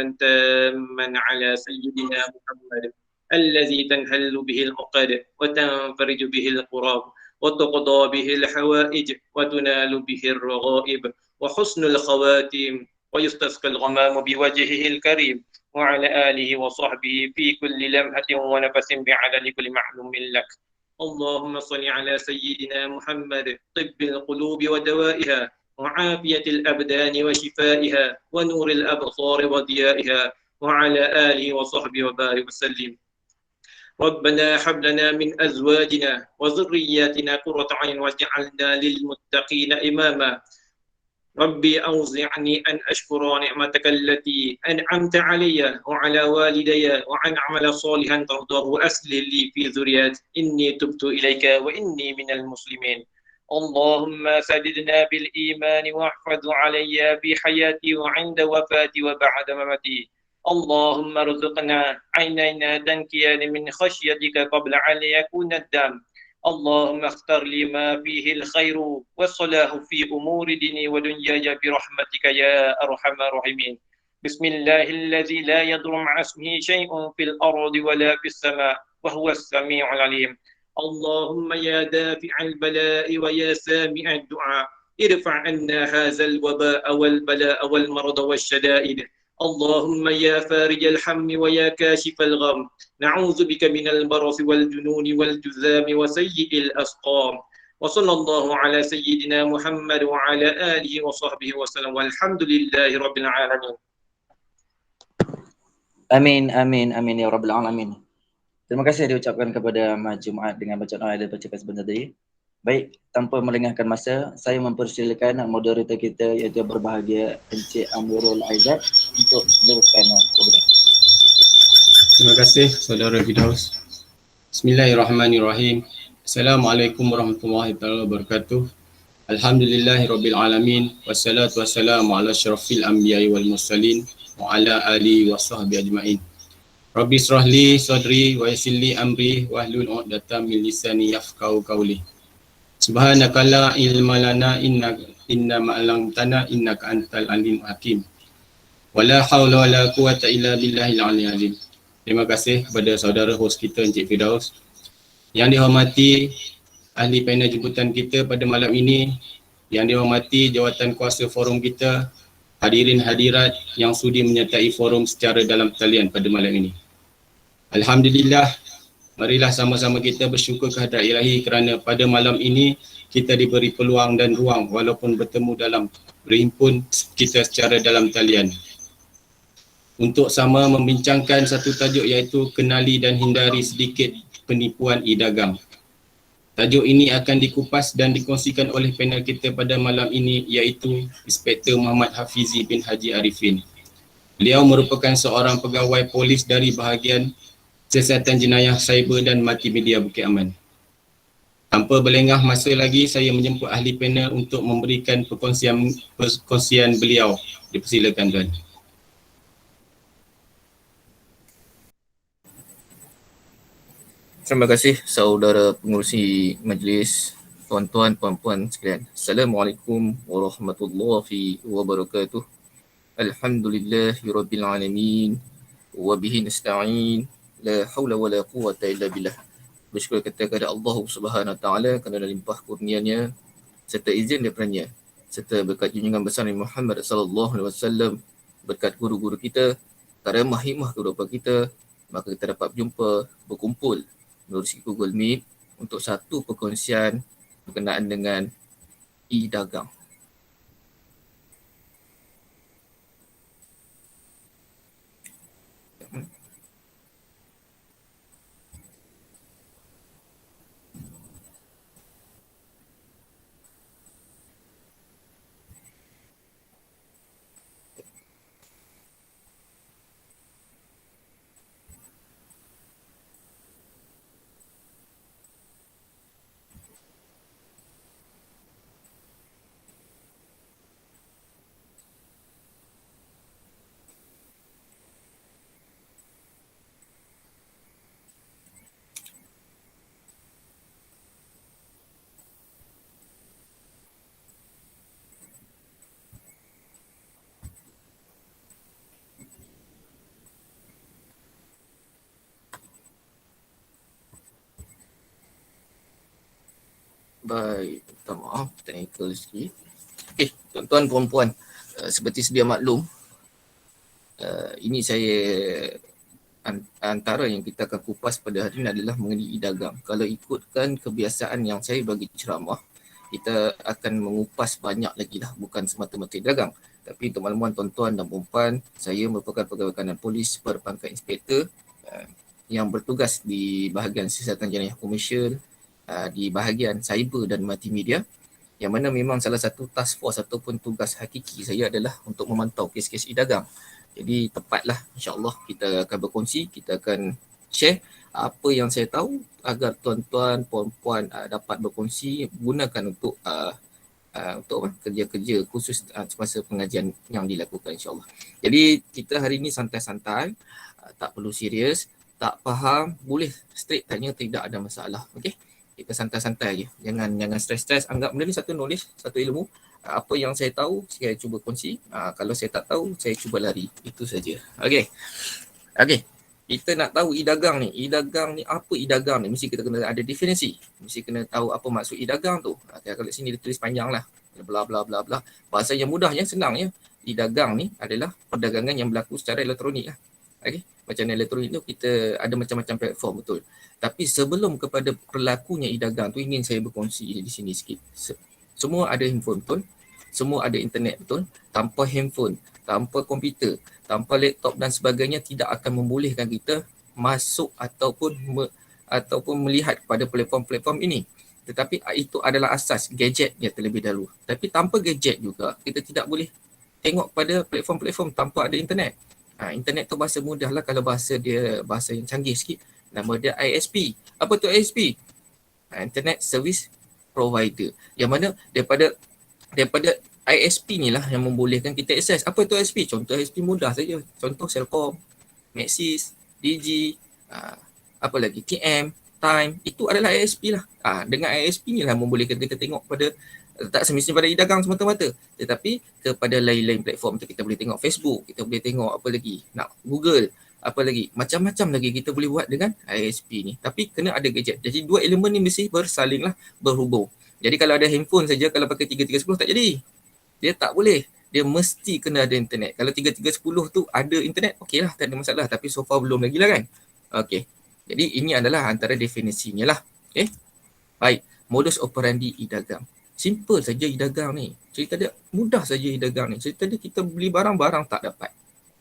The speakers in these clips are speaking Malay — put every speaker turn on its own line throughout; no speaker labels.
وسلاما تاما على سيدنا محمد الذي تنحل به العقد وتنفرج به الكراب وتقضى به الحوائج وتنال به الرغائب وحسن الخواتيم ويستسقى الغمام بوجهه الكريم وعلى آله وصحبه في كل لمحة ونفس بعدد كل معلوم لك. اللهم صل على سيدنا محمد طب القلوب ودوائها وعافية الأبدان وشفائها ونور الأبصار وضيائها وعلى آله وصحبه وبارك وسلم. ربنا هب لنا من أزواجنا وذرياتنا قرة عين واجعلنا للمتقين إماما. ربي أوزعني أن أشكر نعمتك التي أنعمت علي وعلى والدي وأن أعمل صالحا ترضاه وأصلح لي في ذريتي إني تبت إليك وإني من المسلمين. اللهم سددنا بالإيمان واحفظ علي في حياتي وعند وفاتي وبعد مماتي. اللهم ارزقنا عينينا تنكيان من خشيتك قبل أن يكون الدم. اللهم اختر لي ما فيه الخير والصلاح في أمور ديني ودنياي برحمتك يا أرحم الراحمين. بسم الله الذي لا يضر مع اسمه شيء في الأرض ولا في السماء وهو السميع العليم. اللهم يا دافع البلاء ويا سامع الدعاء ارفع عنا هذا الوباء والبلاء والمرض والشدائد. اللهم يا فارج الهم ويا كاشف الغم نعوذ بك من البرص والجنون والجذام وسيء الأسقام. وصلى الله على سيدنا محمد وعلى آله وصحبه وسلم والحمد لله رب العالمين.
Amin, amin, amin ya Rabbal Alamin. Terima kasih diucapkan kepada Mas Jumaat dengan bacaan ayat dan bacakan sebentar tadi. Baik, tanpa melengahkan masa, saya mempersilakan moderator kita iaitu berbahagia Encik Amirul Aizat untuk meneruskan program.
Terima kasih Saudara Firdaus. Bismillahirrahmanirrahim. Assalamualaikum warahmatullahi wabarakatuh. Alhamdulillahirabbil alamin wassalatu wassalamu ala asyrafil anbiya'i wal mursalin wa ala alihi washabbihi ajmain. Rabbi israhli sadri wa yassir li amri wahlul 'uqdatam min lisani yafqahu qawli. Subhanaka la ilma lana inna ma'lamtana innaka antal alim hakim. Wala haula wala quwata illa billahil aliyyil azim. Terima kasih kepada saudara host kita Encik Firdaus. Yang dihormati ahli panel jemputan kita pada malam ini, yang dihormati jawatan kuasa forum kita, hadirin hadirat yang sudi menyertai forum secara dalam talian pada malam ini. Alhamdulillah, marilah sama-sama kita bersyukur kehadrat Ilahi kerana pada malam ini kita diberi peluang dan ruang walaupun bertemu dalam berhimpun kita secara dalam talian untuk sama membincangkan satu tajuk iaitu kenali dan hindari sedikit penipuan e-dagang. Tajuk ini akan dikupas dan dikongsikan oleh panel kita pada malam ini iaitu Inspektor Muhammad Hafizi bin Haji Arifin. Beliau merupakan seorang pegawai polis dari bahagian Siasatan Jenayah Cyber dan Multimedia Bukit Aman. Tanpa berlengah masa lagi, saya menjemput ahli panel untuk memberikan perkongsian beliau. Dipersilakan tuan.
Terima kasih saudara pengurusi majlis, tuan-tuan, puan-puan sekalian. Assalamualaikum warahmatullahi wabarakatuh. Alhamdulillahirabbil alamin wa bihi nasta'in. La haula wala quwwata illa billah. Bersyukur kita kepada Allah Subhanahu wa taala kerana limpah kurnianya serta izin daripadanya, serta berkat junjungan besar Nabi Muhammad sallallahu alaihi wasallam, berkat guru-guru kita, karamah hikmah kedua bapa kita, maka kita dapat berjumpa, berkumpul melalui Google Meet untuk satu perkongsian berkenaan dengan e-dagang. Baik, minta maaf technical sikit. Okey, tuan-tuan puan-puan, seperti sedia maklum, ini saya antara yang kita akan kupas pada hari ini adalah mengenai e-dagang. Kalau ikutkan kebiasaan yang saya bagi ceramah, kita akan mengupas banyak lagi lah, bukan semata-mata e-dagang. Tapi untuk makluman tuan-tuan dan puan-puan, saya merupakan pegawai kanan polis berpangkat inspektor yang bertugas di bahagian siasatan jenayah komersial, di bahagian cyber dan multimedia, yang mana memang salah satu task force ataupun tugas hakiki saya adalah untuk memantau kes-kes e-dagang. Jadi tepatlah insya-Allah kita akan berkongsi, kita akan share apa yang saya tahu agar tuan-tuan, puan-puan dapat berkongsi, gunakan untuk kerja-kerja khusus semasa pengajian yang dilakukan insya-Allah. Jadi kita hari ini santai-santai, tak perlu serius, tak faham, boleh straight tanya, tidak ada masalah. Okey. Kita santai-santai je. Jangan stres-stres, anggap benda ni satu knowledge, satu ilmu. Apa yang saya tahu, saya cuba kongsi. Kalau saya tak tahu, saya cuba lari. Itu saja. Okey. Kita nak tahu e-dagang ni. E-dagang ni, apa e-dagang ni? Mesti kita kena ada definisi. Mesti kena tahu apa maksud e-dagang tu. Kalau kat sini dia tulis panjang lah. Bla bla bla bla. Bahasa yang mudahnya, senangnya. E-dagang ni adalah perdagangan yang berlaku secara elektronik lah. Okey. Macam elektronik tu kita ada macam-macam platform, betul. Tapi sebelum kepada berlakunya e-dagang tu, ingin saya berkongsi di sini sikit. Semua ada handphone, betul? Semua ada internet, betul? Tanpa handphone, tanpa komputer, tanpa laptop dan sebagainya tidak akan membolehkan kita masuk ataupun melihat kepada platform-platform ini. Tetapi itu adalah asas gadgetnya terlebih dahulu. Tapi tanpa gadget juga kita tidak boleh tengok pada platform-platform tanpa ada internet. Internet tu bahasa mudah lah, kalau bahasa yang canggih sikit. Nama dia ISP. Apa tu ISP? Internet Service Provider. Yang mana daripada ISP ni lah yang membolehkan kita akses. Apa tu ISP? Contoh ISP mudah saja. Contoh Celcom, Maxis, Digi, apa lagi? TM, Time. Itu adalah ISP lah. Dengan ISP ni lah membolehkan kita tengok pada, tak semestinya pada e-dagang semata-mata, tetapi kepada lain-lain platform tu. Kita boleh tengok Facebook, kita boleh tengok apa lagi, nak Google, apa lagi, macam-macam lagi kita boleh buat dengan ISP ni. Tapi kena ada gadget. Jadi dua elemen ni mesti bersaling lah, berhubung. Jadi kalau ada handphone saja, kalau pakai 3310 tak jadi. Dia tak boleh. Dia mesti kena ada internet. Kalau 3310 tu ada internet, okey lah, tak ada masalah. Tapi so far belum lagi lah kan. Okey. Jadi ini adalah antara definisinya lah. Okay. Baik. Modus operandi e-dagang. Simple saja e-dagang ni. Cerita dia mudah saja e-dagang ni. Cerita dia kita beli barang-barang tak dapat.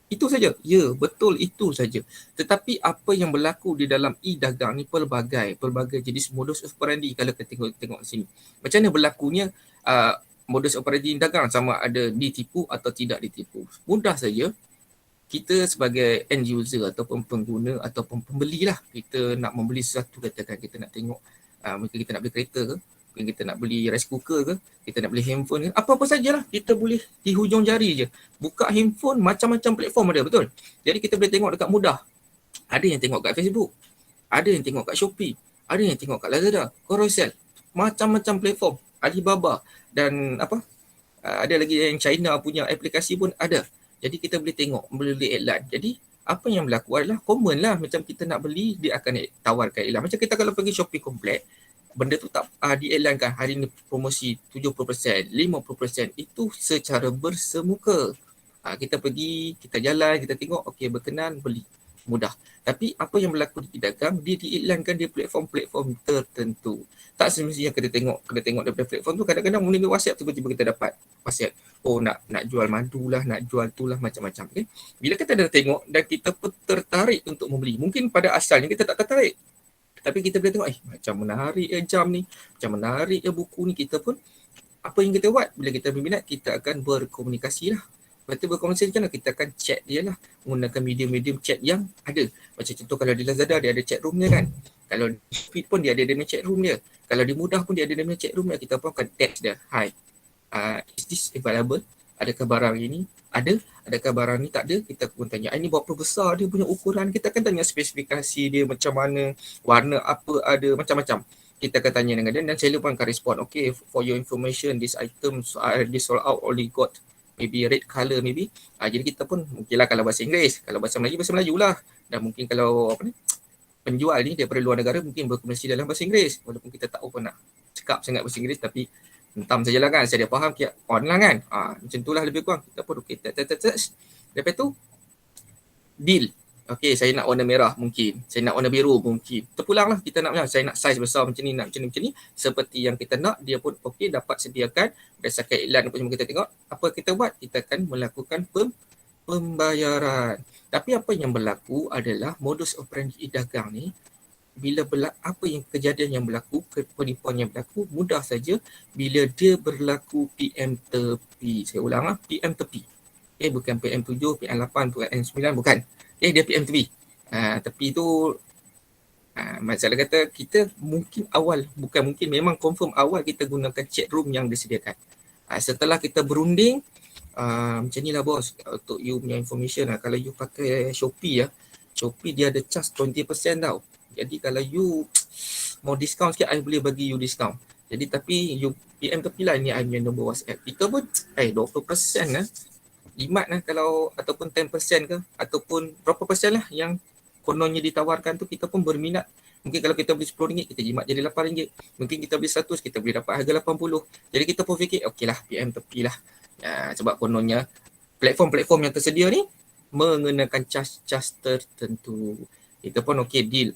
Itu saja. Ya, betul, itu saja. Tetapi apa yang berlaku di dalam e-dagang ni pelbagai jenis modus operandi kalau kita tengok sini. Macam mana berlakunya modus operandi e-dagang, sama ada ditipu atau tidak ditipu. Mudah saja. Kita sebagai end user ataupun pengguna ataupun pembeli lah, kita nak membeli sesuatu, katakan kita nak tengok, mungkin kita nak beli kereta ke, mungkin kita nak beli rice cooker ke, kita nak beli handphone ke, apa-apa sajalah, kita boleh di hujung jari je buka handphone, macam-macam platform ada, betul? Jadi kita boleh tengok dekat mudah. Ada yang tengok kat Facebook, ada yang tengok kat Shopee, ada yang tengok kat Lazada, Carousel, macam-macam platform, Alibaba dan ada lagi yang China punya aplikasi pun ada. Jadi kita boleh tengok, boleh iklan. Jadi apa yang berlaku adalah common lah. Macam kita nak beli, dia akan tawarkan iklan. Macam kita kalau pergi Shopee Komplek, benda tu tak diiklankan hari ni promosi 70%, 50%. Itu secara bersemuka. Kita pergi, kita jalan, kita tengok, okey berkenan, beli. Mudah. Tapi apa yang berlaku di e-dagang, dia diiklankan di platform-platform tertentu. Tak semestinya kita tengok daripada platform tu. Kadang-kadang melalui WhatsApp tiba-tiba kita dapat WhatsApp. Oh nak jual madu lah, nak jual tu lah, macam-macam. Okay? Bila kita dah tengok dan kita pun tertarik untuk membeli. Mungkin pada asalnya kita tak tertarik. Tapi kita boleh tengok, macam menarik jam ni, macam menarik buku ni. Kita pun, apa yang kita buat? Bila kita berminat, kita akan berkomunikasi lah. Lepas tu berkomunikasi macam mana? Kita akan chat dia lah. Menggunakan medium-medium chat yang ada. Macam contoh kalau di Lazada, dia ada chat room dia kan. Kalau di Speed pun dia ada chat room dia. Kalau di Mudah pun dia ada chat room dia. Kita pun akan text dia. Hi, is this available? Adakah barang ini? Ada? Adakah barang ni tak ada? Kita pun tanya, ini berapa besar dia punya ukuran? Kita akan tanya spesifikasi dia macam mana, warna apa ada, macam-macam. Kita akan tanya dengan dia dan seller pun akan respon. Okay, for your information, this item this sold out, only got maybe red colour maybe. Jadi kita pun mungkinlah kalau bahasa Inggeris, kalau bahasa Melayu lah. Dan mungkin kalau penjual ni daripada luar negara mungkin berkomunikasi dalam bahasa Inggeris walaupun kita tak apa nak cakap sangat bahasa Inggeris tapi hentam sajalah kan, saya dia faham dia on lah kan. Macam itulah lebih kurang. Kita pun okey touch. Lepas tu deal. Okey, saya nak warna merah mungkin. Saya nak warna biru mungkin. Terpulang lah kita nak macam saya nak saiz besar macam ni, nak macam ni. Seperti yang kita nak, dia pun okey dapat sediakan berdasarkan iklan apa semua kita tengok. Apa kita buat? Kita akan melakukan pembayaran. Tapi apa yang berlaku adalah modus operandi dagang ni bila apa yang kejadian yang berlaku, penipuan yang berlaku mudah saja bila dia berlaku PM tepi. Saya ulang PM tepi. Bukan PM7, PM8, PM9 bukan. Dia PM tepi. Tepi tu masalah kata kita mungkin awal, bukan mungkin, memang confirm awal kita gunakan chat room yang disediakan. Setelah kita berunding, macam ni lah bos, untuk you punya information kalau you pakai Shopee Shopee dia ada charge 20% tau. Jadi kalau you mau diskaun sikit, I boleh bagi you diskaun. Jadi tapi you PM tepi lah, ni I punya nombor WhatsApp. Kita pun 20% lah. Jimat lah kalau ataupun 10% ke ataupun berapa persen lah yang kononnya ditawarkan tu, kita pun berminat. Mungkin kalau kita beli RM10 kita jimat jadi RM8. Mungkin kita beli 100 kita boleh dapat harga 80. Jadi kita pun fikir okey lah PM tepi lah. Sebab kononnya platform-platform yang tersedia ni mengenakan charge tertentu. Kita pun okey deal.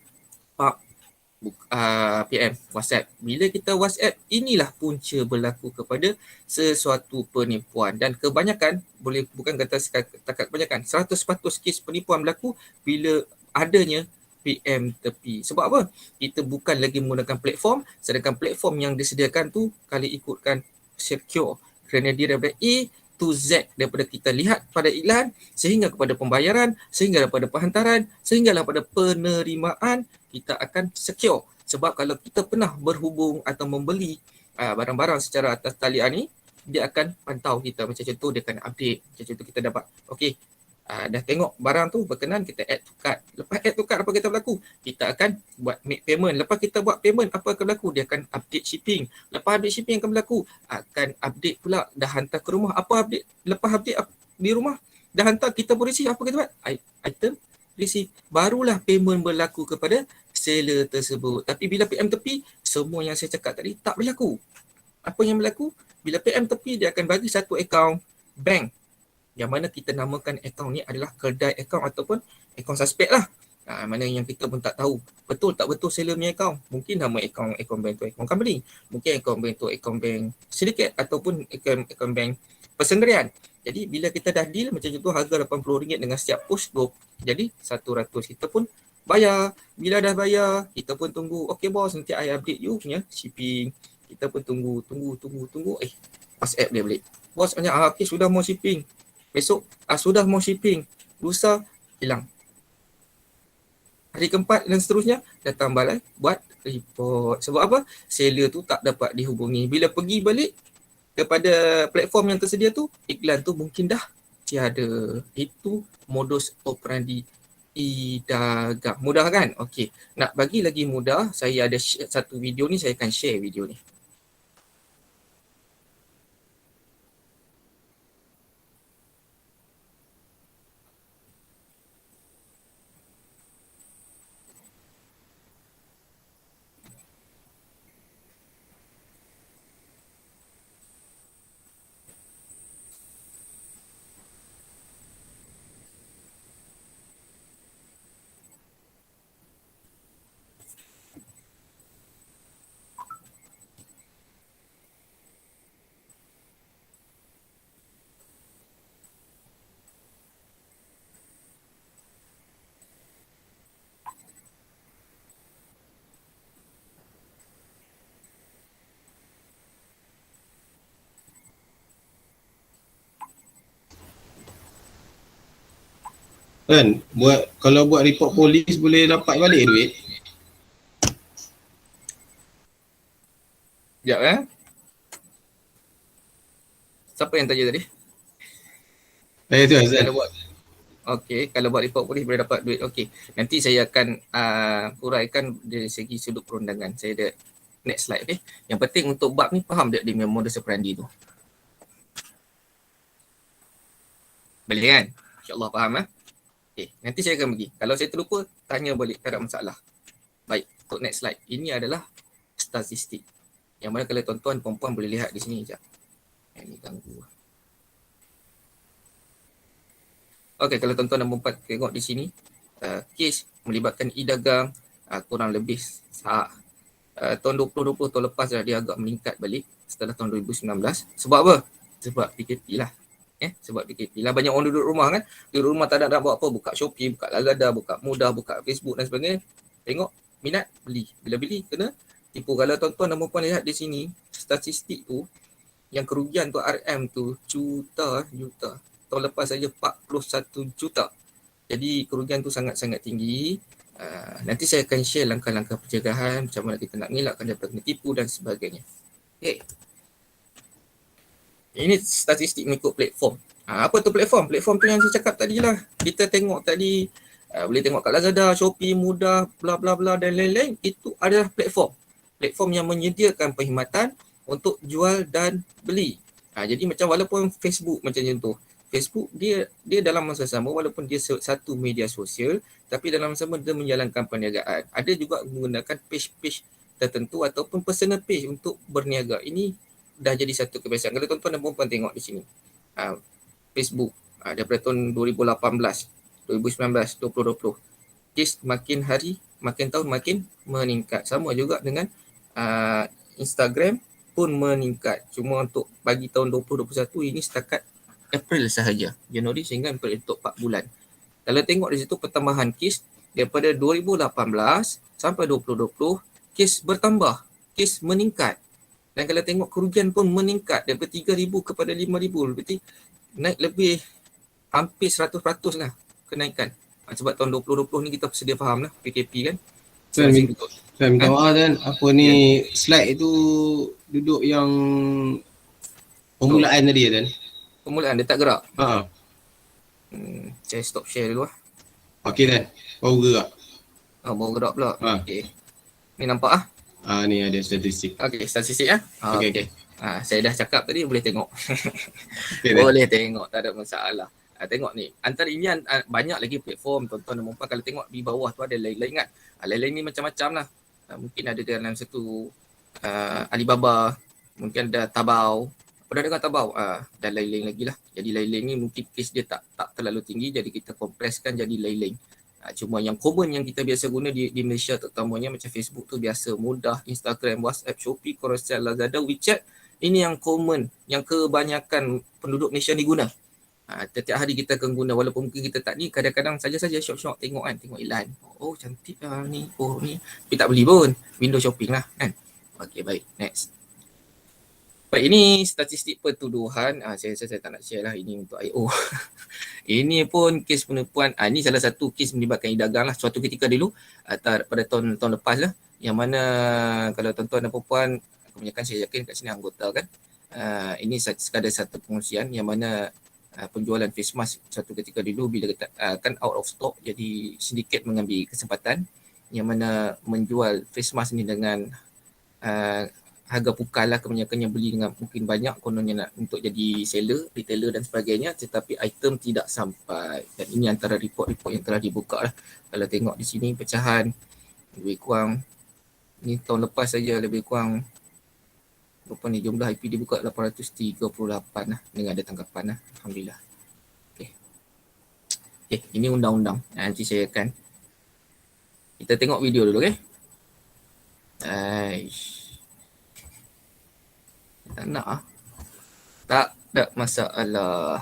PM WhatsApp. Bila kita WhatsApp, inilah punca berlaku kepada sesuatu penipuan. Dan kebanyakan, bukan kata setakat kebanyakan, 100% kes penipuan berlaku bila adanya PM tepi. Sebab apa? Kita bukan lagi menggunakan platform, sedangkan platform yang disediakan tu kalau ikutkan secure. Kerana dia daripada A to Z, daripada kita lihat pada iklan sehingga kepada pembayaran, sehingga daripada penghantaran, sehinggalah pada penerimaan, kita akan secure. Sebab kalau kita pernah berhubung atau membeli barang-barang secara atas talian ni, dia akan pantau kita. Macam contoh dia akan update. Macam contoh kita dapat okey, dah tengok barang tu berkenan, kita add to cart. Lepas add to cart, apa kita berlaku? Kita akan buat make payment. Lepas kita buat payment, apa akan berlaku? Dia akan update shipping. Lepas update shipping akan berlaku, akan update pula dah hantar ke rumah. Apa update? Lepas update di rumah dah hantar, kita pun receive. Apa kita buat? Item receive. Barulah payment berlaku kepada seller tersebut. Tapi bila PM tepi, semua yang saya cakap tadi tak berlaku. Apa yang berlaku? Bila PM tepi, dia akan bagi satu akaun bank yang mana kita namakan akaun ni adalah kedai akaun ataupun akaun suspek lah. Mana yang kita pun tak tahu betul tak betul seller punya akaun. Mungkin nama akaun bank tu akaun company. Mungkin akaun bank tu akaun bank syarikat ataupun akaun bank persendirian. Jadi bila kita dah deal macam tu, harga RM80 dengan setiap push go, jadi 100 kita pun bayar. Bila dah bayar, kita pun tunggu. Okey bos, nanti I update you punya shipping. Kita pun tunggu. WhatsApp dia balik. Bos banyak, okey sudah mau shipping. Besok, sudah mau shipping. Lusa, hilang. Hari keempat dan seterusnya, datang balai buat report. Sebab apa? Seller tu tak dapat dihubungi. Bila pergi balik kepada platform yang tersedia tu, iklan tu mungkin dah tiada. Itu modus operandi dagang. Mudah kan? Okey. Nak bagi lagi mudah, saya ada satu video ni, saya akan share video ni.
Kan kalau buat report polis boleh dapat balik duit.
Sekejap Siapa yang tanya tadi?
Saya tu Azan.
Kalau buat report polis boleh dapat duit. Okey. Nanti saya akan uraikan dari segi sudut perundangan. Saya ada next slide. Okay. Yang penting untuk bab ni faham dia punya modus operandi tu. Boleh kan? InsyaAllah faham Okay, nanti saya akan bagi. Kalau saya terlupa, tanya balik, tak ada masalah. Baik, untuk next slide. Ini adalah statistik. Yang mana kalau tuan-tuan perempuan boleh lihat di sini sekejap. Ini ganggu. Okey, kalau tuan-tuan dan perempuan tengok di sini, kes melibatkan e-dagang kurang lebih tahun 2020 tahun lepas dah dia agak meningkat balik setelah tahun 2019. Sebab apa? Sebab PKP lah. Sebab PKP lah, banyak orang duduk rumah kan. Duduk rumah tak ada nak buat apa, buka Shopee, buka Lazada, buka Mudah, buka Facebook dan sebagainya. Tengok, minat, beli. Bila beli, kena tipu. Kalau tuan-tuan dan perempuan lihat di sini, statistik tu, yang kerugian tu RM tu juta. Tahun lepas saja 41 juta. Jadi kerugian tu sangat-sangat tinggi. Nanti saya akan share langkah-langkah pencegahan, macam mana kita nak elakkan daripada kena tipu dan sebagainya. Okay. Ini statistik mengikut platform. Apa tu platform? Platform tu yang saya cakap tadi lah. Kita tengok tadi, boleh tengok kat Lazada, Shopee, Mudah, bla bla bla dan lain-lain. Itu adalah platform. Platform yang menyediakan perkhidmatan untuk jual dan beli. Jadi macam walaupun Facebook macam tu. Facebook dia dalam masa sama walaupun dia satu media sosial, tapi dalam masa sama dia menjalankan perniagaan. Ada juga menggunakan page-page tertentu ataupun personal page untuk berniaga. Ini dah jadi satu kebiasaan. Kalau tuan-tuan dan puan tengok di sini, Facebook daripada tahun 2018, 2019, 2020, kes makin hari, makin tahun makin meningkat. Sama juga dengan Instagram pun meningkat. Cuma untuk bagi tahun 2021 ini setakat April sahaja. Januari sehingga April untuk 4 bulan. Kalau tengok di situ pertambahan kes daripada 2018 sampai 2020, kes bertambah, kes meningkat. Dan kalau tengok kerugian pun meningkat daripada 3,000 kepada 5,000. Berarti naik lebih hampir 100% lah kenaikan. Sebab tahun 2020 ni kita sedia faham lah PKP kan.
Saya minta maaf kan, apa ni slide tu duduk yang permulaan tadi kan?
Permulaan dia tak gerak. Saya stop share dulu lah.
Okey kan, baru gerak.
Baru gerak pula. Okey. Ni nampak
ni ada statistik.
Okey, statistik
Okey.
Saya dah cakap tadi boleh tengok. Boleh tengok, tak ada masalah. Tengok ni, antara ini banyak lagi platform tuan-tuan dan puan. Kalau tengok di bawah tu ada lain-lain kan. Lain-lain ni macam-macam lah. Mungkin ada dalam satu Alibaba, mungkin ada Taobao. Pernah dengar Taobao? Dan lain-lain lagi lah. Jadi lain-lain ni mungkin case dia tak terlalu tinggi, jadi kita kompreskan jadi lain-lain. Cuma yang common yang kita biasa guna di Malaysia terutamanya macam Facebook tu biasa, Mudah, Instagram, WhatsApp, Shopee, Carousell, Lazada, WeChat. Ini yang common, yang kebanyakan penduduk Malaysia ni guna. Setiap hari kita akan guna, walaupun mungkin kita tak ni, kadang-kadang saja-saja syok-syok tengok kan, tengok iklan. Oh cantik lah ni, oh ni. Tapi tak beli pun, window shopping lah kan. Okay, baik, next. Baik, ini statistik pertuduhan. Saya tak nak share lah, ini untuk IO. Ini pun kes penipuan. Ini salah satu kes melibatkan e-dagang lah. Suatu ketika dulu, pada tahun lepas lah, yang mana kalau tuan-tuan dan puan, kebanyakan saya yakin kat sini anggota kan. Ini sekadar satu pengungsian yang mana penjualan face mask suatu ketika dulu bila kan out of stock, jadi sindiket mengambil kesempatan yang mana menjual face mask ni dengan harga pukal lah, kebanyakannya beli dengan mungkin banyak, kononnya nak untuk jadi seller, retailer dan sebagainya, tetapi item tidak sampai. Dan ini antara report-report yang telah dibuka lah. Kalau tengok di sini pecahan lebih kurang, ni tahun lepas saja lebih kurang berapa ni jumlah IP dibuka 838 lah dengan ada tangkapan lah. Alhamdulillah. Okay, ini undang-undang. Nanti saya akan kita tengok video dulu, okay? Tak nak tak ada masalah.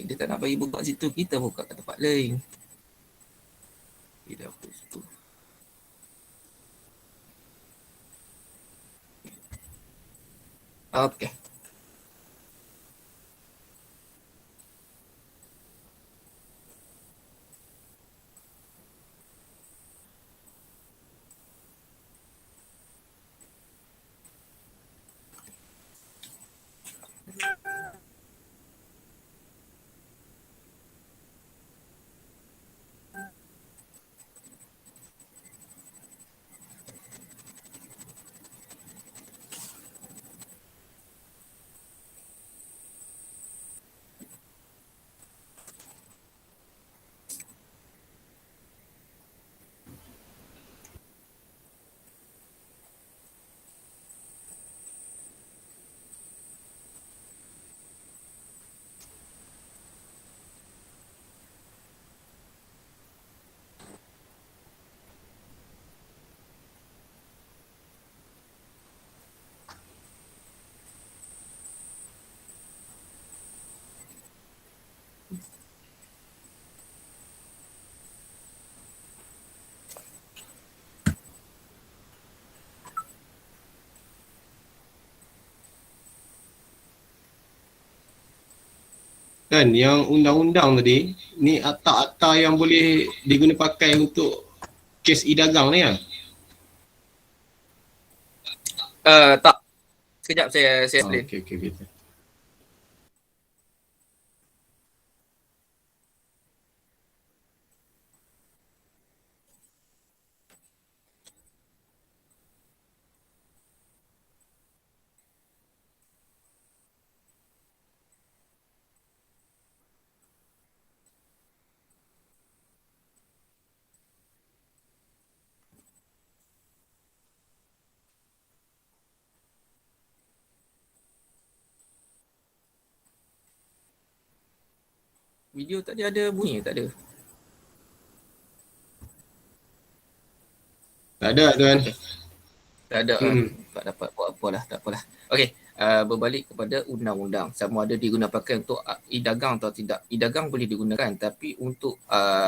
Dia tak nak bagi buka situ, kita buka kat tempat lain. Tidak apa situ. Okay.
Kan yang undang-undang tadi ni akta-akta yang boleh diguna pakai untuk kes e-dagang ni kan?
Tak. Sekejap saya explain.
Okey.
Video tadi ada bunyi tak ada?
Tak ada tuan.
Okay. Tak ada. Tak dapat buat apalah, tak apalah. Okey, berbalik kepada undang-undang. Sama ada digunakan pakai untuk e-dagang atau tidak. E-dagang boleh digunakan tapi untuk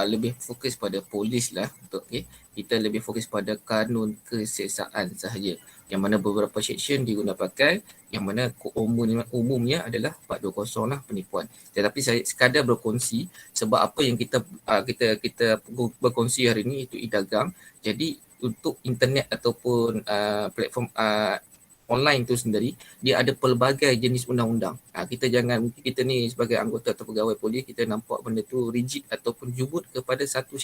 lebih fokus pada polis lah. Untuk kita lebih fokus pada kanun kesesaan sahaja. Yang mana beberapa section digunakan pakai, yang mana umumnya adalah 420 lah penipuan. Tetapi saya sekadar berkongsi sebab apa yang kita berkongsi hari ini itu e-dagang. Jadi untuk internet ataupun platform online tu sendiri, dia ada pelbagai jenis undang-undang. Kita jangan, mungkin kita ni sebagai anggota atau pegawai polis, kita nampak benda tu rigid ataupun jubut kepada satu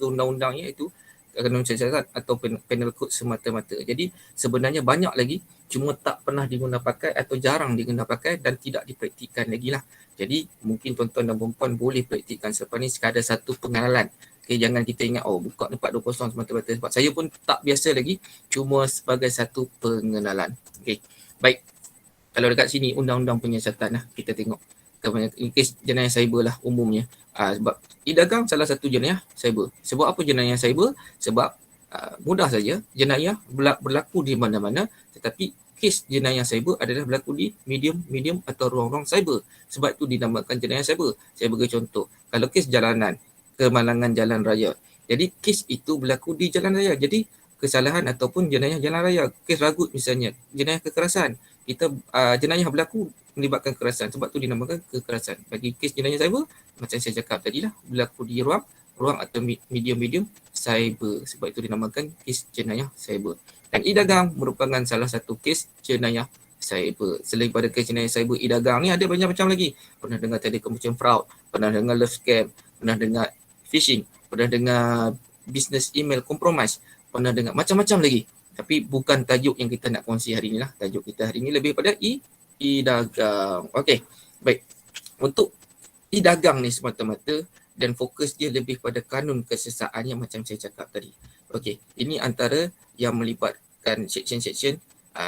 undang-undang, iaitu kanun siasat atau penal code semata-mata. Jadi sebenarnya banyak lagi, cuma tak pernah diguna pakai atau jarang diguna pakai dan tidak dipraktikkan lagi lah. Jadi mungkin tuan-tuan dan puan-puan boleh praktikkan sebab ni sekadar satu pengenalan. Okay, jangan kita ingat buka 420 semata-mata sebab saya pun tak biasa lagi, cuma sebagai satu pengenalan. Okay, baik. Kalau dekat sini undang-undang penyiasatan lah, kita tengok kes jenayah cyber lah umumnya. Sebab e-dagang salah satu jenayah cyber. Sebab apa jenayah cyber? Sebab mudah saja, jenayah berlaku di mana-mana, tetapi kes jenayah cyber adalah berlaku di medium atau ruang-ruang cyber. Sebab itu dinamakan jenayah cyber. Saya bagi contoh, kalau kes jalanan, kemalangan jalan raya. Jadi kes itu berlaku di jalan raya. Jadi kesalahan ataupun jenayah jalan raya. Kes ragut misalnya, jenayah kekerasan. Kita jenayah berlaku melibatkan kekerasan. Sebab tu dinamakan kekerasan. Bagi kes jenayah cyber, macam saya cakap tadi lah, berlaku di ruang atau medium cyber. Sebab itu dinamakan kes jenayah cyber. Dan e-dagang merupakan salah satu kes jenayah cyber. Selain pada kes jenayah cyber, e-dagang ni ada banyak macam lagi. Pernah dengar telecommute fraud, pernah dengar love scam, pernah dengar phishing, pernah dengar business email compromise, pernah dengar macam-macam lagi. Tapi bukan tajuk yang kita nak kongsi hari ni lah. Tajuk kita hari ni lebih pada e-dagang. Okey, baik. Untuk e-dagang ni semata-mata dan fokus dia lebih pada kanun kesesaan yang macam saya cakap tadi. Okey, ini antara yang melibatkan section-section.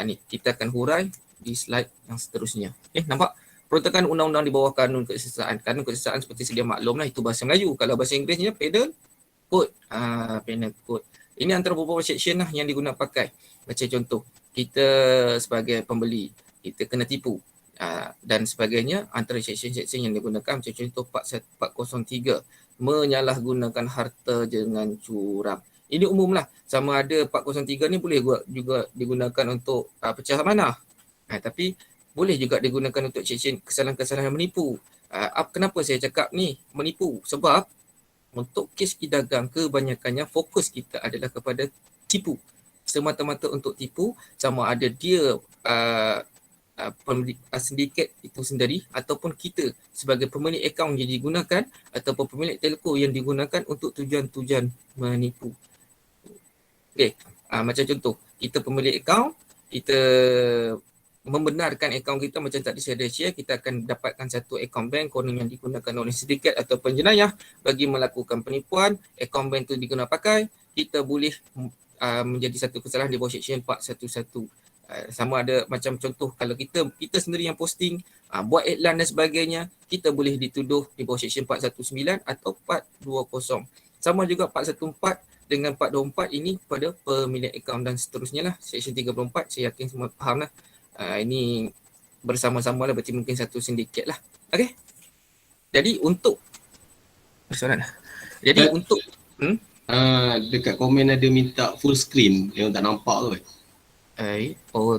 Ni kita akan hurai di slide yang seterusnya. Nampak? Peruntukan undang-undang di bawah kanun kesesaan. Kanun kesesaan seperti sedia maklum lah, itu bahasa Melayu. Kalau bahasa Inggerisnya penal code. Penal code. Ini antara beberapa section lah yang digunakan pakai. Macam contoh, kita sebagai pembeli, kita kena tipu. Dan sebagainya, antara section-section yang digunakan macam contoh 403, menyalahgunakan harta dengan curang. Ini umum lah. Sama ada 403 ni boleh juga digunakan untuk pecah amanah. Tapi boleh juga digunakan untuk section kesalahan-kesalahan menipu. Kenapa saya cakap ni menipu? Sebab untuk kes e-dagang kebanyakannya fokus kita adalah kepada tipu. Semata-mata untuk tipu, sama ada dia sindiket itu sendiri ataupun kita sebagai pemilik akaun yang digunakan ataupun pemilik telco yang digunakan untuk tujuan-tujuan menipu. Okey, macam contoh, kita pemilik akaun, kita membenarkan akaun kita macam tadi saya ada share, kita akan dapatkan satu akaun bank konon yang digunakan oleh sindiket atau penjenayah bagi melakukan penipuan. Akaun bank tu digunakan pakai, kita boleh menjadi satu kesalahan di bawah section 411. Sama ada macam contoh, kalau kita sendiri yang posting, buat iklan dan sebagainya, kita boleh dituduh di bawah section 419 atau 420. Sama juga 414 dengan 424 ini pada pemilik akaun dan seterusnya lah. Section 34 saya yakin semua faham lah. Ini bersama-sama lah, berarti mungkin satu sindiket lah. Okey. Jadi untuk soalan. Jadi untuk
Dekat komen ada minta full screen yang tak nampak tu.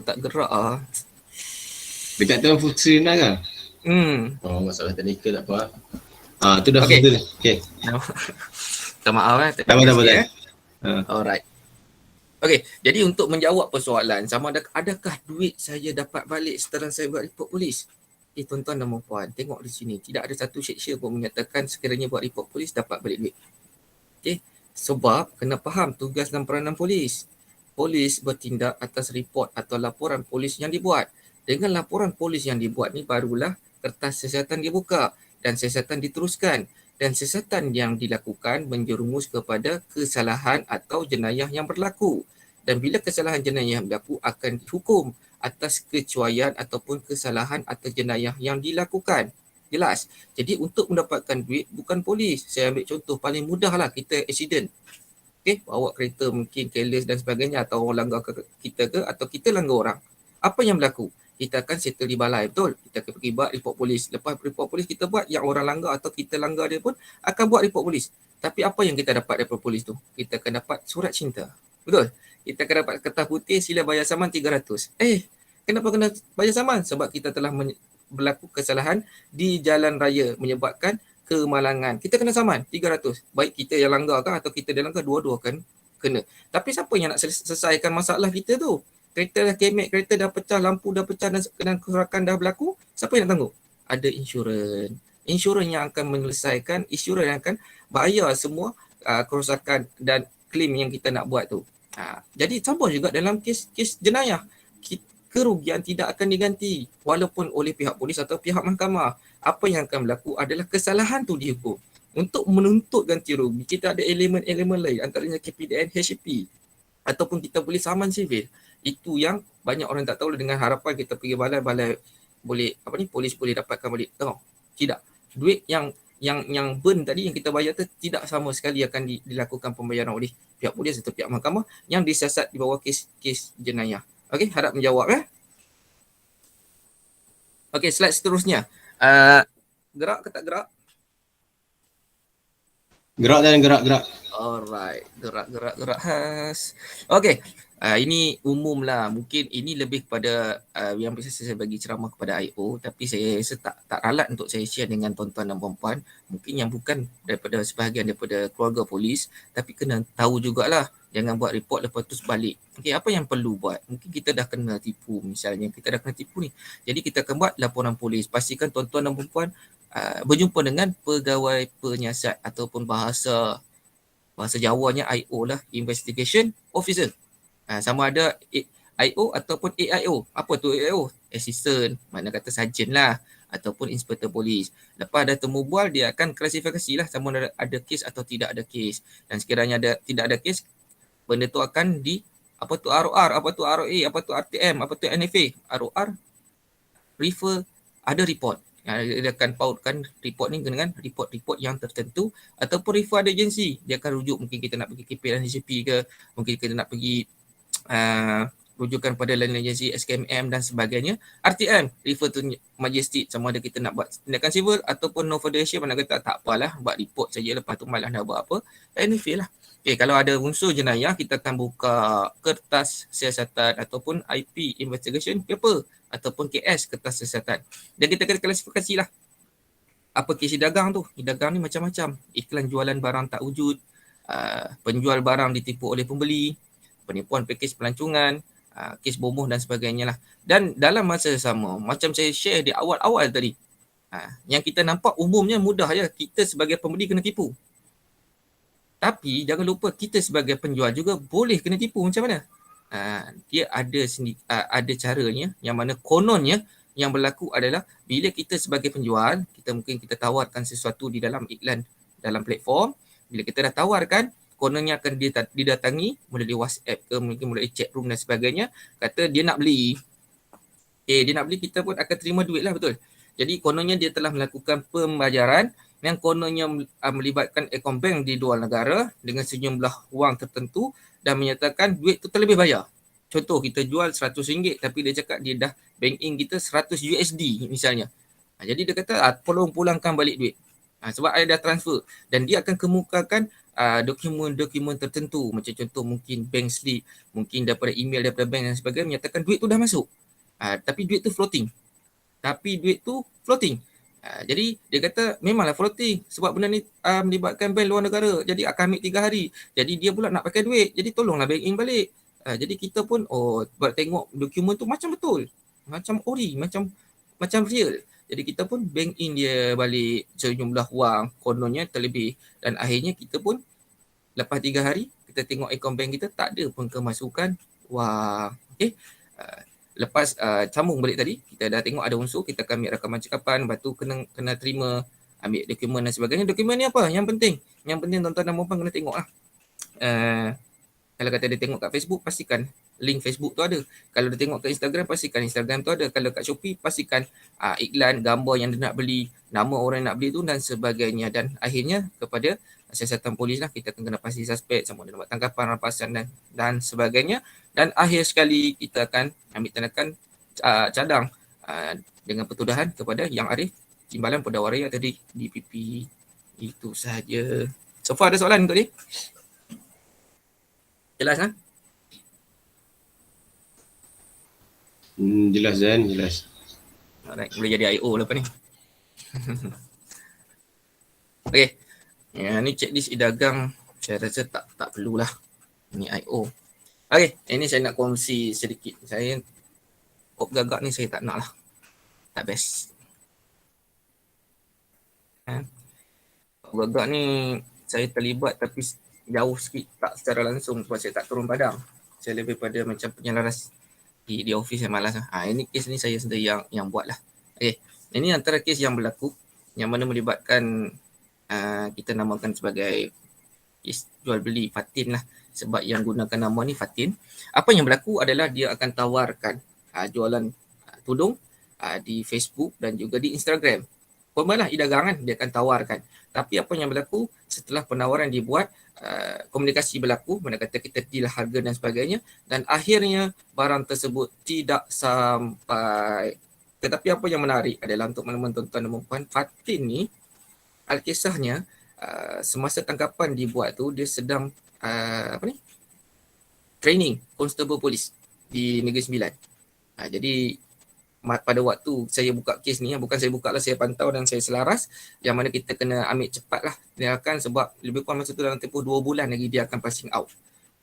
tak gerak ah.
Dekat tu full screen dah kan? Oh, masalah teknikal tak apa. Tu dah
Okay.
full tu. Okay.
Minta maaf
Tak apa.
Alright. Okay, jadi untuk menjawab persoalan sama adakah duit saya dapat balik setelah saya buat report polis? Tuan-tuan dan puan, tengok di sini. Tidak ada satu seksyen pun menyatakan sekiranya buat report polis dapat balik duit. Okay, sebab kena faham tugas dan peranan polis. Polis bertindak atas report atau laporan polis yang dibuat. Dengan laporan polis yang dibuat ni barulah kertas siasatan dibuka dan siasatan diteruskan. Dan siasatan yang dilakukan menjerumus kepada kesalahan atau jenayah yang berlaku. Dan bila kesalahan jenayah yang berlaku akan dihukum atas kecuaian ataupun kesalahan atau jenayah yang dilakukan. Jelas? Jadi untuk mendapatkan duit bukan polis. Saya ambil contoh paling mudah lah, kita accident. Okay, bawa kereta mungkin careless dan sebagainya atau orang langgar kita ke atau kita langgar orang. Apa yang berlaku? Kita akan settle di balai, betul? Kita akan pergi buat report polis. Lepas report polis kita buat, yang orang langgar atau kita langgar dia pun akan buat report polis. Tapi apa yang kita dapat daripada polis tu? Kita akan dapat surat cinta. Betul? Kita akan dapat kertas putih, sila bayar saman 300. Kenapa kena bayar saman? Sebab kita telah berlaku kesalahan di jalan raya menyebabkan kemalangan. Kita kena saman 300. Baik kita yang langgar kan atau kita yang langgar, dua-dua kan kena. Tapi siapa yang nak selesaikan masalah kita tu? Kereta dah kemek, kereta dah pecah, lampu dah pecah dan kerosakan dah berlaku. Siapa yang nak tangguh? Ada insurans. Insurans yang akan menyelesaikan, insurans yang akan bayar semua kerosakan dan klaim yang kita nak buat tu. Jadi sama juga dalam kes jenayah. Kerugian tidak akan diganti walaupun oleh pihak polis atau pihak mahkamah. Apa yang akan berlaku adalah kesalahan tu dihukum. Untuk menuntut ganti rugi, kita ada elemen-elemen lain antaranya KPDN, HCP ataupun kita boleh saman sivil. Itu yang banyak orang tak tahu. Dengan harapan kita pergi balai boleh polis boleh dapatkan balik. Tahu? Tidak. Duit yang burn tadi yang kita bayar tu tidak sama sekali akan dilakukan pembayaran oleh pihak polis atau pihak mahkamah yang disiasat di bawah kes jenayah. Okey, harap menjawab Okey, slide seterusnya. Gerak ke tak gerak?
Gerak dan gerak.
Alright, gerak khas. Okey, ini umum lah. Mungkin ini lebih kepada yang biasa saya bagi ceramah kepada IO, tapi saya rasa tak ralat untuk saya share dengan tuan-tuan dan puan-puan. Mungkin yang bukan daripada sebahagian daripada keluarga polis, tapi kena tahu jugalah. Jangan buat report lepas tu balik. Okey, apa yang perlu buat? Mungkin kita dah kena tipu misalnya. Kita dah kena tipu ni. Jadi kita akan buat laporan polis. Pastikan tuan-tuan dan puan-puan berjumpa dengan pegawai penyiasat ataupun bahasa Jawanya IO lah, Investigation Officer. Sama ada IO ataupun AIO. Apa tu AIO? Assistant, mana kata sarjan lah, ataupun inspektor polis. Lepas ada temu bual, dia akan klasifikasi lah sama ada kes atau tidak ada kes. Dan sekiranya tidak ada kes, benda tu akan apa tu ROR, apa tu ROA, apa tu RTM, apa tu NFA. ROR, refer, ada report. Dia akan pautkan report ni dengan report-report yang tertentu ataupun refer ada agensi. Dia akan rujuk, mungkin kita nak pergi KP dan HCP ke, mungkin kita nak pergi rujukan pada lain agensi SKMM dan sebagainya. RTM, refer to Majestic, sama ada kita nak buat tindakan civil ataupun no further action, mana kata tak apalah, buat report saja, lepas tu malas nak buat apa. NFA lah. Okay, kalau ada unsur jenayah, kita akan buka kertas siasatan ataupun IP investigation paper ataupun KS, kertas siasatan. Dan kita akan klasifikasi lah apa kes dagang tu. Dagang ni macam-macam. Iklan jualan barang tak wujud, penjual barang ditipu oleh pembeli, penipuan pakej pelancongan, kes bomoh dan sebagainya lah. Dan dalam masa sama, macam saya share di awal-awal tadi, yang kita nampak umumnya mudah je, kita sebagai pembeli kena tipu. Tapi jangan lupa kita sebagai penjual juga boleh kena tipu. Macam mana? Dia ada caranya, yang mana kononnya yang berlaku adalah bila kita sebagai penjual, kita tawarkan sesuatu di dalam iklan dalam platform. Bila kita dah tawarkan, kononnya akan didatangi melalui WhatsApp ke, mungkin melalui chat room dan sebagainya. Kata dia nak beli. Dia nak beli, kita pun akan terima duit lah, betul. Jadi kononnya dia telah melakukan pembayaran yang kononnya melibatkan akaun bank di luar negara dengan sejumlah wang tertentu dan menyatakan duit tu terlebih bayar. Contoh, kita jual RM100 tapi dia cakap dia dah bank in kita $100 misalnya. Jadi dia kata tolong pulangkan balik duit. Sebab I dah transfer dan dia akan kemukakan dokumen-dokumen tertentu, macam contoh mungkin bank slip, mungkin daripada email daripada bank dan sebagainya, menyatakan duit tu dah masuk. Tapi duit tu floating. Jadi dia kata memanglah floating sebab benda ni melibatkan bank luar negara. Jadi akan ambil 3 hari. Jadi dia pula nak pakai duit. Jadi tolonglah bank in balik. Jadi kita pun buat tengok dokumen tu macam betul. Macam ori, macam real. Jadi kita pun bank in dia balik sejumlah wang kononnya terlebih dan akhirnya kita pun lepas 3 hari kita tengok akaun bank kita tak ada pun kemasukan wang. Okey. Lepas sambung balik tadi, kita dah tengok ada unsur, kita akan ambil rakaman cakapan, lepas tu kena terima, ambil dokumen dan sebagainya. Dokumen ni apa? Yang penting tuan-tuan dan puan kena tengok lah. Kalau kata dia tengok kat Facebook, pastikan link Facebook tu ada. Kalau dia tengok kat Instagram, pastikan Instagram tu ada. Kalau kat Shopee, pastikan iklan, gambar yang dia nak beli, nama orang yang nak beli tu dan sebagainya. Dan akhirnya kepada siasatan polis lah, kita akan kena pasti suspek, sama ada buat tangkapan, rampasan dan sebagainya. Dan akhir sekali kita akan ambil tindakan cadang dengan pertudahan kepada Yang Arif Timbalan Perdana Raya atau DPP. Itu sahaja. So far ada soalan untuk dia? Jelas kan?
Jelas Zain, jelas.
Alright, boleh jadi IO lepas ni. Okay. Ni checklist e-dagang saya rasa tak perlulah. Ni IO. Okay, ini saya nak kongsi sedikit. Saya kop gagak ni saya tak nak lah. Tak best. Kop gagak ni saya terlibat tapi jauh sikit, tak secara langsung sebab saya tak turun padang. Saya lebih pada macam penyelaras di office, saya malas lah. Ini kes ni saya sendiri yang buat lah. Okay, ini antara kes yang berlaku yang mana melibatkan kita namakan sebagai kes jual beli Fatin lah. Sebab yang gunakan nama ni Fatin. Apa yang berlaku adalah dia akan tawarkan jualan tudung di Facebook dan juga di Instagram. Pemalah e-dagangan dia akan tawarkan. Tapi apa yang berlaku setelah penawaran dibuat, komunikasi berlaku, mana kata kita deal harga dan sebagainya, dan akhirnya barang tersebut tidak sampai. Tetapi apa yang menarik adalah untuk teman-teman tuan-tuan dan puan, Fatin ni alkisahnya semasa tangkapan dibuat tu dia sedang training constable polis di Negeri Sembilan. Jadi pada waktu saya buka kes ni, bukan saya buka lah, saya pantau dan saya selaras, yang mana kita kena ambil cepat lah tindakan sebab lebih kurang masa tu dalam tempoh 2 bulan lagi dia akan passing out.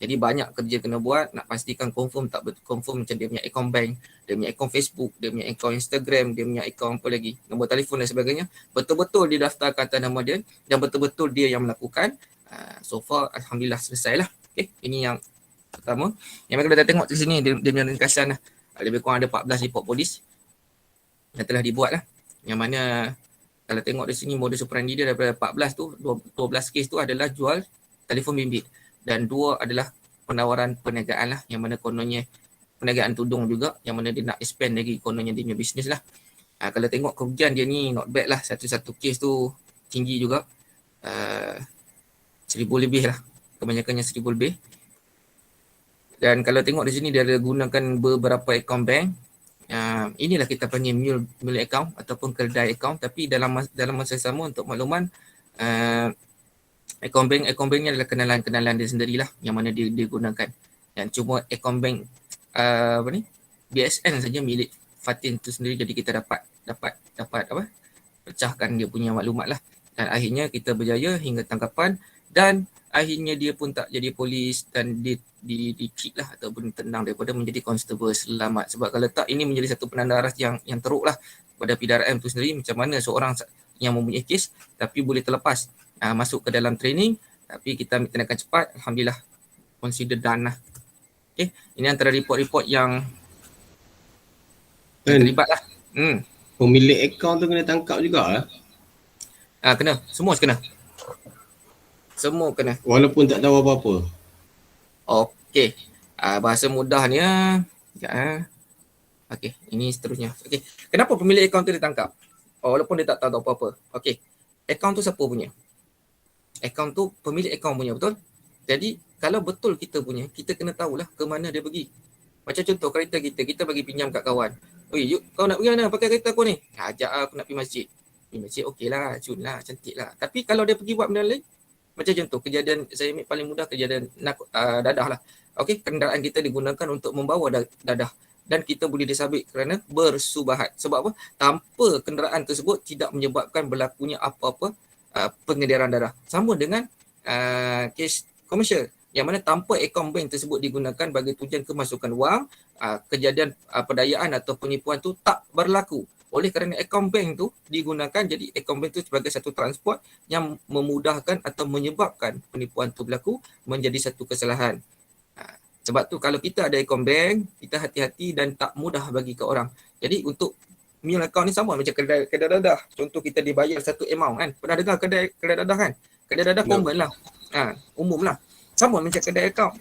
Jadi banyak kerja kena buat nak pastikan confirm tak betul, confirm macam dia punya akaun bank, dia punya akaun Facebook, dia punya akaun Instagram, dia punya akaun apa lagi, nombor telefon dan sebagainya, betul-betul didaftarkan atas nama dia dan betul-betul dia yang melakukan. So far alhamdulillah selesai lah. Okay, ini yang pertama. Yang mereka dah tengok di sini dia punya ringkasan lah. Lebih kurang ada 14 report polis yang telah dibuat lah. Yang mana kalau tengok di sini modus operandi dia daripada 14 tu, 12 kes tu adalah jual telefon bimbit dan 2 adalah penawaran perniagaan lah, yang mana kononnya perniagaan tudung juga, yang mana dia nak expand lagi kononnya dia punya bisnes lah. Kalau tengok kerugian dia ni not bad lah, satu-satu kes tu tinggi juga, 1,000 lebih lah, kebanyakannya 1,000 lebih. Dan kalau tengok di sini dia ada gunakan beberapa akaun bank. Inilah kita panggil mule account ataupun kedai account, tapi dalam masa sama untuk makluman, akaun banknya adalah kenalan dia sendirilah yang mana dia gunakan. Dan cuma akaun bank BSN saja milik Fatin tu sendiri, jadi kita dapat pecahkan dia punya maklumat lah. Dan akhirnya kita berjaya hingga tangkapan dan akhirnya dia pun tak jadi polis dan di-kick lah ataupun tenang daripada menjadi constable, selamat. Sebab kalau tak, ini menjadi satu penanda aras yang teruk lah pada PDRM tu sendiri, macam mana seorang yang mempunyai kes tapi boleh terlepas masuk ke dalam training, tapi kita ambil tindakan cepat, alhamdulillah consider done lah. Okay, ini antara report-report yang terlibat lah.
Pemilik akaun tu kena tangkap juga lah.
Kena, semua kena. Semua kena.
Walaupun tak tahu apa-apa.
Okey. Bahasa mudahnya, okey, ini seterusnya. Okey. Kenapa pemilik akaun tu ditangkap? Walaupun dia tak tahu apa-apa. Okey. Akaun tu siapa punya? Akaun tu pemilik akaun punya, betul? Jadi kalau betul kita punya, kita kena tahulah ke mana dia pergi. Macam contoh kereta kita bagi pinjam kat kawan. Oi, kau nak pergi mana? Pakai kereta aku ni. Ajak aku nak pergi masjid. Imagine okey lah, cun lah, cantik lah. Tapi kalau dia pergi buat benda lain, macam contoh kejadian saya ambil paling mudah kejadian dadah lah. Okey, kenderaan kita digunakan untuk membawa dadah dan kita boleh disabit kerana bersubahat. Sebab apa? Tanpa kenderaan tersebut tidak menyebabkan berlakunya apa-apa pengedaran dadah. Sama dengan kes komersial yang mana tanpa akaun bank tersebut digunakan bagi tujuan kemasukan wang, kejadian perdayaan atau penipuan tu tak berlaku. Oleh kerana akaun bank tu digunakan, jadi akaun bank tu sebagai satu transport yang memudahkan atau menyebabkan penipuan tu berlaku menjadi satu kesalahan. Sebab tu kalau kita ada akaun bank, kita hati-hati dan tak mudah bagi ke orang. Jadi untuk mule account ni sama macam kedai dadah. Contoh kita dibayar satu amount kan. Pernah dengar kedai dadah kan? Kedai dadah common lah. Umum lah. Sama macam kedai account.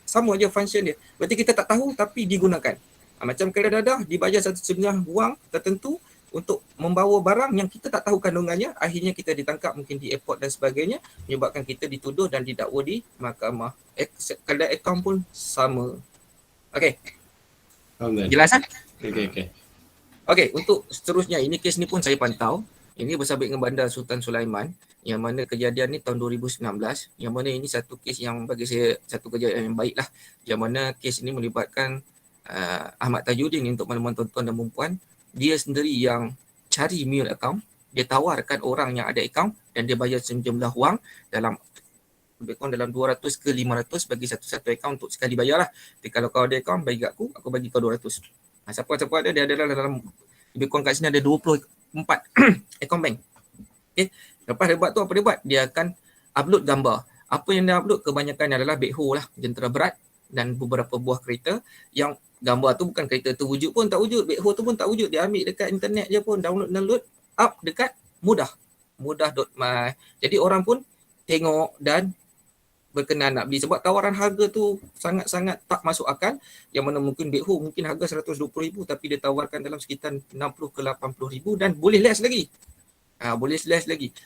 Sama je function dia. Berarti kita tak tahu tapi digunakan. Macam kedai dadah dibayar satu sebenarnya wang tertentu untuk membawa barang yang kita tak tahu kandungannya, akhirnya kita ditangkap mungkin di airport dan sebagainya, menyebabkan kita dituduh dan didakwa di mahkamah. Kedai akaun pun sama. Okey. Jelas kan?
Okey.
Okey, untuk seterusnya ini kes ni pun saya pantau. Ini bersabit dengan Bandar Sultan Sulaiman yang mana kejadian ni tahun 2019, yang mana ini satu kes yang bagi saya satu kejadian yang baik lah, yang mana kes ini melibatkan Ahmad Tajuddin untuk makluman tuan-tuan dan puan-puan. Dia sendiri yang cari mule account, dia tawarkan orang yang ada account dan dia bayar sejumlah wang dalam lebih kurang dalam 200 ke 500 bagi satu-satu account untuk sekali bayar lah. Tapi kalau kau ada account bagi aku bagi kau 200. Siapa-siapa ada, dia adalah dalam lebih kurang kat sini ada 24 account bank. Okay. Lepas dia buat tu apa dia buat? Dia akan upload gambar. Apa yang dia upload kebanyakan adalah backhoe lah, jentera berat dan beberapa buah kereta yang gambar tu bukan kereta tu wujud pun tak wujud, backhoe tu pun tak wujud, dia ambil dekat internet je pun, download up dekat mudah.my. Jadi orang pun tengok dan berkenan nak beli sebab tawaran harga tu sangat-sangat tak masuk akal, yang mana mungkin backhoe mungkin harga 120,000 tapi dia tawarkan dalam sekitar 60 ke 80,000 dan boleh less lagi.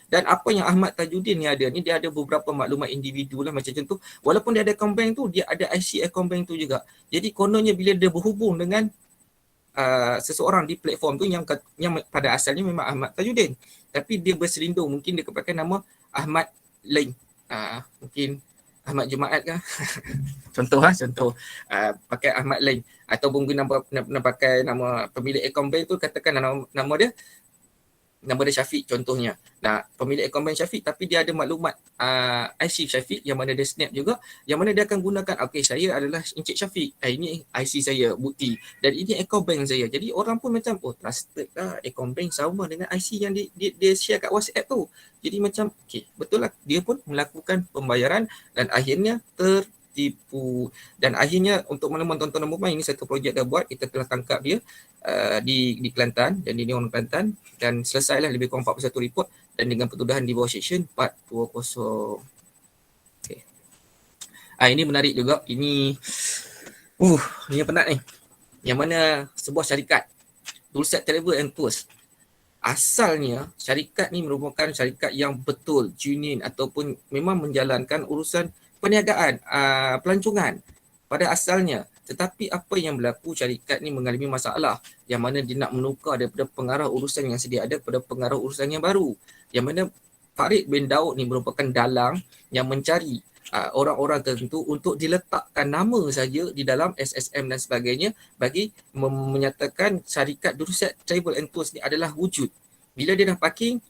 Dan apa yang Ahmad Tajuddin ni ada ni, dia ada beberapa maklumat individu lah, macam contoh walaupun dia ada account bank tu, dia ada IC account bank tu juga. Jadi kononnya bila dia berhubung dengan seseorang di platform tu yang pada asalnya memang Ahmad Tajuddin, tapi dia berselindung, mungkin dia pakai nama Ahmad lain, mungkin Ahmad Jumaat kan. contoh pakai Ahmad lain, atau mungkin nak pakai nama pemilik account bank tu, katakan nama dia Syafiq contohnya. Nah, pemilik akaun bank Syafiq tapi dia ada maklumat IC Syafiq yang mana dia snap juga, yang mana dia akan gunakan, okey saya adalah Encik Syafiq, ini IC saya, bukti, dan ini akaun bank saya. Jadi orang pun macam trusted lah, akaun bank sama dengan IC yang dia share kat WhatsApp tu. Jadi macam okey, betul lah, dia pun melakukan pembayaran dan akhirnya tertipu. Dan akhirnya untuk makluman tuan-tuan dan puan, ini satu projek dah buat, kita telah tangkap dia di Kelantan, dan ini orang Kelantan, dan selesailah lebih kurang 41 report dan dengan pertuduhan di bawah section 420. Okay. Ini menarik juga. Ini yang penat ni. Yang mana sebuah syarikat Dulcet Travel and Tours, asalnya syarikat ni merupakan syarikat yang betul genuine ataupun memang menjalankan urusan perniagaan, pelancongan pada asalnya. Tetapi apa yang berlaku, syarikat ni mengalami masalah yang mana dia nak menukar daripada pengarah urusan yang sedia ada pada pengarah urusan yang baru. Yang mana Farid bin Daud ni merupakan dalang yang mencari orang-orang tertentu untuk diletakkan nama saja di dalam SSM dan sebagainya bagi menyatakan syarikat Dulcet Travel and Tours ni adalah wujud. Bila dia dah parking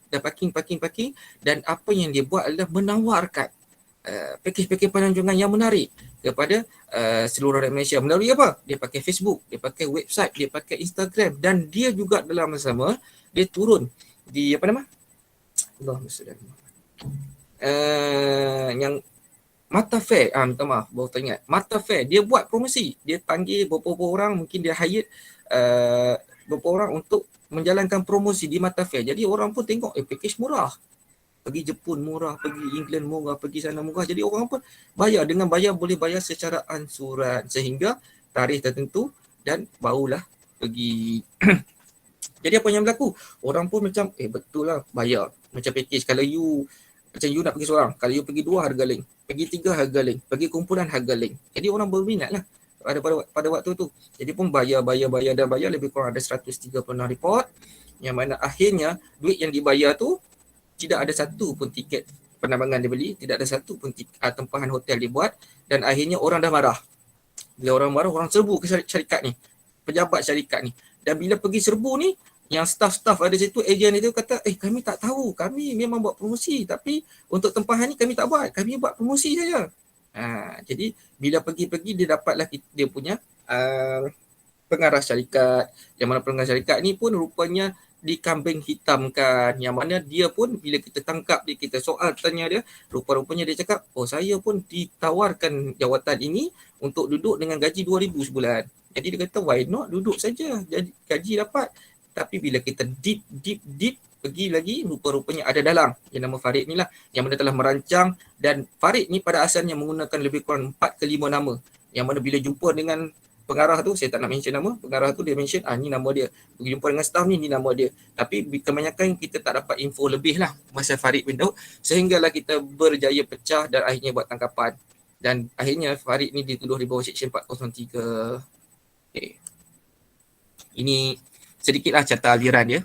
dan apa yang dia buat adalah menawarkan pakej-pakej pelancongan yang menarik kepada seluruh rakyat Malaysia. Melalui apa? Dia pakai Facebook, dia pakai website, dia pakai Instagram, dan dia juga dalam masa sama dia turun di yang Mata Fair, minta maaf baru teringat. Mata Fair, dia buat promosi. Dia panggil beberapa orang, mungkin dia hire beberapa orang untuk menjalankan promosi di Mata Fair. Jadi orang pun tengok pakej murah. Pergi Jepun murah, pergi England murah, pergi sana murah. Jadi orang pun bayar, dengan bayar boleh bayar secara ansuran sehingga tarikh tertentu dan barulah pergi. Jadi apa yang berlaku? Orang pun macam betul lah bayar. Macam package, kalau you nak pergi seorang, kalau you pergi 2 harga lain, pergi 3 harga lain, pergi kumpulan harga lain. Jadi orang berminat lah. pada waktu tu. Jadi pun bayar lebih kurang ada 136 report, yang mana akhirnya duit yang dibayar tu tidak ada satu pun tiket penerbangan dia beli, tidak ada satu pun tempahan hotel dibuat, dan akhirnya orang dah marah. Bila orang marah, orang serbu ke syarikat ni, pejabat syarikat ni. Dan bila pergi serbu ni, yang staff-staff ada situ, ejen itu kata, kami tak tahu, kami memang buat promosi, tapi untuk tempahan ni kami tak buat, kami buat promosi saja. Jadi bila pergi-pergi, dia dapatlah dia punya pengarah syarikat, yang mana pengarah syarikat ni pun rupanya dikambing hitamkan, yang mana dia pun bila kita tangkap dia, kita soal tanya dia, rupa-rupanya dia cakap, saya pun ditawarkan jawatan ini untuk duduk dengan gaji 2,000 sebulan. Jadi dia kata, why not duduk saja, jadi gaji dapat. Tapi bila kita deep pergi lagi, rupa-rupanya ada dalang yang nama Farid ni lah, yang mana telah merancang. Dan Farid ni pada asalnya menggunakan lebih kurang 4 ke 5 nama, yang mana bila jumpa dengan pengarah tu, saya tak nak mention nama, pengarah tu dia mention, ni nama dia. Pergi jumpa dengan staff ni nama dia. Tapi kebanyakan kita tak dapat info lebih lah masa Farid bin Daud, sehinggalah kita berjaya pecah dan akhirnya buat tangkapan. Dan akhirnya Farid ni dituduh di bawah Seksyen 403. Ini sedikitlah carta aliran dia.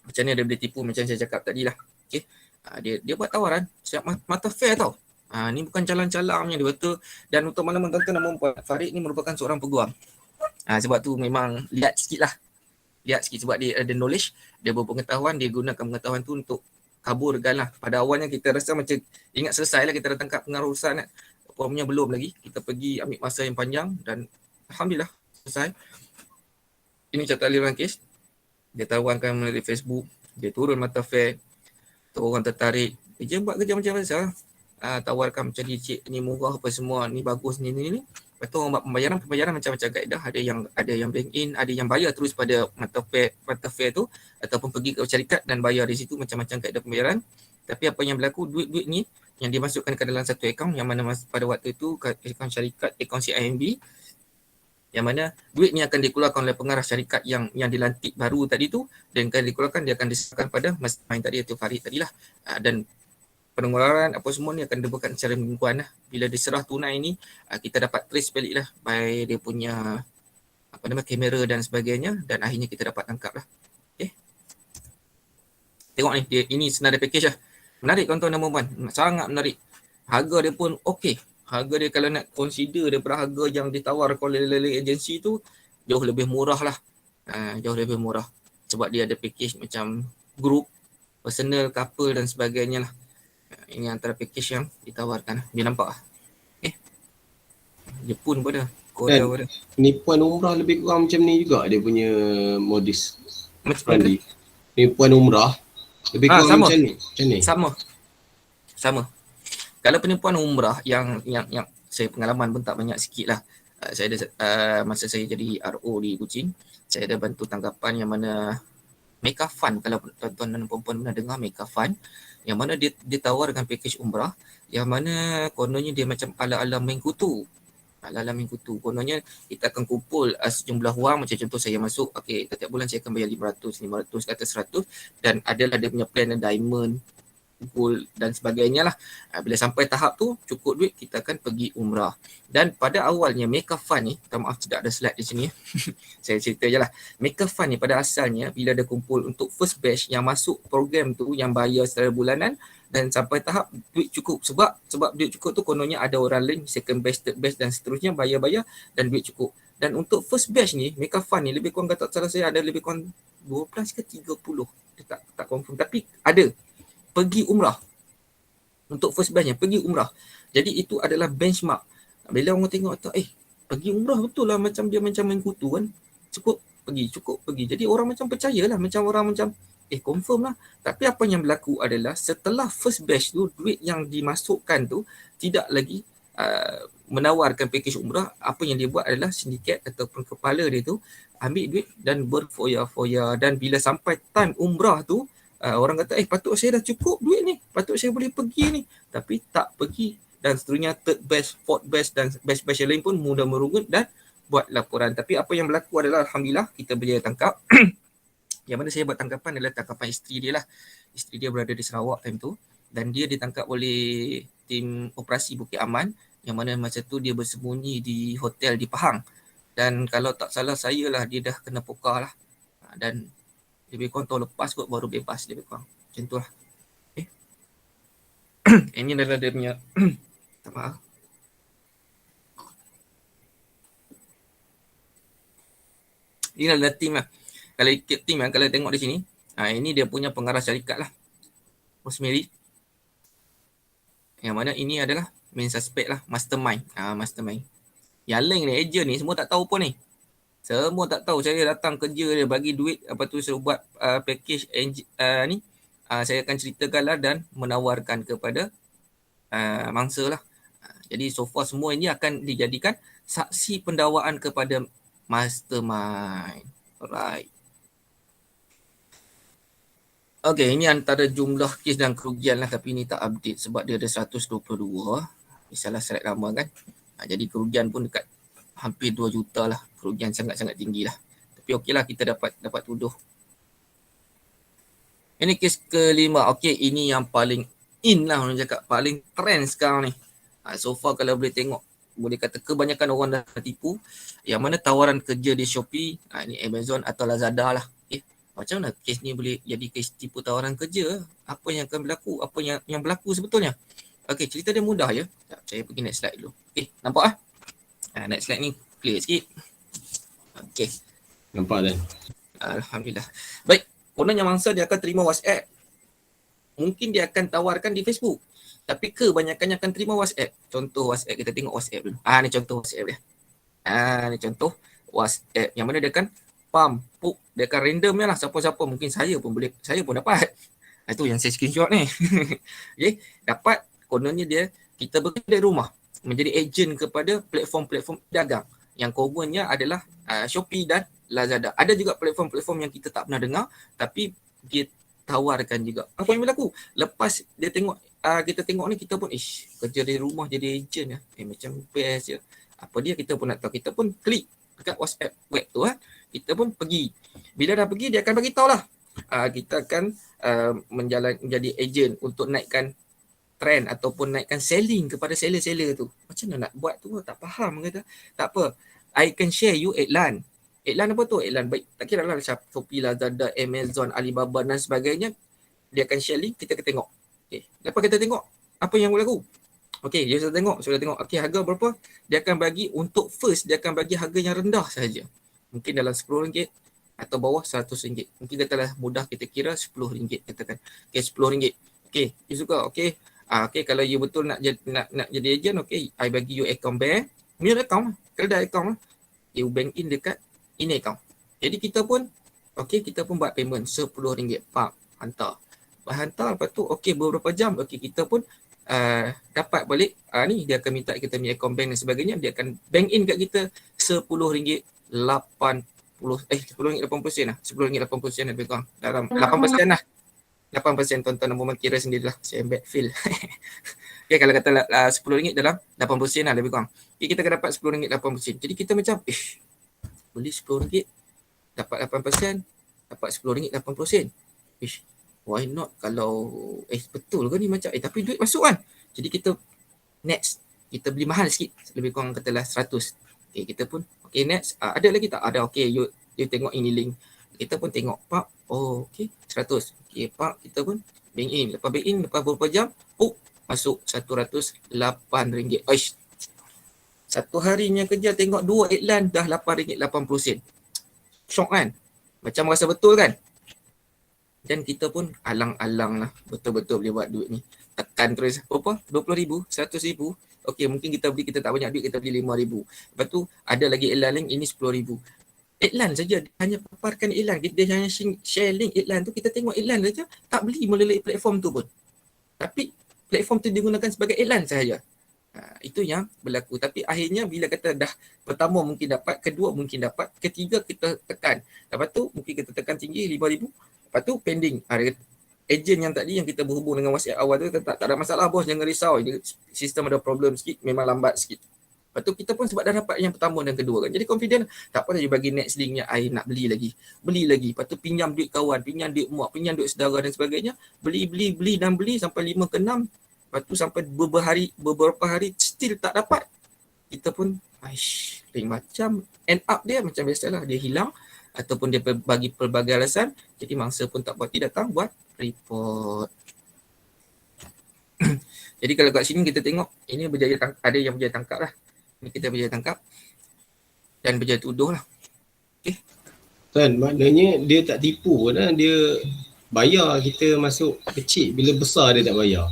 Macam mana dia boleh tipu macam saya cakap tadi lah. Dia buat tawaran siap mata fair tau. Ni bukan calang-calangnya dia betul. Dan untuk makluman tuan-tuan dan puan-puan, Farid ni merupakan seorang peguam. Sebab tu memang lihat sikit sebab dia ada knowledge, dia berpengetahuan, dia gunakan pengetahuan tu untuk kaburkan lah. Pada awalnya kita rasa macam ingat selesai lah, kita dah tangkap pengaruh urusan kan. Formnya belum lagi. Kita pergi ambil masa yang panjang dan Alhamdulillah selesai. Ini carta aliran kes. Dia tawarkan melalui Facebook, dia turun mata fair, tu orang tertarik, dia buat kerja macam biasa. Tawarkan macam ni murah apa semua, ni bagus ni. Lepas tu orang buat pembayaran macam-macam kaedah. Ada yang bank in, ada yang bayar terus pada mata fair tu, ataupun pergi ke syarikat dan bayar di situ, macam-macam kaedah pembayaran. Tapi apa yang berlaku, duit ni yang dimasukkan ke dalam satu akaun, yang mana pada waktu itu akaun syarikat, akaun CIMB, yang mana duit ni akan dikeluarkan oleh pengarah syarikat yang dilantik baru tadi tu, dan akan dikeluarkan, dia akan diserahkan pada mastermind tadi, iaitu Farid tadilah. Dan pengeluaran apa semua ni akan dibuatkan secara mingguan lah. Bila diserah tunai ni, kita dapat trace balik lah by dia punya kamera dan sebagainya, dan akhirnya kita dapat tangkap lah. Tengok ni, ini senarai package lah. Menarik tuan-tuan dan puan-puan, sangat menarik. Harga dia pun okey. Harga dia kalau nak consider daripada harga yang ditawar oleh agensi tu, jauh lebih murah lah. Jauh lebih murah. Sebab dia ada package macam group, personal, couple dan sebagainya lah. Ini antara package yang ditawarkan. Dia nampak lah. Jepun pun ada. Korea pun ada.
Penipuan umrah lebih kurang macam ni juga dia punya modus.
Macam mana?
Penipuan umrah lebih kurang
sama.
macam ni.
Sama. Kalau penipuan umrah yang saya pengalaman pun tak banyak sikit lah. Saya ada masa saya jadi RO di Kuching, saya ada bantu tangkapan yang mana Mega Fund. Kalau tuan-tuan dan puan-puan pernah dengar Mega Fund, yang mana dia tawarkan package umrah, yang mana kononnya dia macam ala-ala Mengkutu. Kononnya kita akan kumpul sejumlah wang, macam contoh saya masuk, setiap bulan saya akan bayar 500 ke atas 100, dan adalah dia punya plan diamond, gold dan sebagainya lah. Bila sampai tahap tu cukup duit, kita akan pergi umrah. Dan pada awalnya Mega Fund ni, maaf tidak ada slide di sini saya cerita je lah. Mega Fund ni pada asalnya bila ada kumpul untuk first batch yang masuk program tu, yang bayar secara bulanan, dan sampai tahap duit cukup. Sebab duit cukup tu kononnya ada orang lain second batch, third batch dan seterusnya bayar dan duit cukup. Dan untuk first batch ni, Mega Fund ni lebih kurang, kata salah saya ada lebih kurang 12 ke 30, dia tak confirm, tapi ada pergi umrah. Untuk first batch-nya pergi umrah. Jadi itu adalah benchmark. Bila orang tengok tu, pergi umrah betul lah, macam dia macam main kutu kan. Cukup pergi. Jadi orang macam percayalah, macam orang macam confirm lah. Tapi apa yang berlaku adalah setelah first batch tu, duit yang dimasukkan tu tidak lagi menawarkan package umrah. Apa yang dia buat adalah sindiket ataupun kepala dia tu ambil duit dan berfoya-foya. Dan bila sampai time umrah tu, orang kata patut saya dah cukup duit ni, patut saya boleh pergi ni, tapi tak pergi, dan seterusnya third batch, fourth batch dan batch yang lain pun mudah merungut dan buat laporan. Tapi apa yang berlaku adalah Alhamdulillah kita berjaya tangkap. Yang mana saya buat tangkapan adalah tangkapan isteri dia lah. Isteri dia berada di Sarawak time tu, dan dia ditangkap oleh tim operasi Bukit Aman, yang mana masa tu dia bersembunyi di hotel di Pahang. Dan kalau tak salah saya lah, dia dah kena pokar lah. Dan lebih kurang tahun lepas kot baru bebas lebih kurang. Macam tu lah. Ini adalah dia punya tak maaf. Ini adalah tim lah. Kalau ikut tim lah, kalau tengok di sini, ini dia punya pengarah syarikat lah. Rosemary. Yang mana ini adalah main suspect lah, mastermind. Mastermind. Yang lain ni, agent ni semua tak tahu pun ni. Semua tak tahu. Saya datang kerja dia, bagi duit, apa tu suruh buat package ni. Saya akan ceritakan lah dan menawarkan kepada mangsa lah. Jadi so far semua ini akan dijadikan saksi pendakwaan kepada mastermind. Alright. Okay, ini antara jumlah kes dan kerugian lah, tapi ni tak update sebab dia ada 122. Misalnya slide lama kan. Jadi kerugian pun dekat hampir 2 juta lah. Kerugian sangat-sangat tinggi lah. Tapi okey lah, kita dapat tuduh. Ini kes kelima. Okey, ini yang paling in lah orang cakap. Paling trend sekarang ni. So far kalau boleh tengok, boleh kata kebanyakan orang dah tipu. Yang mana tawaran kerja di Shopee, ni Amazon atau Lazada lah. Macam mana kes ni boleh jadi kes tipu tawaran kerja? Apa yang akan berlaku? Apa yang berlaku sebetulnya? Okey, cerita dia mudah je. Saya pergi next slide dulu. Okey, nampak ah? Next slide ni clear sikit. Okey.
Nampak dah.
Alhamdulillah. Baik, kononnya mangsa dia akan terima WhatsApp. Mungkin dia akan tawarkan di Facebook. Tapi kebanyakannya akan terima WhatsApp. Contoh WhatsApp, kita tengok WhatsApp dulu. Ni contoh WhatsApp dia. Ni contoh WhatsApp. Yang mana dia akan pump, dia akan random lah siapa-siapa. Mungkin saya pun dapat. Itu yang saya screenshot ni. Okay, dapat kononnya dia, kita bekerja dari rumah. Menjadi ejen kepada platform-platform dagang. Yang commonnya adalah Shopee dan Lazada. Ada juga platform-platform yang kita tak pernah dengar, tapi dia tawarkan juga. Apa yang berlaku? Lepas dia tengok, kita tengok ni, kita pun kerja dari rumah jadi ejen ya. Macam best je. Apa dia, kita pun nak tahu. Kita pun klik dekat WhatsApp web tu kita pun pergi. Bila dah pergi, dia akan bagi tahu lah. Kita akan menjadi ejen untuk naikkan trend ataupun naikkan selling kepada seller-seller tu. Macam mana nak buat tu? Tak faham kata. Tak apa. I can share you iklan. Iklan apa tu? Iklan baik. Tak kira lah Shopee, Lazada, Amazon, Alibaba dan sebagainya. Dia akan share link, kita akan tengok. Okay. Lepas kita tengok, apa yang berlaku? Okay, dia sudah tengok. Okay, harga berapa? Dia akan bagi untuk first, dia akan bagi harga yang rendah sahaja. Mungkin dalam RM10 atau bawah RM100. Mungkin katalah mudah kita kira RM10 katakan. Okay, RM10. Okay, you suka? Okay. Okay, kalau you betul nak jadi ejen, okay, I bagi you account bank. Ni account, kalau dah account, you bank in dekat ini account. Jadi kita pun buat payment RM10. Pak, hantar. Lepas tu, okay, beberapa jam, okay, kita pun dapat balik, ni dia akan minta kita punya account bank dan sebagainya, dia akan bank in kat kita RM10.80, RM10.80 lah. RM10.80 lebih kurang. Dalam 8% lah. 8% tuan-tuan dan puan kira sendirilah. Saya ambil feel. Okay, kalau kata RM10 dalam 80% lah lebih kurang. Okay, kita akan dapat RM10.80. Jadi kita macam, beli RM10, dapat 8%, dapat RM10.80. Why not kalau, betul ke ni macam, tapi duit masuk kan. Jadi kita next, kita beli mahal sikit. Lebih kurang katalah 100. Okay, kita pun, okay next, ada lagi tak? Ada, okay, you tengok ini link. Kita pun tengok, Pak, okay, 100. Okay, Pak, kita pun bank in. Lepas bank in, lepas beberapa jam, masuk RM108. Satu harinya kerja tengok 2 iklan dah RM8.80. Syok kan? Macam rasa betul kan? Dan kita pun alang-alang lah betul-betul boleh buat duit ni. Tekan terus, berapa? RM20,000, RM100,000. Okay, mungkin kita beli, kita tak banyak duit, kita beli RM5,000. Lepas tu ada lagi iklan link, ini RM10,000. Iklan saja, dia hanya paparkan iklan, dia hanya share link iklan tu, kita tengok iklan saja, tak beli melalui platform tu pun. Tapi platform tu digunakan sebagai iklan sahaja. Itu yang berlaku. Tapi akhirnya bila kata dah pertama mungkin dapat, kedua mungkin dapat, ketiga kita tekan. Lepas tu mungkin kita tekan tinggi RM5,000. Lepas tu pending. Ejen yang tadi yang kita berhubung dengan WhatsApp awal tu tak ada masalah bos, jangan risau. Sistem ada problem sikit, memang lambat sikit. Lepas tu kita pun sebab dah dapat yang pertama dan kedua kan. Jadi confident, tak apa saja bagi next linknya, I nak beli lagi. Lepas tu pinjam duit kawan, pinjam duit mak, pinjam duit saudara dan sebagainya. Beli sampai 5 ke 6. Lepas tu sampai beberapa hari still tak dapat. Kita pun lain macam, end up dia macam biasalah, dia hilang ataupun dia bagi pelbagai alasan. Jadi mangsa pun tak puas hati, datang buat report. Jadi kalau kat sini kita tengok, ini ada yang berjaya tangkap lah. Ini kita berjaya tangkap dan berjaya tuduh lah.
Kan maknanya dia tak tipu pun lah. Dia bayar kita masuk kecil, bila besar dia tak bayar.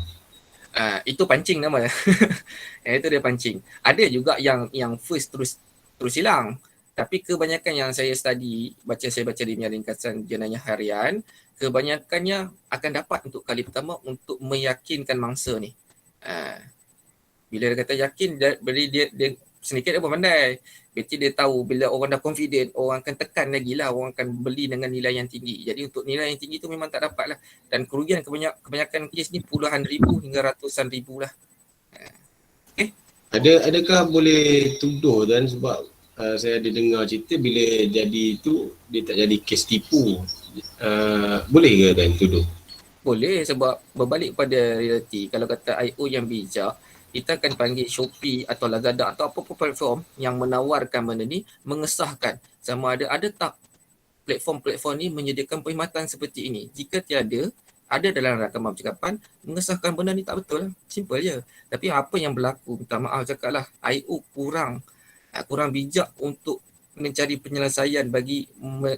Itu pancing nama. Itu dia pancing. Ada juga yang first terus hilang. Tapi kebanyakan yang saya study, saya baca di ringkasan jenayah harian, kebanyakannya akan dapat untuk kali pertama untuk meyakinkan mangsa ni. Bila dia kata yakin, dia sedikit dia pun pandai. Berarti dia tahu bila orang dah confident, orang akan tekan lagi lah, orang akan beli dengan nilai yang tinggi. Jadi untuk nilai yang tinggi tu memang tak dapat lah. Dan kerugian kebanyakan kes ni puluhan ribu hingga ratusan ribu lah.
Adakah boleh tuduh dan sebab saya ada dengar cerita bila jadi tu dia tak jadi kes tipu. Boleh ke kan tuduh?
Boleh, sebab berbalik pada realiti, kalau kata IO yang bijak, kita akan panggil Shopee atau Lazada atau apa-apa platform yang menawarkan benda ni, mengesahkan sama ada tak platform-platform ni menyediakan perkhidmatan seperti ini. Jika tiada, ada dalam rakaman percakapan, mengesahkan benda ni tak betul lah. Simple je. Tapi apa yang berlaku, minta maaf cakap lah, IO kurang bijak untuk mencari penyelesaian bagi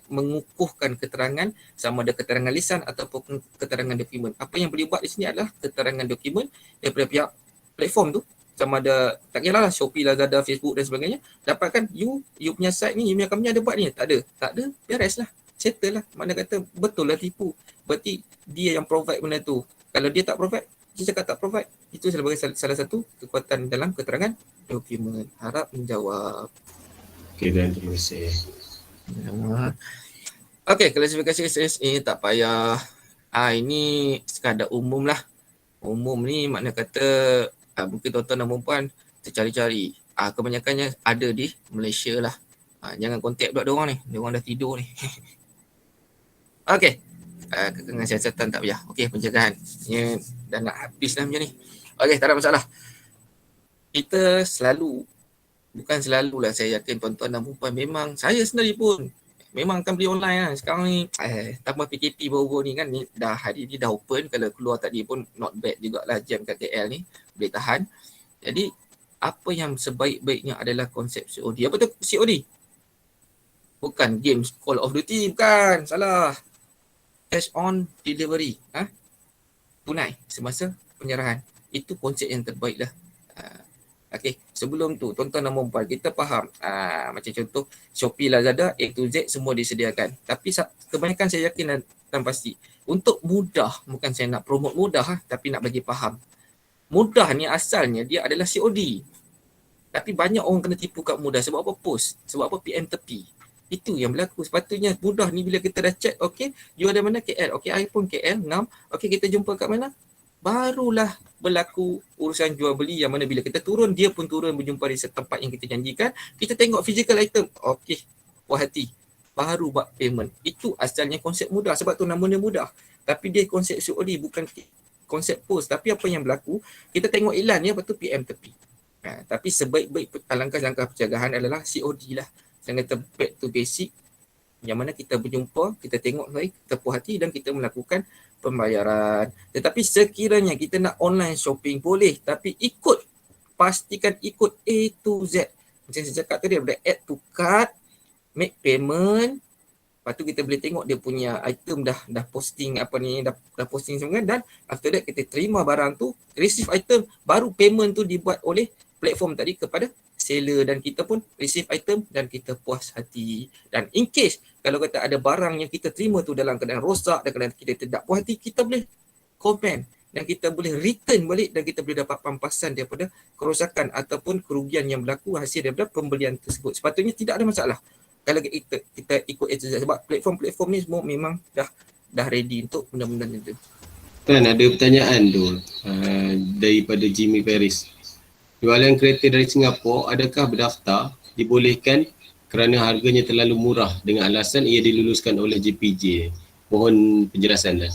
mengukuhkan keterangan, sama ada keterangan lisan ataupun keterangan dokumen. Apa yang boleh buat di sini adalah keterangan dokumen daripada pihak platform tu, sama ada tak kira lah Shopee, Lazada, Facebook dan sebagainya, dapatkan you punya site ni, you punya company ada buat ni, tak ada, beres lah, settle lah. Mana kata betul lah tipu, berarti dia yang provide benda tu. Kalau dia tak provide, dia cakap tak provide, itu sebagai salah satu kekuatan dalam keterangan dokumen. Harap menjawab.
Okey, dan terima kasih.
Okey, klasifikasi SSA tak payah. Ini sekadar umum lah. Umum ni makna kata mungkin tuan-tuan dan puan tercari-cari. Kebanyakannya ada di Malaysia lah. Jangan kontak pula diorang ni. Diorang dah tidur ni. Okey. Kekangan siasatan tak payah. Okey, pencegahan. Ini dah nak habis lah macam ni. Okey, tak ada masalah. Kita bukan selalulah, saya yakin tuan-tuan dan puan memang, saya sendiri pun memang akan beli online kan. Sekarang ni tambah PKP baru-baru ni kan, ni dah hari ni dah open, kalau keluar tadi pun not bad jugalah jam kat KL ni, boleh tahan. Jadi apa yang sebaik-baiknya adalah konsep COD. Apa tu COD? Bukan games Call of Duty, bukan, salah. Cash on delivery, tunai semasa penyerahan. Itu konsep yang terbaik lah. Okey, sebelum tu tuan-tuan dan puan, kita faham macam contoh Shopee, Lazada, A to Z semua disediakan. Tapi kebanyakan saya yakin dan pasti untuk mudah, bukan saya nak promote mudah tapi nak bagi faham. Mudah ni asalnya dia adalah COD. Tapi banyak orang kena tipu kat mudah. Sebab apa? Post. Sebab apa? PM tepi. Itu yang berlaku. Sepatutnya mudah ni bila kita dah chat, okey, you ada mana? KL. Okey, I pun KL, ngam. Okey, kita jumpa kat mana? Barulah berlaku urusan jual beli, yang mana bila kita turun, dia pun turun berjumpa di tempat yang kita janjikan. Kita tengok physical item. Okey, puas hati. Baru buat payment. Itu asalnya konsep mudah. Sebab tu namanya mudah. Tapi dia konsep COD, bukan konsep post. Tapi apa yang berlaku, kita tengok iklan ni, lepas tu PM tepi. Tapi sebaik-baik langkah-langkah pencegahan adalah COD lah. Saya kata back to basic, yang mana kita berjumpa, kita tengok baik, kita puas hati dan kita melakukan pembayaran. Tetapi sekiranya kita nak online shopping boleh, tapi pastikan ikut A to Z. Macam saya cakap tadi, ada add to cart, make payment, lepas tu kita boleh tengok dia punya item dah posting apa ni, dah posting semua, dan after that kita terima barang tu, receive item, baru payment tu dibuat oleh platform tadi kepada seller, dan kita pun receive item dan kita puas hati. Dan in case kalau kata ada barang yang kita terima tu dalam keadaan rosak, dan keadaan kita tidak puas hati, kita boleh komen dan kita boleh return balik, dan kita boleh dapat pampasan daripada kerosakan ataupun kerugian yang berlaku hasil daripada pembelian tersebut. Sepatutnya tidak ada masalah kalau kita ikut SZ, sebab platform-platform ni semua memang dah ready untuk benda-benda itu.
Kan ada pertanyaan tu daripada Jimmy Paris. Jualan kereta dari Singapura adakah berdaftar dibolehkan kerana harganya terlalu murah dengan alasan ia diluluskan oleh JPJ? Mohon penjelasan dah.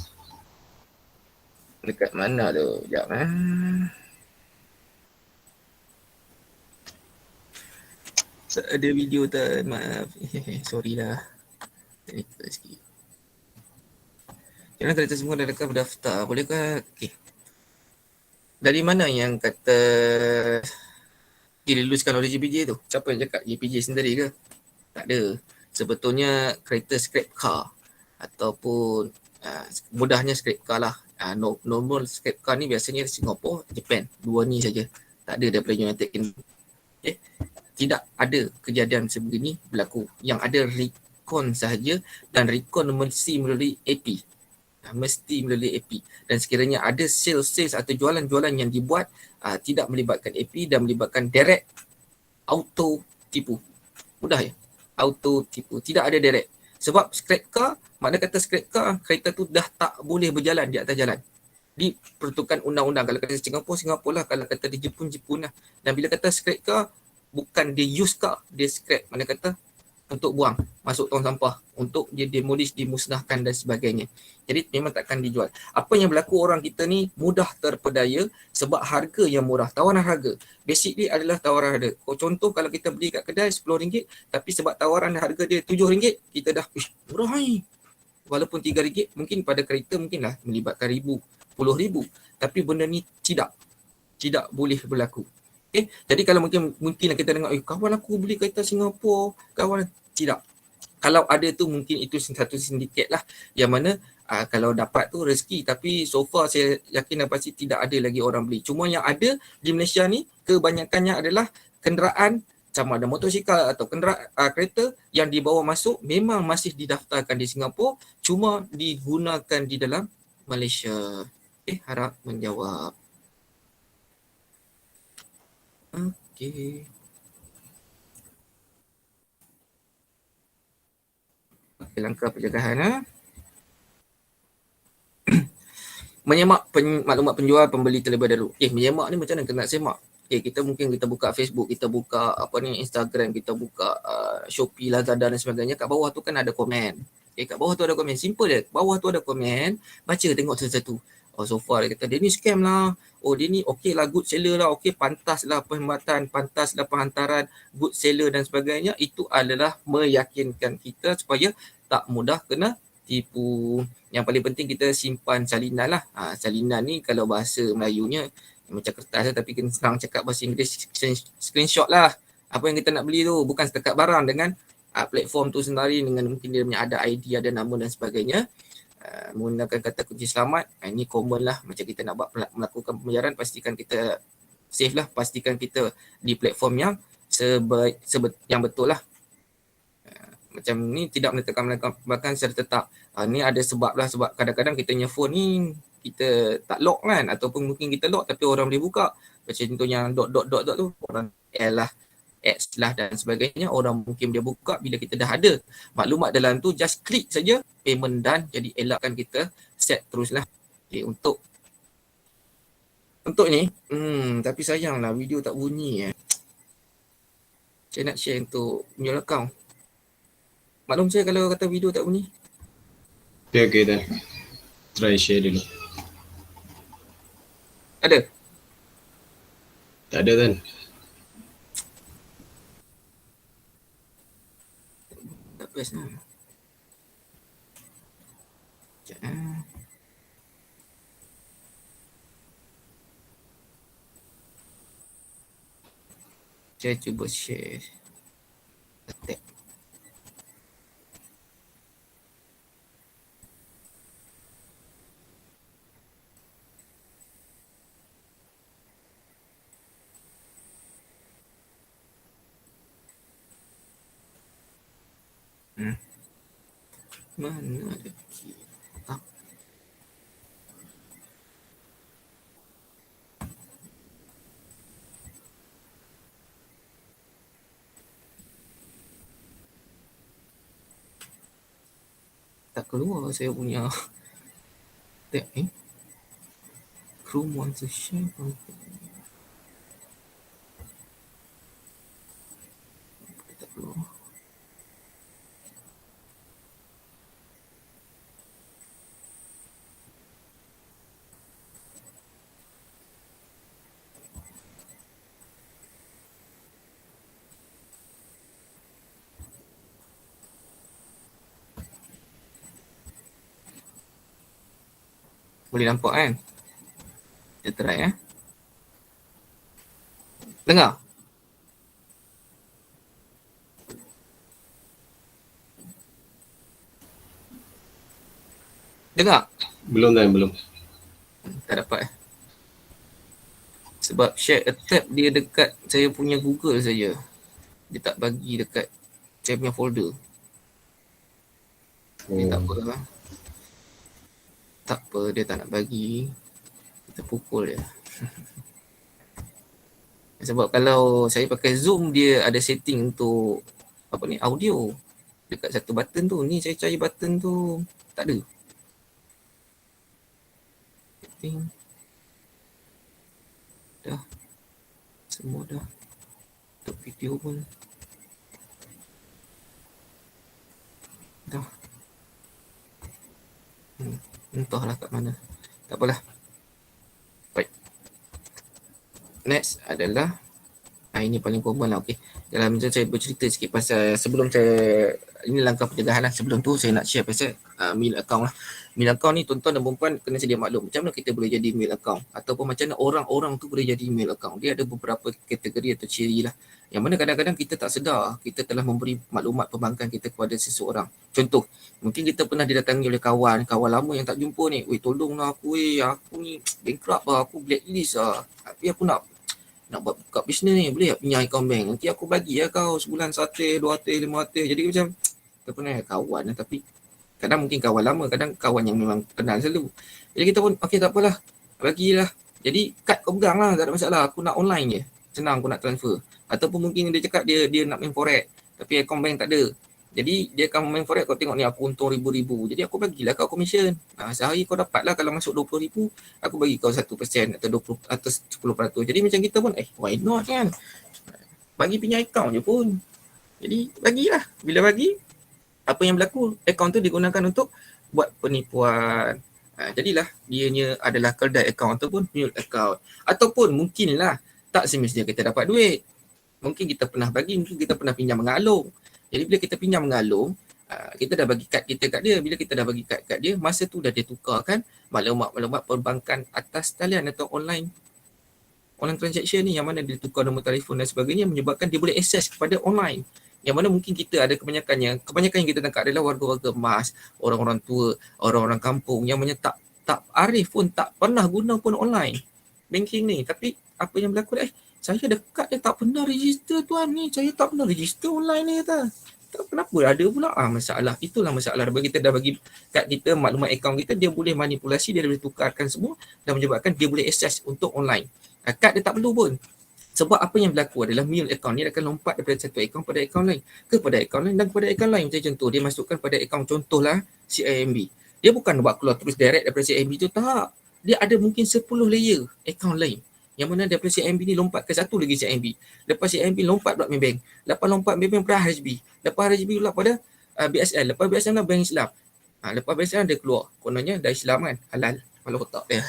Dekat mana tu? Sekejap Tak ada video tak? Maaf. Sorry lah. Teknikal sikit. Kerana kereta semua dah dekat berdaftar. Bolehkah? Okay. Dari mana yang kata diluluskan oleh JPJ tu? Siapa yang cakap? JPJ sendiri ke? Tak ada. Sebetulnya kereta scrap car ataupun mudahnya scrap car lah. Normal scrap car ni biasanya Singapura, Japan. Dua ni saja. Tak ada daripada United Kingdom. Okay. Tidak ada kejadian sebegini berlaku. Yang ada recon sahaja dan recon mesti melalui AP. Mesti melalui AP. Dan sekiranya ada sales atau jualan-jualan yang dibuat tidak melibatkan AP dan melibatkan direct auto tipu. Mudah ya? Auto tipu. Tidak ada direct. Sebab scrap car, makna kata scrap car, kereta tu dah tak boleh berjalan di atas jalan. Diperuntukkan undang-undang. Kalau kata Singapura lah. Kalau kata di Jepun lah. Dan bila kata scrap car, bukan dia use car, dia scrap. Mana kata untuk buang, masuk tong sampah, untuk dia demolish, dimusnahkan dan sebagainya. Jadi memang takkan dijual. Apa yang berlaku orang kita ni mudah terpedaya sebab harga yang murah, tawaran harga. Basically adalah tawaran harga. Contoh kalau kita beli kat kedai RM10, tapi sebab tawaran harga dia RM7, kita dah, murah ni. Walaupun RM3, mungkin pada kereta mungkinlah melibatkan RM10,000. Tapi benda ni tidak boleh berlaku. Okay? Jadi kalau mungkin kita dengar, kawan aku beli kereta Singapura, kawan, tidak. Kalau ada tu mungkin itu satu sindiket lah yang mana kalau dapat tu rezeki, tapi so far saya yakin dan pasti tidak ada lagi orang beli. Cuma yang ada di Malaysia ni kebanyakannya adalah kenderaan sama ada motosikal atau kereta yang dibawa masuk memang masih didaftarkan di Singapura, cuma digunakan di dalam Malaysia. Harap menjawab. Okey. Langkah pencegahan. Menyemak maklumat penjual pembeli terlebih dahulu. Menyemak ni macam mana kita nak semak? Kita buka Facebook, kita buka Instagram, kita buka Shopee, Lazada dan sebagainya. Kat bawah tu kan ada komen. Kat bawah tu ada komen. Simple je. Bawah tu ada komen. Baca tengok satu-satu. So far dia kata dia ni scam lah. Dia ni okey lah, good seller lah. Okey, pantas lah perkhidmatan, pantas lah penghantaran, good seller dan sebagainya. Itu adalah meyakinkan kita supaya tak mudah kena tipu. Yang paling penting kita simpan salinan lah. Salinan ni kalau bahasa Melayunya macam kertas lah, tapi kena senang cakap bahasa Inggeris, screenshot lah. Apa yang kita nak beli tu, bukan setakat barang dengan platform tu sendiri, dengan mungkin dia punya ada ID, ada nama dan sebagainya. Menggunakan kata kunci selamat, ini common lah. Macam kita nak melakukan pembayaran, pastikan kita safe lah, pastikan kita di platform yang yang betul lah. Macam ni tidak meletakkan secara tetap. Ni ada sebab lah, sebab kadang-kadang kita punya phone ni kita tak lock kan, ataupun mungkin kita lock tapi orang boleh buka. Macam contohnya dot tu, orang lah, X lah dan sebagainya, orang mungkin dia buka bila kita dah ada maklumat dalam tu, just klik saja payment done. Jadi elakkan kita set teruslah. Untuk ni tapi sayanglah video tak bunyi. Saya nak share untuk penjual account. Maklum saya kalau kata video tak bunyi.
Okay dah. Try share dulu.
Ada?
Tak ada kan?
Tak best lah. Sekejap saya cuba share. Attack. Mana ada kita? Tak keluar saya punya tab ni. Chrome wants to share. Tak keluar. Boleh nampak kan? Kita try Dengar? Dengar?
Belum kan, belum.
Tak dapat Sebab share a tab dia dekat saya punya Google saja. Dia tak bagi dekat saya punya folder. Dia tak apa lah. Tak apa, dia tak nak bagi. Kita pukul dia. Sebab kalau saya pakai Zoom, dia ada setting untuk apa ni, audio. Dekat satu button tu. Ni saya cari button tu. Tak ada. Setting. Dah. Semua dah. Untuk video pun. Dah. Entahlah kat mana. Tak apalah. Baik. Next adalah ini paling common lah. Okay. Dalam macam saya bercerita sikit pasal sebelum saya, ini langkah pencegahan lah. Sebelum tu saya nak share pasal mail account lah. Mail account ni tuan-tuan dan perempuan kena sedia maklum. Macam mana kita boleh jadi mail account? Ataupun macam mana orang-orang tu boleh jadi mail account? Dia ada beberapa kategori atau ciri lah. Yang mana kadang-kadang kita tak sedar kita telah memberi maklumat perbankan kita kepada seseorang. Contoh, mungkin kita pernah didatangi oleh kawan lama yang tak jumpa ni. Weh, tolonglah aku, aku ni bankrupt lah, aku blacklist lah. Tapi aku nak buat buka bisnes ni, boleh tak pinjam akaun bank? Nanti aku bagi lah kau sebulan 100, 200, 500. Jadi macam kita pernah kawan lah, tapi kadang mungkin kawan lama, kadang kawan yang memang kenal selalu. Jadi kita pun okey tak apalah, bagilah. Jadi kad kau pegang lah, tak ada masalah. Aku nak online je, senang aku nak transfer. Ataupun mungkin dia cakap dia nak main forex, tapi akaun bank tak ada. Jadi dia akan main forex, kau tengok ni aku untung ribu-ribu. Jadi aku bagilah kau komisen. Sehari kau dapat lah, kalau masuk 20,000, aku bagi kau 1% atau 20 atau 10%. Jadi macam kita pun why not kan? Bagi pinjam akaun je pun. Jadi bagilah. Bila bagi, apa yang berlaku, akaun tu digunakan untuk buat penipuan. Jadilah dianya adalah keldai akaun ataupun mule akaun. Ataupun mungkinlah tak semestinya kita dapat duit. Mungkin kita pernah bagi, mungkin kita pernah pinjam mengalung. Jadi bila kita pinjam mengalung, kita dah bagi kad kita kat dia. Bila kita dah bagi kad kat dia, masa tu dah dia tukarkan maklumat-maklumat perbankan atas talian atau online transaction ni, yang mana dia tukar nombor telefon dan sebagainya, menyebabkan dia boleh akses kepada online. Yang mana mungkin kita ada kebanyakan yang kita tangkap adalah warga-warga emas, orang-orang tua, orang-orang kampung yang tak arif pun, tak pernah guna pun online banking ni. Tapi apa yang berlaku saya dekat dia tak pernah register tuan ni, saya tak pernah register online ni kata. Tak kenapa ada pula masalah. Itulah masalah. Bagi kita dah bagi kad kita, maklumat akaun kita, dia boleh manipulasi, dia boleh tukarkan semua dan menyebabkan dia boleh akses untuk online. Kad dia tak perlu pun. Sebab apa yang berlaku adalah mule account ni akan lompat daripada satu akaun pada akaun lain, kepada akaun lain dan kepada akaun lain. Macam contoh, dia masukkan pada akaun contohlah CIMB. Dia bukan buat keluar terus direct daripada CIMB tu, tak. Dia ada mungkin 10 layer akaun lain. Yang mana daripada CIMB ni lompat ke satu lagi CIMB. Lepas CIMB lompat pula Maybank. Lepas lompat Maybank pada RHB. Lepas RHB pula pada BSL. Lepas BSL lah Bank Islam. Lepas BSL dia keluar. Kononnya dah Islam kan, halal. Kalau otak dia.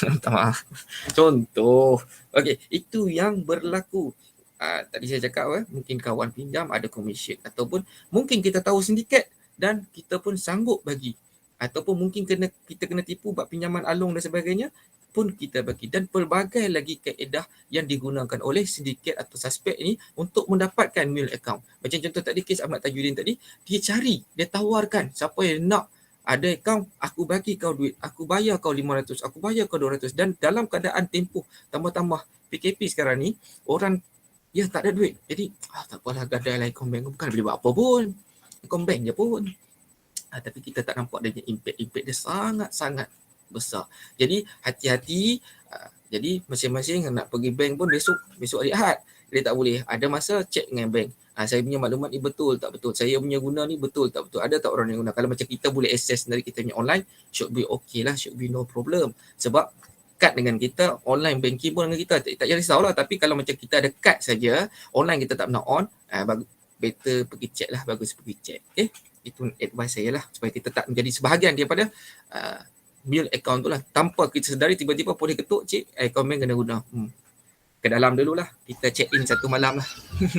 Minta maaf. Contoh. Okey, itu yang berlaku. Tadi saya cakap mungkin kawan pinjam ada komisen, ataupun mungkin kita tahu sindiket dan kita pun sanggup bagi. Ataupun mungkin kita kena tipu buat pinjaman alung dan sebagainya pun kita bagi. Dan pelbagai lagi kaedah yang digunakan oleh sindiket atau suspek ini untuk mendapatkan mule account. Macam contoh tadi kes Ahmad Tajuddin tadi, dia cari, dia tawarkan siapa yang nak ada akaun, aku bagi kau duit, aku bayar kau 500, aku bayar kau 200. Dan dalam keadaan tempoh tambah-tambah PKP sekarang ni, orang tak ada duit. Jadi tak apalah, gadai lah akaun bank, bukan boleh buat apa pun, akaun bank je pun. Tapi kita tak nampak dia impact dia sangat-sangat besar. Jadi hati-hati. Jadi masing-masing nak pergi bank pun besok hari Ahad. Dia tak boleh. Ada masa cek dengan bank. Saya punya maklumat ni betul tak betul? Saya punya guna ni betul tak betul? Ada tak orang yang guna? Kalau macam kita boleh access dari kita punya online, should be okay lah, should be no problem. Sebab kad dengan kita, online banking pun dengan kita, tak payah risau lah. Tapi kalau macam kita ada kad saja, online kita tak pernah on, better pergi check lah, bagus pergi check. Okay? Itu advice saya lah, supaya kita tak menjadi sebahagian daripada mule account tu lah. Tanpa kita sedari, tiba-tiba boleh ketuk, cik, akaun bank kena guna. Ke dalam dululah, kita check in satu malam lah.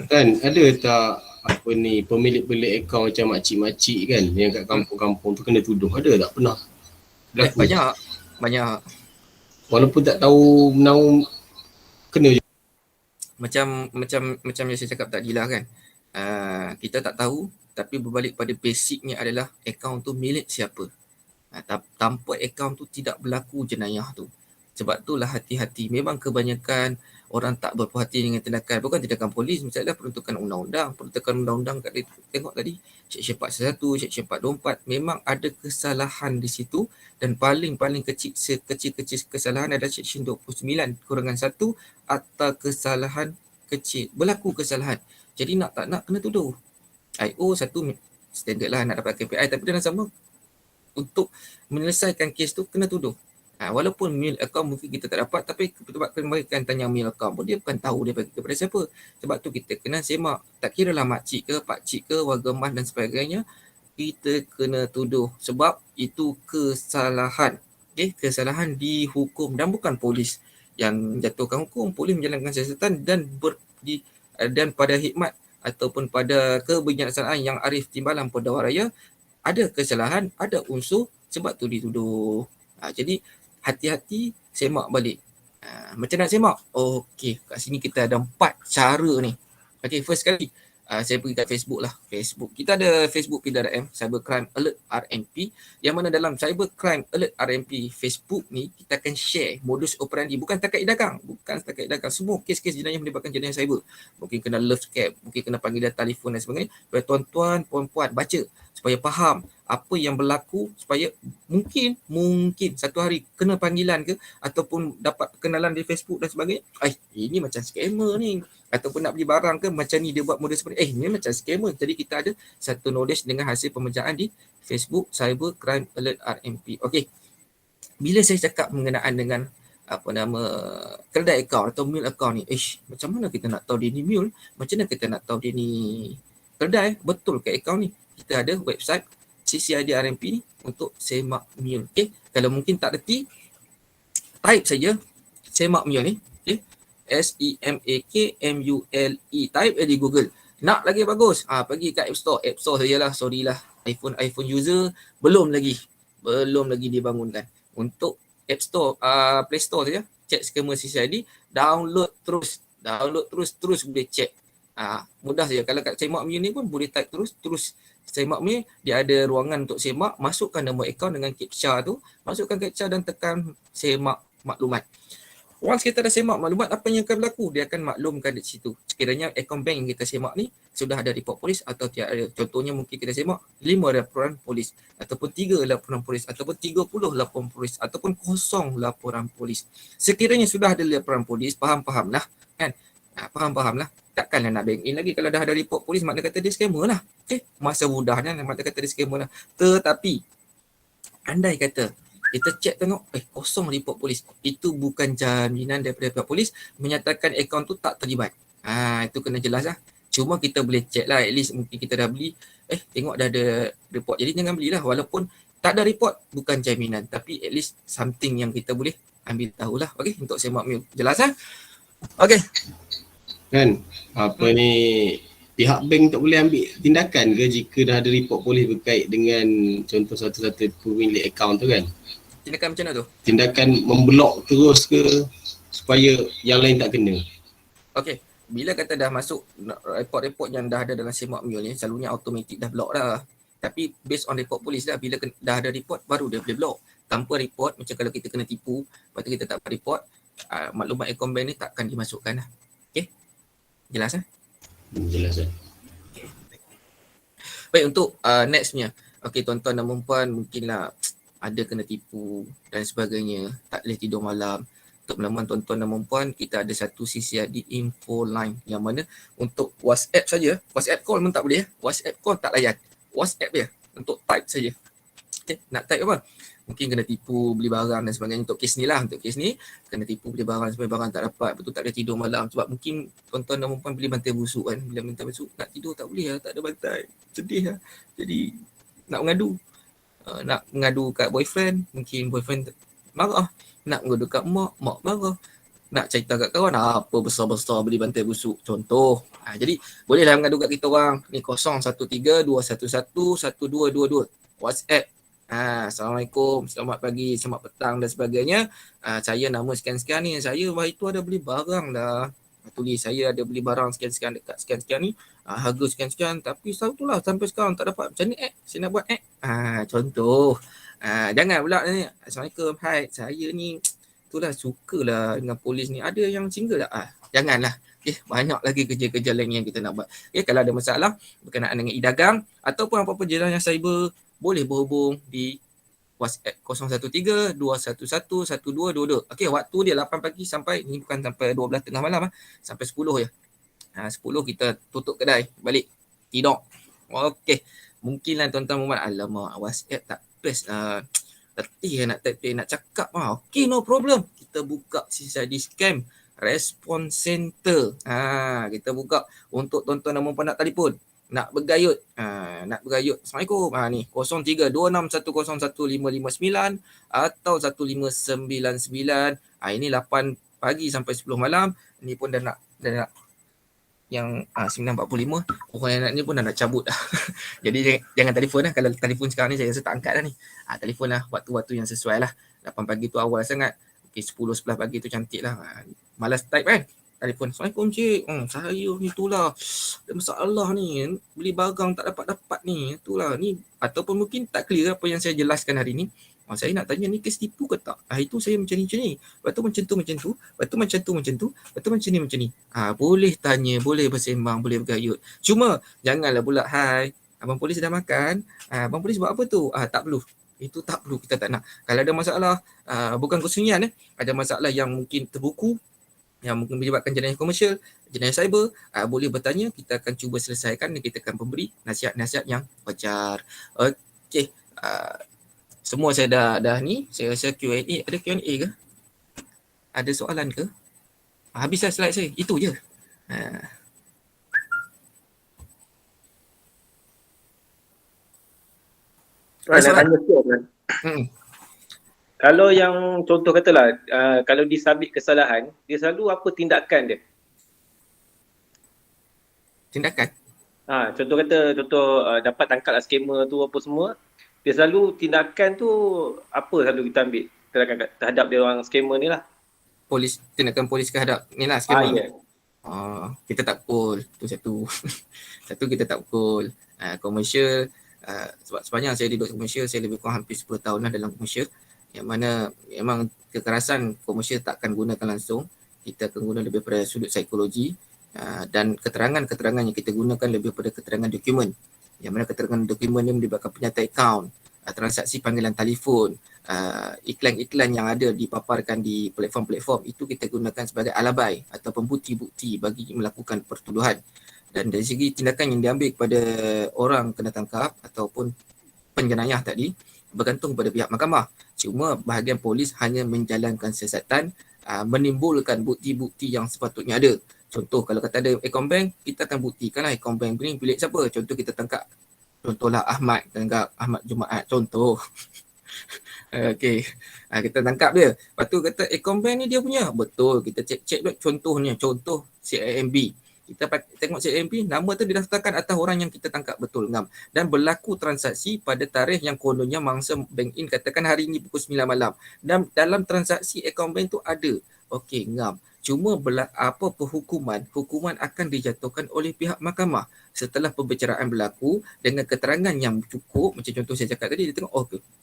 Kan ada tak pemilik akaun macam makcik-makcik kan yang kat kampung-kampung tu kena tuduh? Ada tak pernah?
Banyak. banyak.
Walaupun tak tahu menang kena je.
Macam yang saya cakap tadi lah kan. Kita tak tahu, tapi berbalik pada basicnya adalah akaun tu milik siapa. Tanpa akaun tu tidak berlaku jenayah tu. Sebab itulah hati-hati. Memang kebanyakan orang tak berpuas hati dengan tindakan, bukan tindakan polis, misalnya peruntukan undang-undang. Peruntukan undang-undang kat tengok tadi, Seksyen 41, Seksyen 424, memang ada kesalahan di situ, dan paling kecil kesalahan adalah Seksyen 29 kurangan 1 atau kesalahan kecil. Berlaku kesalahan. Jadi nak tak nak kena tuduh. IO satu standard lah nak dapat KPI, tapi dalam sama untuk menyelesaikan kes tu kena tuduh. Walaupun mail account mungkin kita tak dapat, tapi sebab mereka tanya mail account pun dia bukan tahu dia bagi kepada siapa. Sebab tu kita kena semak. Tak kira lah makcik ke, pakcik ke, warga mas dan sebagainya, kita kena tuduh. Sebab itu kesalahan. Kesalahan dihukum dan bukan polis yang jatuhkan hukum. Polis menjalankan siasatan dan pada hikmat ataupun pada kebijaksanaan yang arif timbalan Perdana Raya, ada kesalahan, ada unsur, sebab tu dituduh. Jadi hati-hati, semak balik. Macam nak semak? Okey, kat sini kita ada 4 cara ni. Okey, first kali saya pergi kat Facebook lah. Facebook. Kita ada Facebook PDRM, Cybercrime Alert RMP, yang mana dalam Cybercrime Alert RMP Facebook ni, kita akan share modus operandi. Bukan setakat dagang. Semua kes-kes jenayah melibatkan jenayah cyber. Mungkin kena love scam, mungkin kena panggilan telefon dan sebagainya. Supaya tuan-tuan, puan-puan baca, supaya faham apa yang berlaku, supaya mungkin satu hari kena panggilan ke ataupun dapat kenalan di Facebook dan sebagainya. Ini macam scammer ni. Ataupun nak beli barang ke macam ni dia buat modus seperti ni macam scammer. Jadi kita ada satu knowledge dengan hasil pemejaan di Facebook Cybercrime Alert RMP. Okey. Bila saya cakap mengenaan dengan kedai account atau mule account ni, macam mana kita nak tahu dia ni mule? Macam mana kita nak tahu dia ni kedai? Betul ke account ni? Kita ada website CCID RMP ni untuk semak mule. Okey, kalau mungkin tak reti, type saja semak mule ni. Okey, SEMAKMULE, type di Google. Nak lagi bagus, pergi kat App Store. App Store sajalah, sorry lah. iPhone user belum lagi dibangunkan. Untuk App Store, Play Store saja, check scammer CCID, download terus boleh check. Mudah saja. Kalau kat semak mule ni pun boleh type terus semak mule, dia ada ruangan untuk semak, masukkan nombor akaun dengan captcha tu, masukkan captcha dan tekan semak maklumat. Once kita dah semak maklumat, apa yang akan berlaku? Dia akan maklumkan di situ. Sekiranya akaun bank yang kita semak ni sudah ada report polis atau tidak ada. Contohnya mungkin kita semak 5 laporan polis, ataupun 3 laporan polis, ataupun 30 laporan polis, ataupun 0 laporan polis. Sekiranya sudah ada laporan polis, faham-fahamlah kan? Faham-fahamlah. Takkanlah nak bank in lagi kalau dah ada report polis, makna kata dia scammer lah. Masa mudahnya makna kata dia scammer lah. Tetapi andai kata kita cek tengok, kosong report polis, itu bukan jaminan daripada pihak polis menyatakan akaun tu tak terlibat. Itu kena jelas lah. Cuma kita boleh cek lah, at least mungkin kita dah beli, tengok dah ada report, jadi jangan belilah. Walaupun tak ada report, bukan jaminan, tapi at least something yang kita boleh ambil tahulah. Okey, untuk semak mule. Jelas lah? Okey.
Kan, ni pihak bank tak boleh ambil tindakan ke jika dah ada report polis berkait dengan contoh satu-satu pemilik akaun tu kan?
Tindakan macam mana tu?
Tindakan memblok terus ke supaya yang lain tak kena?
Okey, bila kata dah masuk report-report yang dah ada dalam semak mule ni, selalunya automatic dah block dah. Tapi based on report polis dah, bila dah ada report baru dia boleh block. Tanpa report, macam kalau kita kena tipu, lepas tu kita tak report, maklumat akaun bank ni takkan dimasukkan lah. Okey? Jelas lah?
Jelas lah.
Okay. Baik, untuk nextnya. Okey, tuan-tuan dan puan, mungkinlah ada kena tipu dan sebagainya, tak boleh tidur malam. Untuk pengalaman tuan-tuan dan puan, kita ada satu CCID info line yang mana untuk WhatsApp saja. WhatsApp call pun tak boleh. WhatsApp call tak layan. WhatsApp dia untuk type saja. Okay, nak type apa? Mungkin kena tipu beli barang dan sebagainya. Untuk kes ni lah, untuk kes ni kena tipu beli barang sampai barang tak dapat, betul tak ada tidur malam. Sebab mungkin tuan-tuan dan puan beli bantai busuk kan. Bila bantai busuk nak tidur tak boleh lah, tak ada bantai. Sedih lah. Jadi nak mengadu kat boyfriend, mungkin boyfriend marah. Nak mengadu kat mak marah. Nak cerita kat kawan, apa besar-besar beli bantai busuk, contoh. Jadi bolehlah mengadu kat kita orang. Ni 013 211 1222. WhatsApp Assalamualaikum, selamat pagi, selamat petang dan sebagainya. Saya nama sekian-sekian ni. Saya hari tu ada beli barang dah. Tulis saya ada beli barang sekian-sekian dekat sekian-sekian ni. Harga sekian-sekian. Tapi satu lah sampai sekarang tak dapat. Macam ni saya nak buat contoh. Jangan pula ni. Assalamualaikum, hai. Saya ni itulah sukalah dengan polis ni. Ada yang single tak? Janganlah. Banyak lagi kerja-kerja lain yang kita nak buat. Kalau ada masalah berkenaan dengan e-dagang ataupun apa-apa jenis yang cyber, boleh berhubung di WhatsApp 013-211-1222. Okey, waktu dia 8 pagi sampai, ni bukan sampai 12 tengah malam sampai 10 je. 10 kita tutup kedai, balik tidur. Okey, mungkinlah tuan-tuan Muhammad, alamak WhatsApp tak best lah. Letih nak type, nak cakap. Okey, no problem. Kita buka CSID scam response center. Kita buka untuk tuan-tuan dan puan nak telefon, nak bergayut. Assalamualaikum. Ni 0326101559 atau 1599. Ini 8 pagi sampai 10 malam. Ni pun dah nak yang 9.45. Orang yang nak ni pun dah nak cabut dah. Jadi jangan telefon lah. Kalau telefon sekarang ni saya rasa tak angkat dah ni. Telefon lah waktu-waktu yang sesuai lah. 8 pagi tu awal sangat. 10-11 pagi tu cantik lah. Malas type kan. Telefon, Assalamualaikum cik, saya ni itulah ada masalah ni, beli barang tak dapat-dapat ni, itulah ni, ataupun mungkin tak clear apa yang saya jelaskan hari ni. Saya nak tanya ni kes tipu ke tak? Itu saya macam ni, lepas tu macam tu, lepas tu macam tu, lepas tu macam ni. Boleh tanya, boleh bersembang, boleh bergayut. Cuma janganlah pula, hai, abang polis dah makan, abang polis buat apa tu? Tak perlu. Itu tak perlu, kita tak nak. Kalau ada masalah, bukan kesunyian, ada masalah yang mungkin terbuku, yang mungkin menyebabkan jenayah komersial, jenayah cyber, boleh bertanya, kita akan cuba selesaikan dan kita akan memberi nasihat-nasihat yang wajar. Okey, semua saya dah ni, saya rasa Q&A, ada Q&A ke? Ada soalan ke? Habislah slide saya, itu je.
Tanya sikit kan. Kalau yang contoh katalah, kalau disabit kesalahan, dia selalu apa tindakan dia?
Tindakan?
Contoh dapat tangkap scammer tu apa semua, dia selalu tindakan tu apa selalu kita ambil terhadap dia orang scammer ni lah?
Tindakan polis terhadap ni lah scammer. Kita tak pukul, tu satu. Satu, kita tak pukul. Komersial, sebab sepanjang saya duduk komersial, saya lebih kurang hampir 10 tahun lah dalam komersial, yang mana memang kekerasan komersial tak akan gunakan langsung. Kita akan guna lebih pada sudut psikologi, dan keterangan-keterangan yang kita gunakan lebih pada keterangan dokumen, yang mana keterangan dokumen ni melibatkan penyata akaun, transaksi panggilan telefon, iklan-iklan yang ada dipaparkan di platform-platform, itu kita gunakan sebagai alabai ataupun bukti-bukti bagi melakukan pertuduhan. Dan dari segi tindakan yang diambil kepada orang kena tangkap ataupun penjenayah tadi, bergantung kepada pihak mahkamah. Cuma bahagian polis hanya menjalankan siasatan, menimbulkan bukti-bukti yang sepatutnya ada. Contoh, kalau kata ada akaun bank, kita akan buktikanlah akaun bank ni milik siapa. Contoh, kita tangkap, contohlah Ahmad, tangkap Ahmad Jumaat, contoh. Okey, kita tangkap dia. Lepas tu kata akaun bank ni dia punya. Betul, kita cek contohnya, contoh CIMB. Kita tengok CIMB, nama tu didaftarkan atas orang yang kita tangkap, betul, ngam. Dan berlaku transaksi pada tarikh yang kononnya mangsa bank in, katakan hari ini pukul 9 malam. Dan dalam transaksi akaun bank tu ada. Okey, ngam. Cuma hukuman akan dijatuhkan oleh pihak mahkamah setelah pembicaraan berlaku dengan keterangan yang cukup. Macam contoh saya cakap tadi, dia tengok,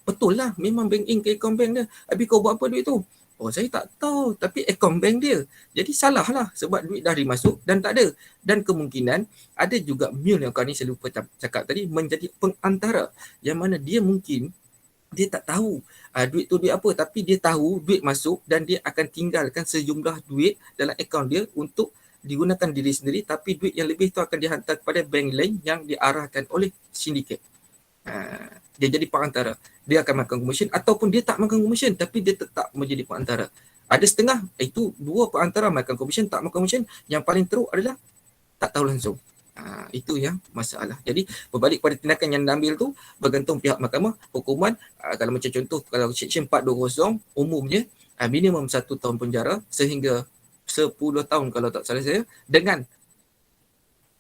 betul lah, memang bank in ke akaun bank dia. Habis kau buat apa duit tu? Saya tak tahu, tapi akaun bank dia. Jadi salah lah sebab duit dah dimasuk dan tak ada. Dan kemungkinan ada juga mule yang kau ni saya lupa cakap tadi, menjadi pengantara, yang mana dia mungkin dia tak tahu duit tu duit apa, tapi dia tahu duit masuk dan dia akan tinggalkan sejumlah duit dalam akaun dia untuk digunakan diri sendiri, tapi duit yang lebih tu akan dihantar kepada bank lain yang diarahkan oleh sindiket. Dia jadi perantara. Dia akan makan komisen ataupun dia tak makan komisen tapi dia tetap menjadi perantara. Ada setengah, itu dua perantara makan komisen, tak makan komisen. Yang paling teruk adalah tak tahu langsung. Itu yang masalah. Jadi berbalik pada tindakan yang diambil tu bergantung pihak mahkamah. Hukuman, kalau macam contoh, kalau Seksyen 420 umumnya minimum 1 tahun penjara sehingga 10 tahun kalau tak salah saya, dengan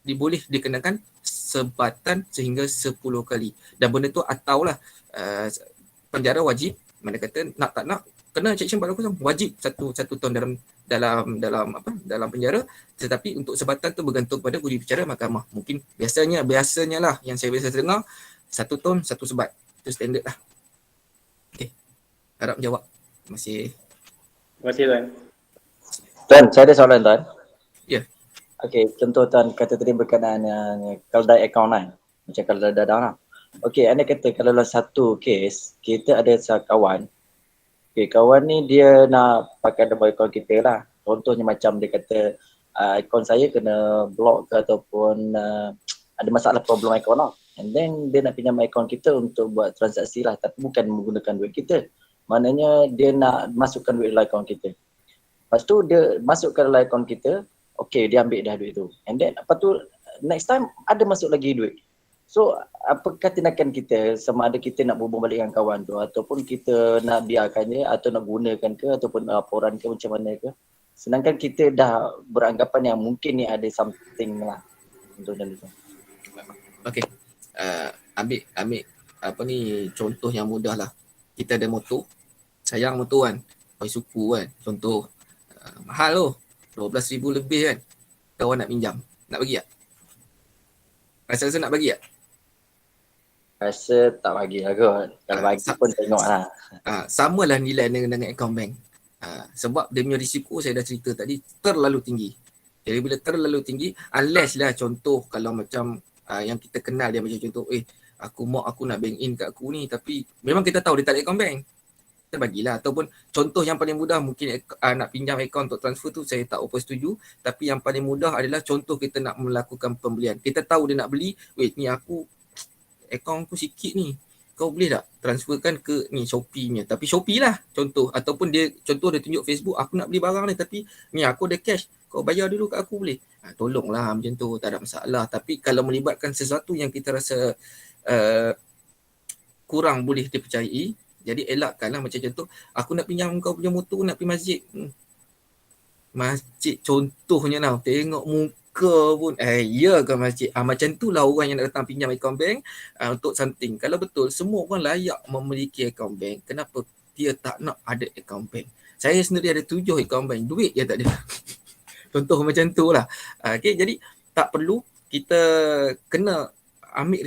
diboleh dikenakan sebatan sehingga 10 kali. Dan benda tu ataulah penjara wajib, mana kata nak tak nak kena section 420 wajib satu tahun dalam penjara, tetapi untuk sebatan tu bergantung pada budi bicara mahkamah. Mungkin biasanya lah yang saya biasa dengar 1 tahun 1 sebat. Itu standard lah. Okey. Harap jawab. Terima kasih.
Terima kasih Tuan.
Tuan, saya ada soalan Tuan.
Ya.
Okey, contoh Tuan kata tadi berkenaan keldai account kan. Macam keldai dadah lah. Okey, anda kata kalau dalam satu kes, kita ada kawan. Okey, kawan ni dia nak pakai nombor akaun kita lah. Contohnya macam dia kata akaun saya kena block ke ataupun ada masalah problem akaun lah. And then dia nak pinjam akaun kita untuk buat transaksi lah, tapi bukan menggunakan duit kita. Maknanya dia nak masukkan duit dalam akaun kita. Lepas tu dia masukkan dalam akaun kita, okey dia ambil dah duit tu. And then lepas tu next time ada masuk lagi duit. So apakah tindakan kita, sama ada kita nak berhubung balik dengan kawan tu ataupun kita nak biarkannya atau nak gunakan ke ataupun laporan ke macam mana ke. Sedangkan kita dah beranggapan yang mungkin ni ada something lah untuk dalam tu.
Okey. Ambil apa ni contoh yang mudah lah. Kita ada motor. Sayang motor kan. Pakai suku kan. Contoh mahal tu. 12,000 lebih kan. Kawan nak pinjam. Nak bagi tak? Rasa nak bagi tak?
Rasa tak bagi lah kot. Kalau bagi pun tengok lah.
Sama lah nilai dengan account bank. Sebab dia punya risiko saya dah cerita tadi terlalu tinggi. Jadi bila terlalu tinggi, unless lah contoh kalau macam yang kita kenal dia macam contoh, aku nak bank in kat aku ni tapi memang kita tahu dia tak ada account bank. Kita bagilah. Ataupun contoh yang paling mudah mungkin nak pinjam account untuk transfer tu saya tak apa setuju. Tapi yang paling mudah adalah contoh kita nak melakukan pembelian. Kita tahu dia nak beli, wait ni aku akaun aku sikit ni, kau boleh tak transferkan ke ni Shopee punya, tapi Shopee lah contoh, ataupun dia contoh dia tunjuk Facebook, aku nak beli barang ni tapi ni aku ada cash, kau bayar dulu kat aku boleh? Tolonglah macam tu, tak ada masalah. Tapi kalau melibatkan sesuatu yang kita rasa kurang boleh dipercayai, jadi elakkanlah. Macam contoh, aku nak pinjam kau punya motor nak pergi masjid. Masjid contohnya lah, tengok muka pun ya ke masjid. Macam tu lah orang yang nak datang pinjam account bank untuk something. Kalau betul semua orang layak memiliki account bank, kenapa dia tak nak ada account bank? Saya sendiri ada 7 account bank, duit dia tak ada. Contoh macam tu lah. Okay, jadi tak perlu kita kena ambil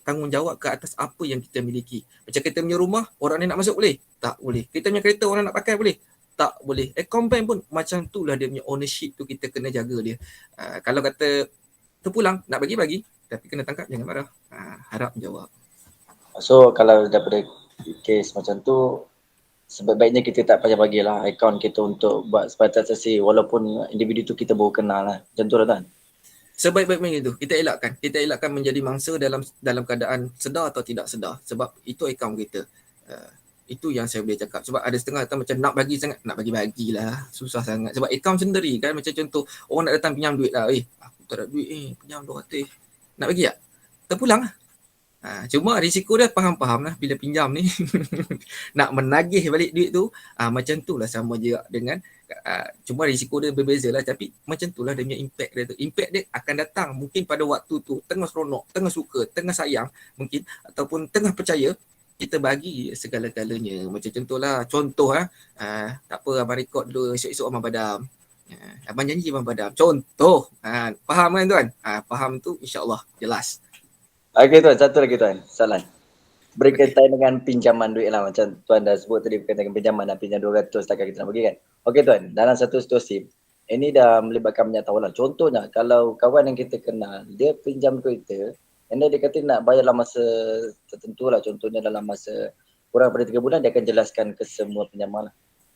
tanggungjawab ke atas apa yang kita miliki. Macam kita punya rumah, orang ni nak masuk boleh? Tak boleh. Kita punya kereta orang nak pakai boleh? Tak boleh. Account bank pun macam tu lah, dia punya ownership tu kita kena jaga dia. Kalau kata terpulang, nak bagi, tapi kena tangkap, jangan marah. Harap jawab.
So kalau daripada kes macam tu, sebaiknya kita tak payah bagilah akaun kita untuk buat sebatas transaksi walaupun individu tu kita baru kenal lah. Macam tu lah kan?
Sebaik-baiknya itu, kita elakkan menjadi mangsa dalam keadaan sedar atau tidak sedar. Sebab itu akaun kita. Itu yang saya boleh cakap. Sebab ada setengah datang macam nak bagi sangat, nak bagi-bagilah. Susah sangat. Sebab akaun sendiri kan, macam contoh orang nak datang pinjam duit lah. Aku tak ada duit pinjam 200. Nak bagi tak? Terpulang lah. Cuma risiko dia faham-faham lah bila pinjam ni. Nak menagih balik duit tu, macam tu lah sama je dengan, cuma risiko dia berbeza lah. Tapi macam tu lah dia punya impact dia tu. Impact dia akan datang mungkin pada waktu tu, tengah seronok, tengah suka, tengah sayang mungkin, ataupun tengah percaya, kita bagi segala-galanya. Macam contohlah, tak apa abang rekod dulu, esok-esok abang padam. Abang janji abang padam. Contoh, faham kan tuan? Faham tu insyaAllah jelas.
Okey tuan, satu lagi tuan, soalan. Berkaitan dengan pinjaman duit lah, macam tuan dah sebut tadi berkaitan dengan pinjaman, nak pinjam 200 setakat kita nak bagi kan. Okey tuan, dalam satu situasi, ini dah melibatkan banyak tawaran. Contohnya, kalau kawan yang kita kenal, dia pinjam duit kita, and then dia kata nak bayar dalam masa tertentu lah, contohnya dalam masa kurang pada 3 bulan, dia akan jelaskan ke semua pinjaman lah.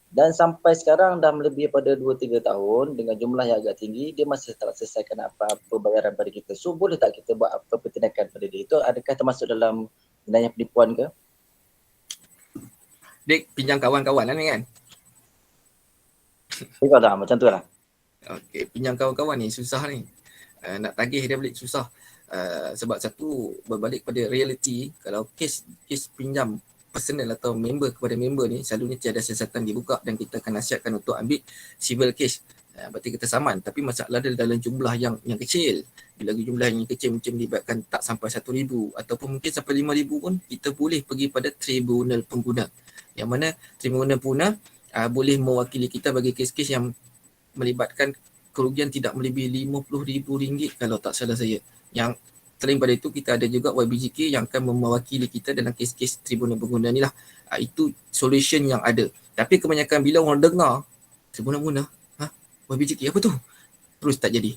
Dan sampai sekarang dah melebihi pada 2-3 tahun dengan jumlah yang agak tinggi, dia masih tak selesaikan apa-apa bayaran pada kita. So boleh tak kita buat apa-apa tindakan pada dia? Itu adakah termasuk dalam tindakan penipuan ke?
Dia pinjam kawan-kawan lah ni kan?
Tengok dah, macam tu lah.
Okay, pinjam kawan-kawan ni susah ni. Nak tagih dia balik susah. Sebab satu, berbalik pada realiti, kalau kes pinjam personal atau member kepada member ni, selalunya tiada siasatan dibuka dan kita akan nasihatkan untuk ambil civil case. Berarti kita saman, tapi masalah dia dalam jumlah yang kecil. Bila jumlah yang kecil macam melibatkan tak sampai 1,000 ataupun mungkin sampai 5,000 pun, kita boleh pergi pada tribunal pengguna. Yang mana tribunal pengguna boleh mewakili kita bagi kes-kes yang melibatkan kerugian tidak melebihi RM50,000 kalau tak salah saya. Yang selain pada itu, kita ada juga YBJK yang akan mewakili kita dalam kes-kes tribunal pengguna ni lah. Itu solution yang ada. Tapi kebanyakan bila orang dengar tribunal pengguna, YBJK apa tu? Terus tak jadi.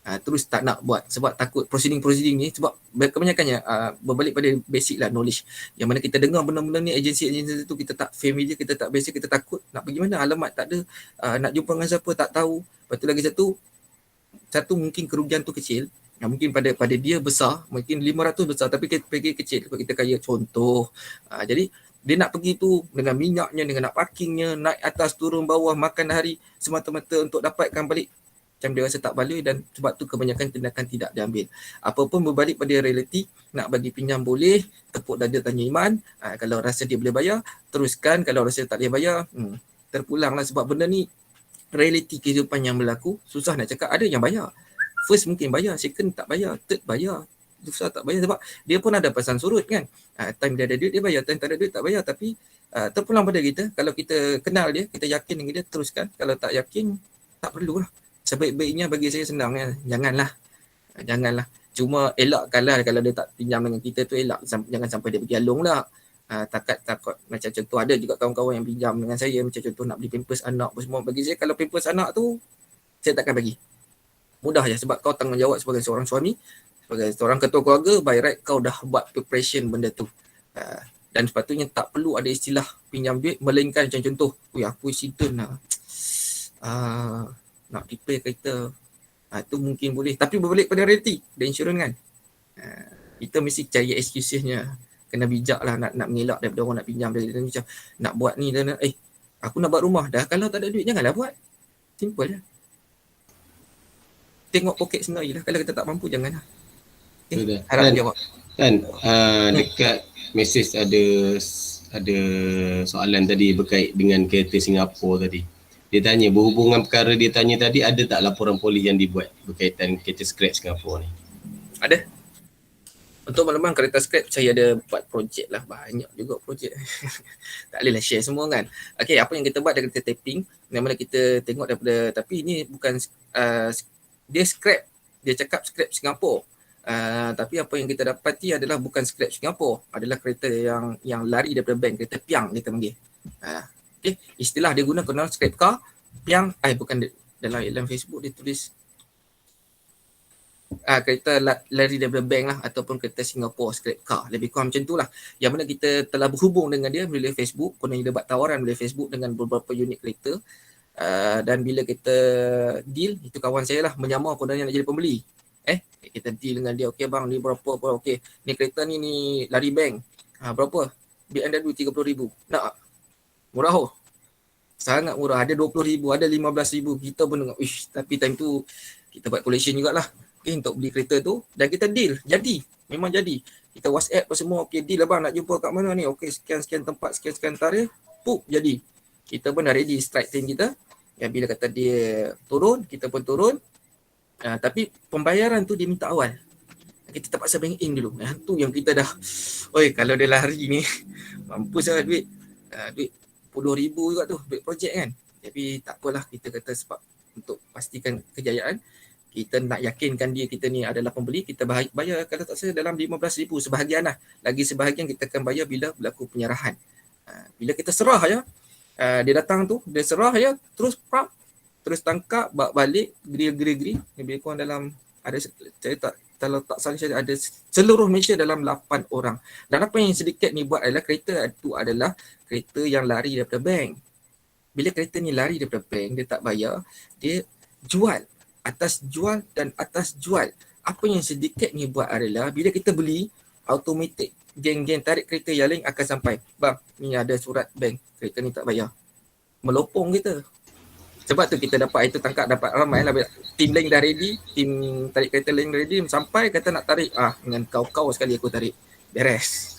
Terus tak nak buat sebab takut proceeding ni, sebab kebanyakannya berbalik pada basic lah knowledge. Yang mana kita dengar benda-benda ni, agensi-agensi tu kita tak familiar, kita tak biasa, kita takut nak pergi mana, alamat tak ada, nak jumpa dengan siapa tak tahu. Lepas tu lagi satu mungkin kerugian tu kecil, mungkin pada dia besar, mungkin 500 besar tapi kita pergi kecil sebab kita kaya contoh. Jadi dia nak pergi tu dengan minyaknya, dengan nak parkingnya, naik atas turun bawah, makan hari semata-mata untuk dapatkan balik. Macam dia rasa tak value dan sebab tu kebanyakan tindakan tidak diambil. Apapun berbalik pada realiti, nak bagi pinjam boleh, tepuk dada tanya iman. Kalau rasa dia boleh bayar, teruskan. Kalau rasa tak boleh bayar, terpulanglah sebab benda ni realiti kehidupan yang berlaku. Susah nak cakap, ada yang bayar. First mungkin bayar, second tak bayar, third bayar. Susah tak bayar sebab dia pun ada pesan surut kan. Time dia ada duit dia bayar, time tak ada duit tak bayar. Tapi terpulang pada kita, kalau kita kenal dia, kita yakin dengan dia, teruskan. Kalau tak yakin, tak perlulah. Sebaik-baiknya bagi saya senang kan, janganlah. Cuma elakkanlah kalau dia tak pinjam dengan kita tu, elak, jangan sampai dia pergi alung lah. Takut macam contoh ada juga kawan-kawan yang pinjam dengan saya, macam contoh nak beli pampers anak apa semua. Bagi saya kalau pampers anak tu saya takkan bagi. Mudah je sebab kau tanggungjawab sebagai seorang suami, sebagai seorang ketua keluarga, by right kau dah buat preparation benda tu. Dan sepatutnya tak perlu ada istilah pinjam duit, melainkan macam contoh, aku accident lah, nak repair kereta, tu mungkin boleh. Tapi berbalik pada realiti, ada insurans kan, kita mesti cari excusesnya. Kena bijak lah nak mengelak daripada orang nak pinjam. Macam nak buat ni, aku nak buat rumah dah, kalau tak ada duit janganlah buat. Simple je. Tengok poket sendiri lah. Kalau kita tak mampu, janganlah. Harap jawab.
Kan dekat mesej ada soalan tadi berkait dengan kereta Singapura tadi. Dia tanya, berhubungan perkara dia tanya tadi, ada tak laporan polis yang dibuat berkaitan kereta scrap Singapura ni?
Ada. Untuk makluman kereta scrap, saya ada buat projek lah. Banyak juga projek. Tak boleh lah share semua kan. Okay, apa yang kita buat ada kereta taping. Yang mana kita tengok daripada, tapi ini bukan dia scrap. Dia cakap scrap Singapura. Tapi apa yang kita dapati adalah bukan scrap Singapura. Adalah kereta yang lari daripada bank. Kereta piang kita panggil. Okay. Istilah dia guna kenal scrap car. Piang. Bukan dalam Facebook dia tulis kereta lari daripada bank lah, ataupun kereta Singapore scrap car, lebih kurang macam tu lah. Yang mana kita telah berhubung dengan dia melalui Facebook, kononnya dia buat tawaran melalui Facebook dengan beberapa unit kereta, dan bila kita deal, itu kawan saya lah menyamar kononnya nak jadi pembeli. Kita deal dengan dia, okey bang ni berapa, okey ni kereta ni lari bank, berapa? BMW 30,000, nak? Murah oh. Sangat murah, ada 20,000, ada 15,000. Kita pun dengar, tapi time tu kita buat collection jugalah. Okay, untuk beli kereta tu, dan kita deal, memang jadi. Kita WhatsApp apa semua, okay deal abang nak jumpa kat mana ni, okay sekian-sekian tempat, sekian-sekian tarikh, jadi. Kita pun dah ready strike team kita, yang bila kata dia turun, kita pun turun. Tapi pembayaran tu dia minta awal. Kita terpaksa bank in dulu. Tu yang kita dah, kalau dia lari ni, mampus lah duit 10,000 juga tu, duit projek kan. Tapi tak apalah, kita kata sebab untuk pastikan kejayaan, kita nak yakinkan kita ni adalah pembeli, kita bayar kalau tak salah dalam 15,000 sebahagian lah. Lagi sebahagian kita akan bayar bila berlaku penyerahan. Bila kita serah je, dia datang tu, dia serah je, terus tangkap, bawa balik, grill. Lebih kurang dalam, ada, saya tak, kalau tak salah saya ada seluruh Malaysia dalam 8 orang. Dan apa yang sedikit ni buat adalah kereta tu adalah kereta yang lari daripada bank. Bila kereta ni lari daripada bank, dia tak bayar, dia jual. Atas jual. Apa yang sedikit ni buat adalah bila kita beli, automatik geng-geng tarik kereta yang lain akan sampai. Bang, ni ada surat bank, kereta ni tak bayar. Melopong kita. Sebab tu kita dapat dapat ramai lah. Tim lain dah ready, tim tarik kereta lain ready, sampai kata nak tarik, dengan kau sekali aku tarik. Beres.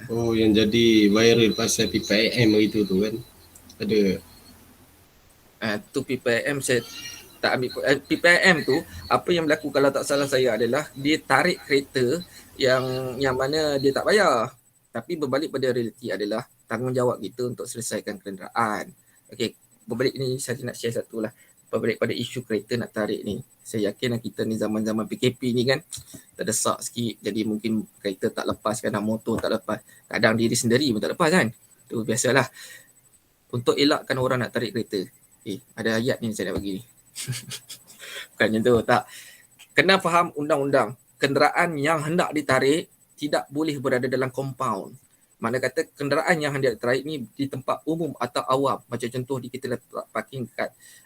Yang jadi viral pasal PPIM itu tu kan. Ada.
Tu PPIM saya tak ambil PPIM tu, apa yang berlaku kalau tak salah saya adalah dia tarik kereta yang mana dia tak bayar. Tapi berbalik pada realiti adalah tanggungjawab kita untuk selesaikan kenderaan. Okey, berbalik ni saya nak share satu lah. Berbalik pada isu kereta nak tarik ni. Saya yakin kita ni zaman-zaman PKP ni kan terdesak sikit, jadi mungkin kereta tak lepas, kadang motor tak lepas, kadang diri sendiri pun tak lepas kan. Tu biasalah. Untuk elakkan orang nak tarik kereta. Ada ayat ni saya nak bagi ni. Bukan macam tu, tak. Kena faham undang-undang. Kenderaan yang hendak ditarik tidak boleh berada dalam kompaun. Mana kata kenderaan yang hendak ditarik ni di tempat umum atau awam. Macam contoh kita letak parking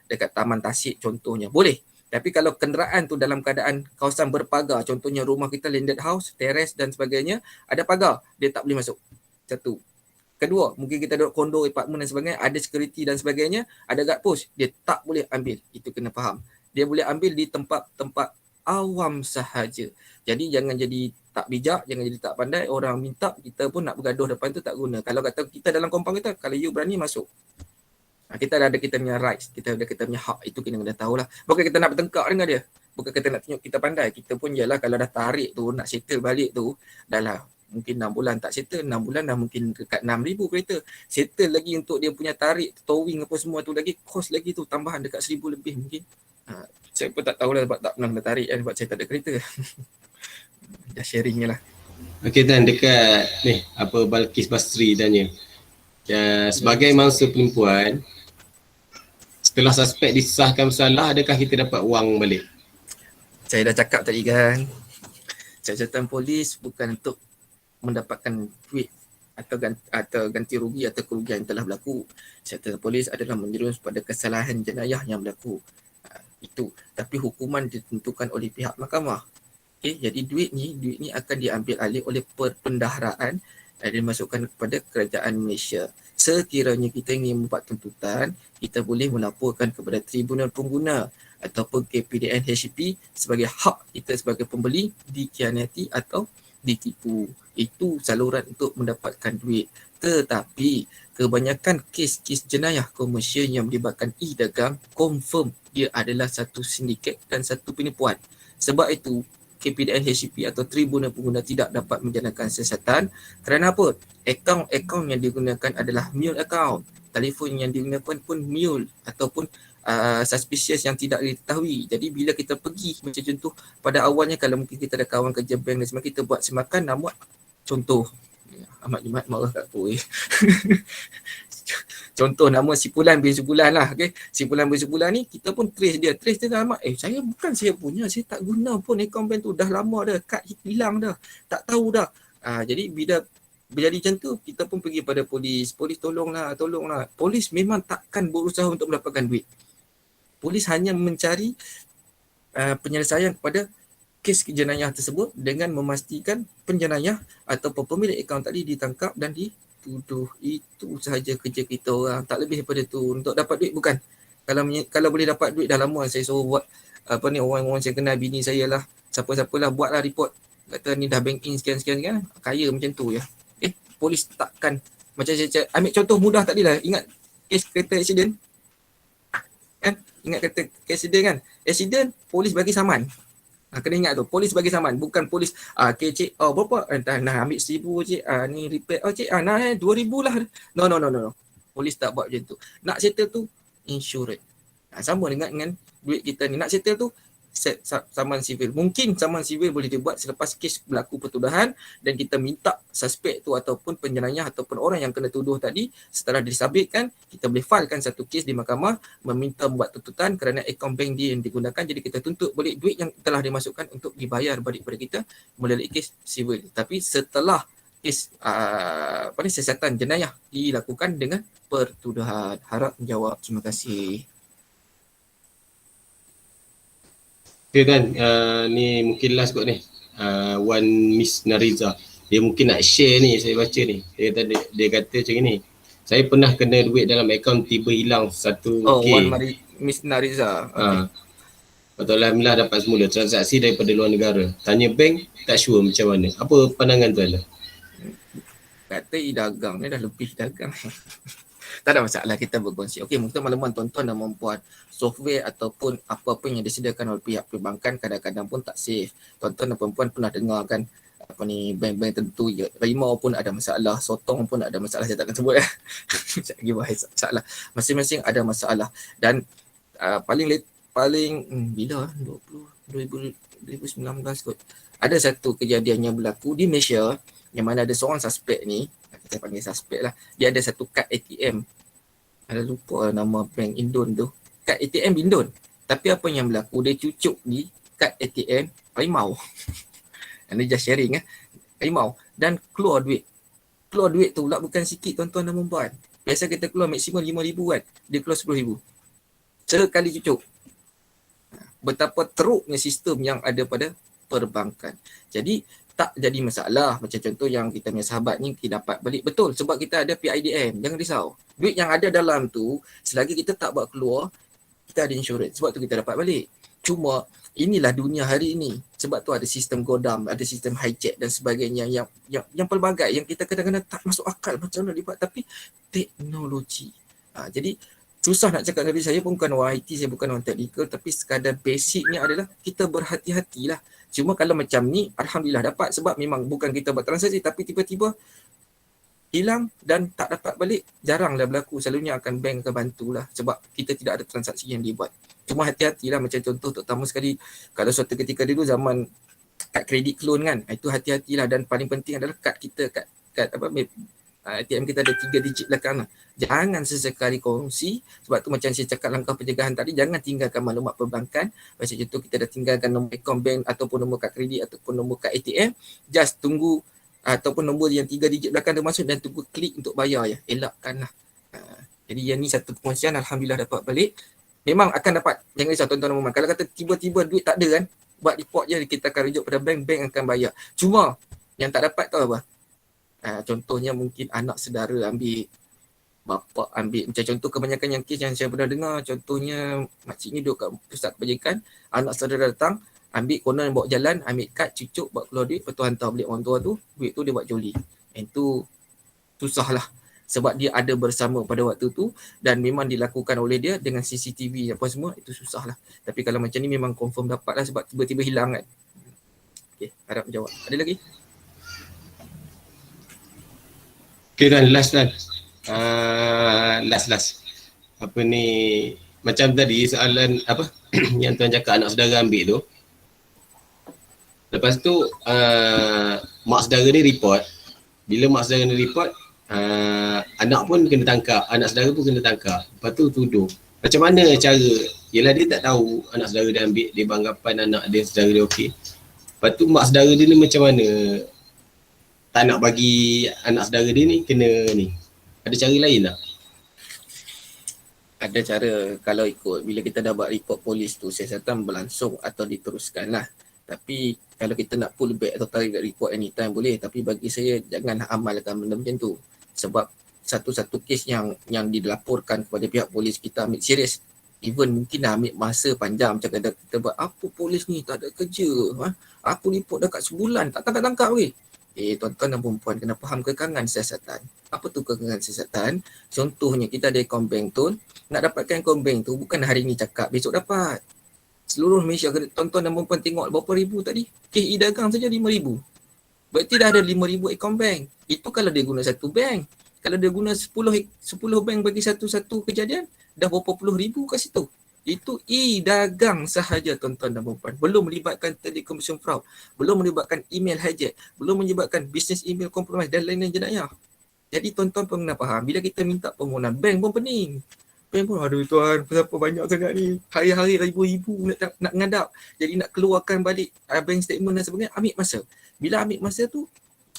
dekat Taman Tasik contohnya. Boleh. Tapi kalau kenderaan tu dalam keadaan kawasan berpagar, contohnya rumah kita landed house, teres dan sebagainya, ada pagar, dia tak boleh masuk. Satu. Kedua, mungkin kita duduk kondo, apartmen dan sebagainya, ada security dan sebagainya, ada guard post, dia tak boleh ambil. Itu kena faham. Dia boleh ambil di tempat-tempat awam sahaja. Jadi jangan jadi tak bijak, jangan jadi tak pandai. Orang minta, kita pun nak bergaduh depan tu tak guna. Kalau kata kita dalam kompang kita, kalau you berani masuk. Kita dah ada kita punya rights, kita ada kita punya hak. Itu kena tahu lah. Bukan kita nak bertengkar dengan dia. Bukan kita nak tunjuk kita pandai. Kita pun jelah kalau dah tarik tu, nak settle balik tu, dah lah. Mungkin 6 bulan tak settle, 6 bulan dah mungkin dekat 6,000 kereta. Settle lagi untuk dia punya tarik, towing apa semua tu lagi, cost lagi tu tambahan dekat 1,000 lebih mungkin. Saya pun tak tahulah sebab tak pernah kena tarik kan, sebab saya tak ada kereta. Dah sharing je lah.
Okey Tan, dekat ni apa Balkis Basri tanya. Sebagai mangsa perempuan, setelah suspek disahkan bersalah, adakah kita dapat wang balik?
Saya dah cakap tadi kan, siasatan polis bukan untuk mendapatkan duit atau ganti rugi atau kerugian yang telah berlaku. Siasatan polis adalah menjerumus pada kesalahan jenayah yang berlaku. Itu. Tapi hukuman ditentukan oleh pihak mahkamah. Okay, jadi duit ni akan diambil alih oleh perbendaharaan dan dimasukkan kepada kerajaan Malaysia. Sekiranya kita ingin membuat tuntutan, kita boleh melaporkan kepada Tribunal Pengguna ataupun KPDN HCP sebagai hak kita sebagai pembeli dikhianati atau ditipu. Itu saluran untuk mendapatkan duit. Tetapi kebanyakan kes-kes jenayah komersial yang melibatkan e-dagang confirm dia adalah satu sindiket dan satu penipuan. Sebab itu KPDN HCP atau Tribunal Pengguna tidak dapat menjalankan siasatan kerana apa? Akaun yang digunakan adalah mule account. Telefon yang digunakan pun mule ataupun suspicious yang tidak diketahui. Jadi bila kita pergi macam contoh pada awalnya kalau mungkin kita ada kawan kerja bank dan sebagainya, kita buat semakan nama contoh Ahmad Jumat marah kat aku. Contoh nama Sipulan bin Sipulan lah. Okay? Sipulan bin Sipulan ni kita pun trace dia nama. Saya bukan saya punya, saya tak guna pun akaun bank tu, dah lama dah, kad hilang dah, tak tahu dah. Jadi bila jadi macam tu, kita pun pergi pada polis tolonglah. Polis memang takkan berusaha untuk mendapatkan duit. Polis hanya mencari penyelesaian kepada kes jenayah tersebut dengan memastikan penjenayah atau pemilik akaun tadi ditangkap dan dituduh. Itu sahaja kerja kita orang, tak lebih daripada tu. Untuk dapat duit bukan. Kalau boleh dapat duit dah lama saya suruh buat orang-orang saya kenal, bini saya lah, siapa-siapalah buatlah report. Kata ni dah bank in sekian-sekian, kaya macam tu ya. Polis takkan, macam saya ambil contoh mudah tadi lah, ingat kes kereta accident kan? Ingat kereta accident kan? Accident, polis bagi saman. Kena ingat tu, polis bagi saman, bukan polis okay cik, berapa? Nah ambil 1,000 cik, ni repair, cik, nah 2,000 lah. No. Polis tak buat macam tu. Nak settle tu, insurance. Sama dengan duit kita ni, nak settle tu, set saman sivil. Mungkin saman sivil boleh dibuat selepas kes berlaku pertuduhan dan kita minta suspek tu ataupun penjenayah ataupun orang yang kena tuduh tadi, setelah disabitkan, kita boleh filekan satu kes di mahkamah meminta membuat tuntutan kerana akaun bank dia yang digunakan. Jadi kita tuntut balik duit yang telah dimasukkan untuk dibayar balik kepada kita melalui kes sivil. Tapi setelah kes siasatan jenayah dilakukan dengan pertuduhan. Harap menjawab. Terima kasih.
Okay kan, ni mungkin last kot ni. One Miss Nariza. Dia mungkin nak share ni, saya baca ni. Dia kata macam ni. Saya pernah kena duit dalam akaun tiba hilang 1K.
One Miss Nariza. Okay.
Betul, alhamdulillah dapat semula transaksi daripada luar negara. Tanya bank, tak sure macam mana. Apa pandangan tu Allah?
Kata dagang ni dah lebih dagang. Tak ada masalah, kita berkongsi. Okey, mungkin makluman tuan-tuan dan puan, software ataupun apa-apa yang disediakan oleh pihak perbankan kadang-kadang pun tak safe. Tuan-tuan dan puan pernah dengar kan apa ni, bank-bank tertentu ya, Rimau pun ada masalah, Sotong pun ada masalah, saya takkan sebut saya lagi bahas masalah. Masing-masing ada masalah dan bila 2019 kot. Ada satu kejadian yang berlaku di Malaysia yang mana ada seorang suspek ni, kita panggil suspek lah, dia ada satu kad ATM. Ada lupa nama bank Indon tu. Kad ATM Indon. Tapi apa yang berlaku, dia cucuk di kad ATM Rimau. Ini just sharing Rimau. Dan keluar duit. Keluar duit tu pula bukan sikit tuan-tuan dan puan. Biasa kita keluar maksimum RM5,000 kan. Dia keluar RM10,000. Sekali cucuk. Betapa teruknya sistem yang ada pada perbankan. Jadi tak jadi masalah. Macam contoh yang kita punya sahabat ni kita dapat balik. Betul, sebab kita ada PIDM. Jangan risau. Duit yang ada dalam tu, selagi kita tak buat keluar, kita ada insurans. Sebab tu kita dapat balik. Cuma inilah dunia hari ini. Sebab tu ada sistem godam, ada sistem hijack dan sebagainya yang pelbagai yang kita kadang-kadang tak masuk akal macam mana dibuat, tapi teknologi. Jadi susah nak cakap dengan saya pun bukan orang IT, saya bukan orang teknikal, tapi sekadar basicnya adalah kita berhati-hatilah. Cuma kalau macam ni, alhamdulillah dapat, sebab memang bukan kita buat transaksi tapi tiba-tiba hilang dan tak dapat balik, jaranglah berlaku. Selalunya akan bank akan bantulah sebab kita tidak ada transaksi yang dibuat. Cuma hati-hatilah, macam contoh terutama sekali kalau suatu ketika dulu zaman kad kredit clone kan, itu hati-hatilah. Dan paling penting adalah kad kita, kad ATM kita ada 3 digit belakang lah. Jangan sesekali kongsi. Sebab tu macam saya cakap langkah pencegahan tadi, jangan tinggalkan maklumat perbankan. Macam contoh kita dah tinggalkan nombor akaun bank ataupun nombor kad kredit ataupun nombor kad ATM, just tunggu ataupun nombor yang 3 digit belakang tu masuk dan tunggu klik untuk bayar je. Elakkanlah. Jadi yang ni satu perkongsian, alhamdulillah dapat balik. Memang akan dapat, jangan risau tuan-tuan dan puan. Kalau kata tiba-tiba duit tak ada kan, buat report je, kita akan rujuk pada bank, bank akan bayar. Cuma yang tak dapat tahu apa? Contohnya mungkin anak saudara ambil, bapa ambil. Macam contoh kebanyakan yang kes yang saya pernah dengar, contohnya makcik ni duduk kat pusat kebajikan, anak saudara datang, ambil konon bawa jalan, ambil kad, cucuk, buat keluar duit, lepas tu hantar balik orang tua tu, duit tu dia buat joli. Itu susah lah. Sebab dia ada bersama pada waktu tu dan memang dilakukan oleh dia dengan CCTV apa semua, itu susah lah. Tapi kalau macam ni memang confirm dapat lah sebab tiba-tiba hilang kan. Okay, harap menjawab. Ada lagi?
Okay kan, last. Apa ni, macam tadi soalan apa yang tuan cakap anak saudara ambil tu. Lepas tu mak saudara ni report. Bila mak saudara ni report, anak pun kena tangkap, anak saudara pun kena tangkap. Lepas tu tuduh. Macam mana cara? Yelah dia tak tahu anak saudara dia ambil, dia beranggapan anak dia saudara dia okey. Lepas tu mak saudara dia ni macam mana tak nak bagi anak saudara dia ni kena ni? Ada cara lain tak?
Ada cara. Kalau ikut bila kita dah buat report polis tu, siasatan berlangsung atau diteruskan lah. Tapi kalau kita nak pull back atau tarik report anytime boleh, tapi bagi saya jangan amalkan benda macam tu. Sebab satu-satu kes yang dilaporkan kepada pihak polis kita ambil serius. Even mungkin dah ambil masa panjang. Macam kita buat, apa polis ni tak ada kerja. Aku report dekat sebulan tak tangkap-tangkap weh. Tuan-tuan dan perempuan kena faham kekangan siasatan. Apa tu kekangan siasatan? Contohnya kita ada akaun bank tu, nak dapatkan akaun bank tu bukan hari ni cakap besok dapat. Seluruh Malaysia, tuan-tuan dan perempuan tengok berapa ribu tadi? Kes e-dagang saja 5,000. Berarti dah ada 5,000 akaun bank. Itu kalau dia guna satu bank. Kalau dia guna 10 bank bagi satu-satu kejadian, dah berapa puluh ribu kat situ. Itu e-dagang sahaja tuan-tuan dan perempuan. Belum melibatkan telecommunication fraud, belum melibatkan email hijack, belum melibatkan business email compromise dan lain-lain jenayah. Jadi tuan-tuan pun kena faham, bila kita minta permohonan, bank pun pening. Bank pun, aduh tuan, kenapa banyak sangat ni? Hari-hari ribu-ribu nak ngadap. Jadi nak keluarkan balik bank statement dan sebagainya, ambil masa. Bila ambil masa tu,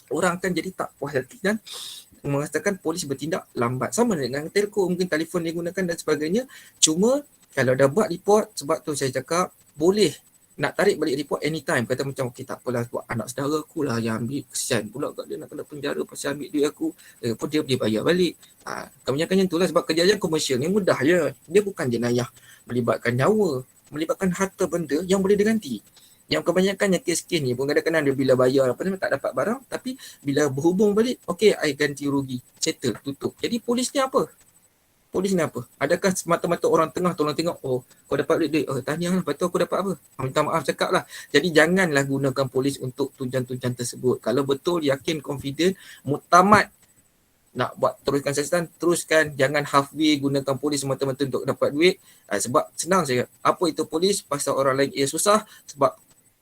orang akan jadi tak puas hati dan mengatakan polis bertindak lambat. Sama dengan telco, mungkin telefon dia gunakan dan sebagainya. Cuma kalau dah buat report, sebab tu saya cakap boleh nak tarik balik report anytime. Kata macam okey tak apalah, buat anak saudara aku lah yang ambil, kesian pula kat dia nak kena penjara pasal ambil duit aku. Pun dia bayar balik. Kebanyakan yang itulah sebab kejadian komersial ni mudah je. Dia bukan jenayah melibatkan nyawa, melibatkan harta benda yang boleh diganti. Yang kebanyakan yang kes-kes ni pun kadang-kadang dia bila bayar apa ni tak dapat barang, tapi bila berhubung balik, okey I ganti rugi, settle, tutup. Jadi polis ni apa? Polis ni apa? Adakah semata-mata orang tengah tolong tengok, oh kau dapat duit, oh tahniah lah, lepas tu aku dapat apa? Minta maaf cakap lah. Jadi janganlah gunakan polis untuk tujuan-tujuan tersebut. Kalau betul yakin, confident, muktamad nak buat teruskan siasatan, teruskan. Jangan halfway gunakan polis semata-mata untuk dapat duit. Sebab senang saya, apa itu polis? Pasal orang lain susah. Sebab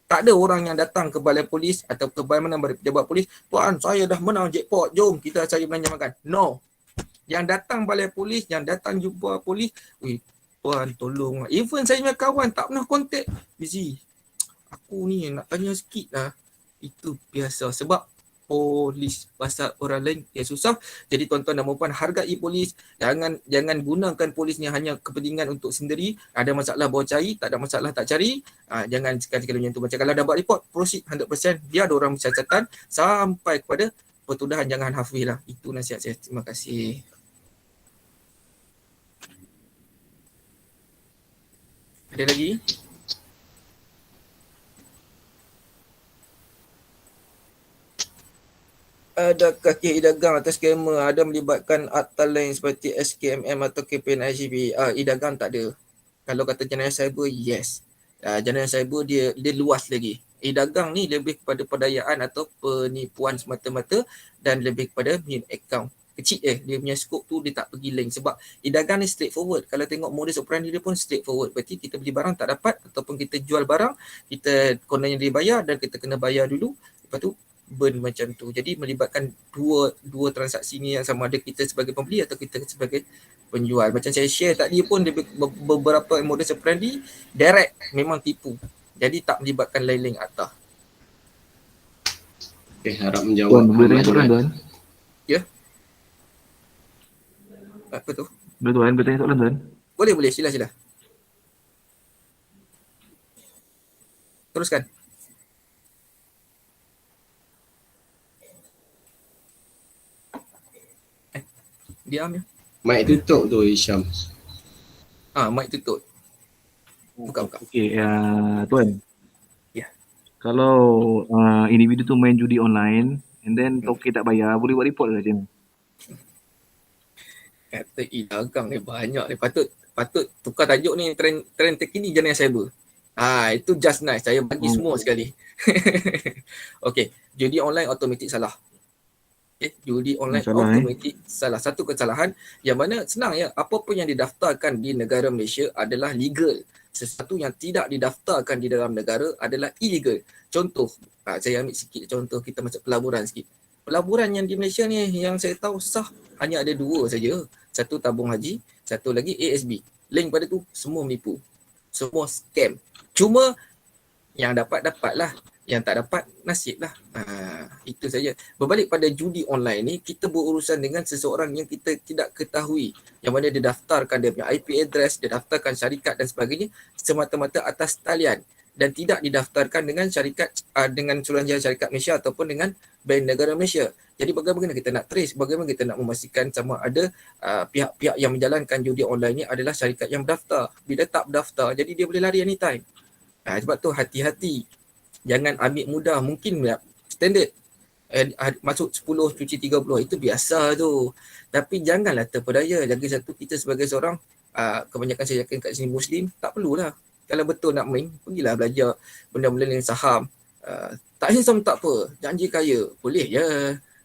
tak ada orang yang datang ke balai polis atau ke balai mana pejabat polis, "Puan, saya dah menang jackpot, jom kita cari belanja makan." No. Yang datang balai polis, yang datang jumpa polis, "Weh, puan tolong." Even saya punya kawan tak pernah kontak, "Busy, aku ni nak tanya sikit lah." Itu biasa sebab polis, pasal orang lain susah. Jadi tuan-tuan dan puan, hargai polis. Jangan gunakan polis ni hanya kepentingan untuk sendiri. Ada masalah bawa cari, tak ada masalah tak cari. Jangan sekali-kali macam tu. Macam kalau dah buat report, proceed 100%. Biar ada orang mensiasatkan sampai kepada pertudahan, jangan halfway lah. Itu nasihat saya. Terima kasih. Ada lagi? Adakah kes e-dagang atau skamer ada melibatkan akta lain seperti SKMM atau KPN IGP? E-dagang tak ada. Kalau kata jenayah cyber, yes. Jenayah cyber dia luas lagi. E-dagang ni lebih kepada perdayaan atau penipuan semata-mata dan lebih kepada min account. Kecil dia punya skop tu dia tak pergi link sebab e-dagang ni straightforward. Kalau tengok modus operandi dia pun straightforward. Berarti kita beli barang tak dapat ataupun kita jual barang, kita kononnya dia bayar dan kita kena bayar dulu. Lepas tu burn macam tu. Jadi melibatkan dua transaksi ni yang sama ada kita sebagai pembeli atau kita sebagai penjual. Macam saya share tadi pun beberapa modus operandi direct memang tipu. Jadi tak melibatkan lain-lain akta.
Okay, harap menjawab.
Tuan, boleh tanya soalan tuan?
Ya. Apa tu?
Boleh tanya soalan tuan?
Boleh. Sila. Teruskan. Diam ya.
Mic tutup tu Hisham.
Mic tutup. Buka.
Okey, tuan.
Ya.
Kalau individu tu main judi online and then token tak bayar, boleh buat report ke macam ni?
Kata e-dagang ni banyak ni. Patut tukar tajuk ni, trend terkini jenayah cyber. Itu just nice. Saya bagi semua sekali. Okey, judi online automatik salah. Judi online automatik salah. Satu kesalahan yang mana senang ya, apa pun yang didaftarkan di negara Malaysia adalah legal. Sesuatu yang tidak didaftarkan di dalam negara adalah illegal. Contoh, saya ambil sikit contoh, kita masuk pelaburan sikit. Pelaburan yang di Malaysia ni yang saya tahu sah hanya ada dua saja. Satu tabung haji, satu lagi ASB. Lain pada tu semua menipu. Semua scam. Cuma yang dapatlah, yang tak dapat nasib lah. Itu saja. Berbalik pada judi online ni, kita berurusan dengan seseorang yang kita tidak ketahui, yang mana dia daftarkan dia punya IP address, dia daftarkan syarikat dan sebagainya semata-mata atas talian dan tidak didaftarkan dengan syarikat, dengan Suruhanjaya Syarikat Malaysia ataupun dengan Bank Negara Malaysia. Jadi bagaimana kita nak trace, bagaimana kita nak memastikan sama ada pihak-pihak yang menjalankan judi online ni adalah syarikat yang berdaftar. Bila tak berdaftar, jadi dia boleh lari anytime. Sebab tu hati-hati. Jangan ambil mudah. Mungkin standard masuk 10, cuci 30, itu biasa tu. Tapi janganlah terpedaya. Lagi satu, kita sebagai seorang, kebanyakan saya yakin kat sini Muslim, tak perlulah. Kalau betul nak main, pergilah belajar benda-benda yang saham. Tak handsome tak apa, janji kaya, boleh je.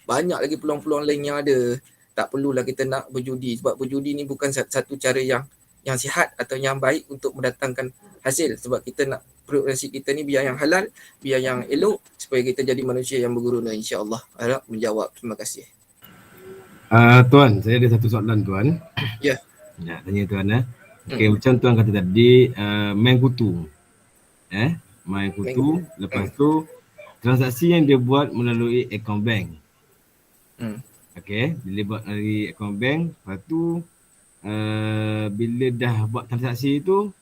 Banyak lagi peluang-peluang lain yang ada. Tak perlulah kita nak berjudi, sebab berjudi ni bukan satu cara yang sihat atau yang baik untuk mendatangkan hasil. Sebab kita nak progresi kita ni biar yang halal, biar yang elok, supaya kita jadi manusia yang berguna, insya-Allah. Harap menjawab. Terima kasih.
Tuan, saya ada satu soalan tuan.
Ya.
Nak tanya tuan Okey, macam tuan kata tadi, main kutu. Main kutu, lepas tu transaksi yang dia buat melalui akaun bank. Okey, bila buat melalui akaun bank, lepas tu bila dah buat transaksi tu,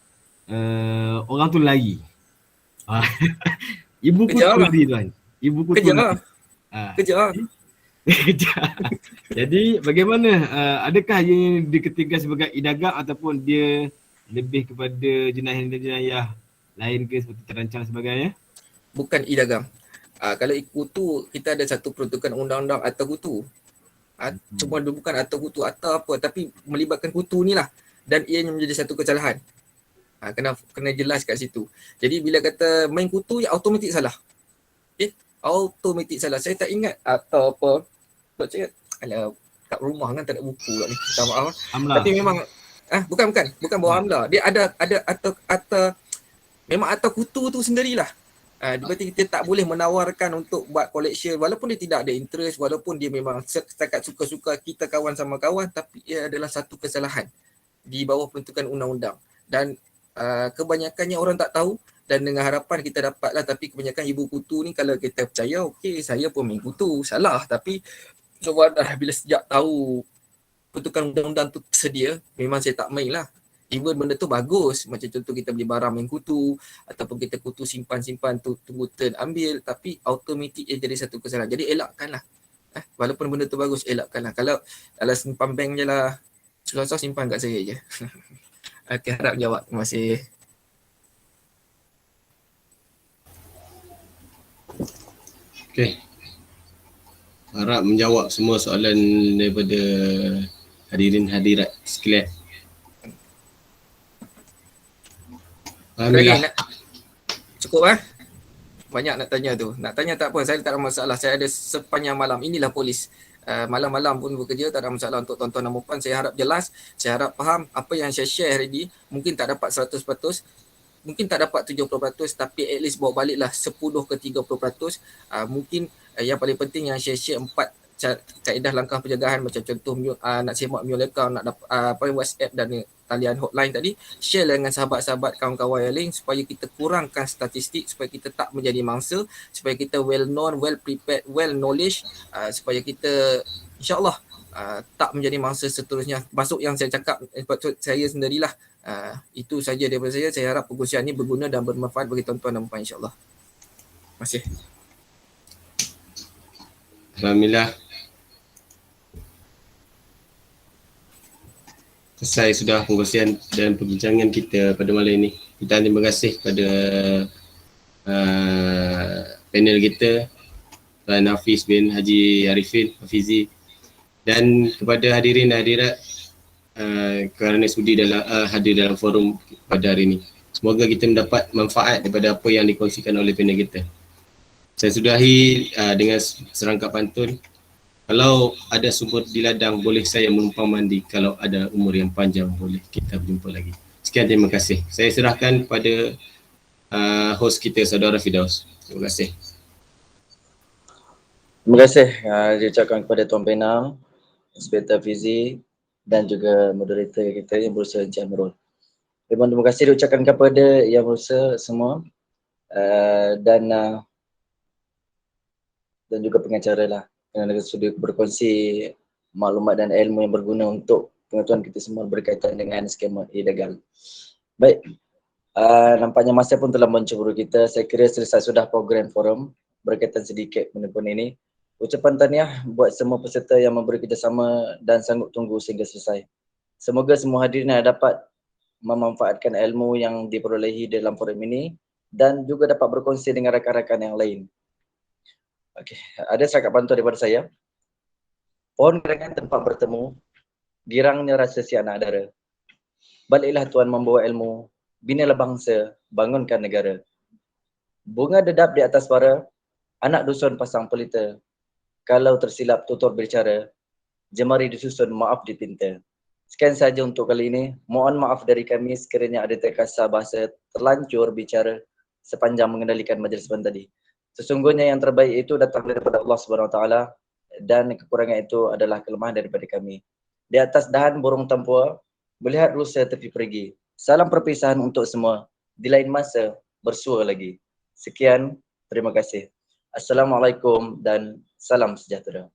orang tu lari. Ibu kutu tadi tuan. Ibu kutu
Kejar.
Jadi bagaimana, adakah yang diketinggal sebagai e-dagang ataupun dia lebih kepada jenayah-jenayah lain ke seperti terancam dan sebagainya?
Bukan e-dagang. Kalau kutu, kita ada satu peruntukan undang-undang atau kutu. Cuma bukan atau kutu atau apa, tapi melibatkan kutu ni lah, dan ianya menjadi satu kesalahan. Kena jelas kat situ. Jadi bila kata main kutu, ya automatik salah. Automatik salah. Saya tak ingat atau apa. Sebab saya kat rumah kan tak ada buku kat ni. Minta maaf. Tapi memang bukan bawah Hamla. Dia ada atau memang atau kutu tu sendirilah. Berarti kita tak boleh menawarkan untuk buat collection walaupun dia tidak ada interest, walaupun dia memang setakat suka-suka kita kawan sama kawan, tapi ia adalah satu kesalahan di bawah peruntukan undang-undang. Dan kebanyakannya orang tak tahu, dan dengan harapan kita dapatlah, tapi kebanyakan ibu kutu ni kalau kita percaya, okey saya pun main kutu, salah, tapi bila sejak tahu peruntukan undang-undang tu tersedia, memang saya tak main lah. Even benda tu bagus, macam contoh kita beli barang main kutu, ataupun kita kutu simpan-simpan tu tunggu turn ambil, tapi automatik jadi satu kesalahan. Jadi elakkanlah. Walaupun benda tu bagus, elakkanlah. Kalau simpan bank je lah, susah-susah simpan kat saya je. Okay, harap jawab. Terima kasih.
Okay. Harap menjawab semua soalan daripada hadirin hadirat sekalian. Alhamdulillah.
Cukup banyak nak tanya tu. Nak tanya tak apa, saya tak ada masalah. Saya ada sepanjang malam. Inilah polis. Malam-malam pun bekerja, tak ada masalah untuk tuan-tuan dan puan. Saya harap jelas, saya harap faham apa yang saya share hari ni. Mungkin tak dapat 100%, mungkin tak dapat 70%, tapi at least bawa baliklah 10 ke 30%. Mungkin yang paling penting yang saya share 4 kaedah langkah penjagaan, macam contoh nak semak mule account, nak dapat WhatsApp dan talian hotline tadi, share dengan sahabat-sahabat, kawan-kawan yang lain, supaya kita kurangkan statistik, supaya kita tak menjadi mangsa, supaya kita well known, well prepared, well knowledge, supaya kita insyaAllah tak menjadi mangsa seterusnya. Masuk yang saya cakap, saya sendirilah. Itu saja daripada saya. Saya harap perkongsian ini berguna dan bermanfaat bagi tuan-tuan dan puan, insyaAllah. Terima kasih.
Alhamdulillah. Selesai sudah perkongsian dan perbincangan kita pada malam ini. Kita terima kasih kepada panel kita, Tuan Hafiz bin Haji Arifin Hafizi, dan kepada hadirin dan hadirat kerana sudi hadir dalam forum pada hari ini. Semoga kita mendapat manfaat daripada apa yang dikongsikan oleh panel kita. Saya sudahi dengan serangkap pantun. Kalau ada sumur di ladang, boleh saya menumpang mandi. Kalau ada umur yang panjang, boleh kita berjumpa lagi. Sekian, terima kasih. Saya serahkan pada host kita, Saudara Firdaus. Terima kasih.
Terima kasih diucapkan kepada Tuan Penang, Inspektor Fizi, dan juga moderator kita yang berusaha Encik Amirul. Terima kasih diucapkan kepada yang berusaha semua, dan juga pengacara lah, kerana sudah berkongsi maklumat dan ilmu yang berguna untuk pengetahuan kita semua berkaitan dengan skema ilegal. Baik, nampaknya masa pun telah menceburu kita. Saya kira selesai sudah program forum berkaitan sedikit penelpon ini. Ucapan tahniah buat semua peserta yang memberi kerjasama dan sanggup tunggu sehingga selesai. Semoga semua hadirin dapat memanfaatkan ilmu yang diperolehi dalam forum ini dan juga dapat berkongsi dengan rakan-rakan yang lain. Okey, ada serakat pantun daripada saya. Pohon gerangan tempat bertemu, girangnya rasa si anak dara. Baliklah Tuan membawa ilmu, binalah bangsa, bangunkan negara. Bunga dedap di atas para, anak dusun pasang pelita. Kalau tersilap tutur berbicara, jemari disusun maaf dipinta. Sekian saja untuk kali ini. Mohon maaf dari kami sekiranya ada terkasar bahasa terlanjur bicara sepanjang mengendalikan majlis tadi. Sesungguhnya yang terbaik itu datang daripada Allah SWT dan kekurangan itu adalah kelemahan daripada kami. Di atas dahan burung tempua, melihat rusa tepi pergi. Salam perpisahan untuk semua. Di lain masa, bersua lagi. Sekian, terima kasih. Assalamualaikum dan salam sejahtera.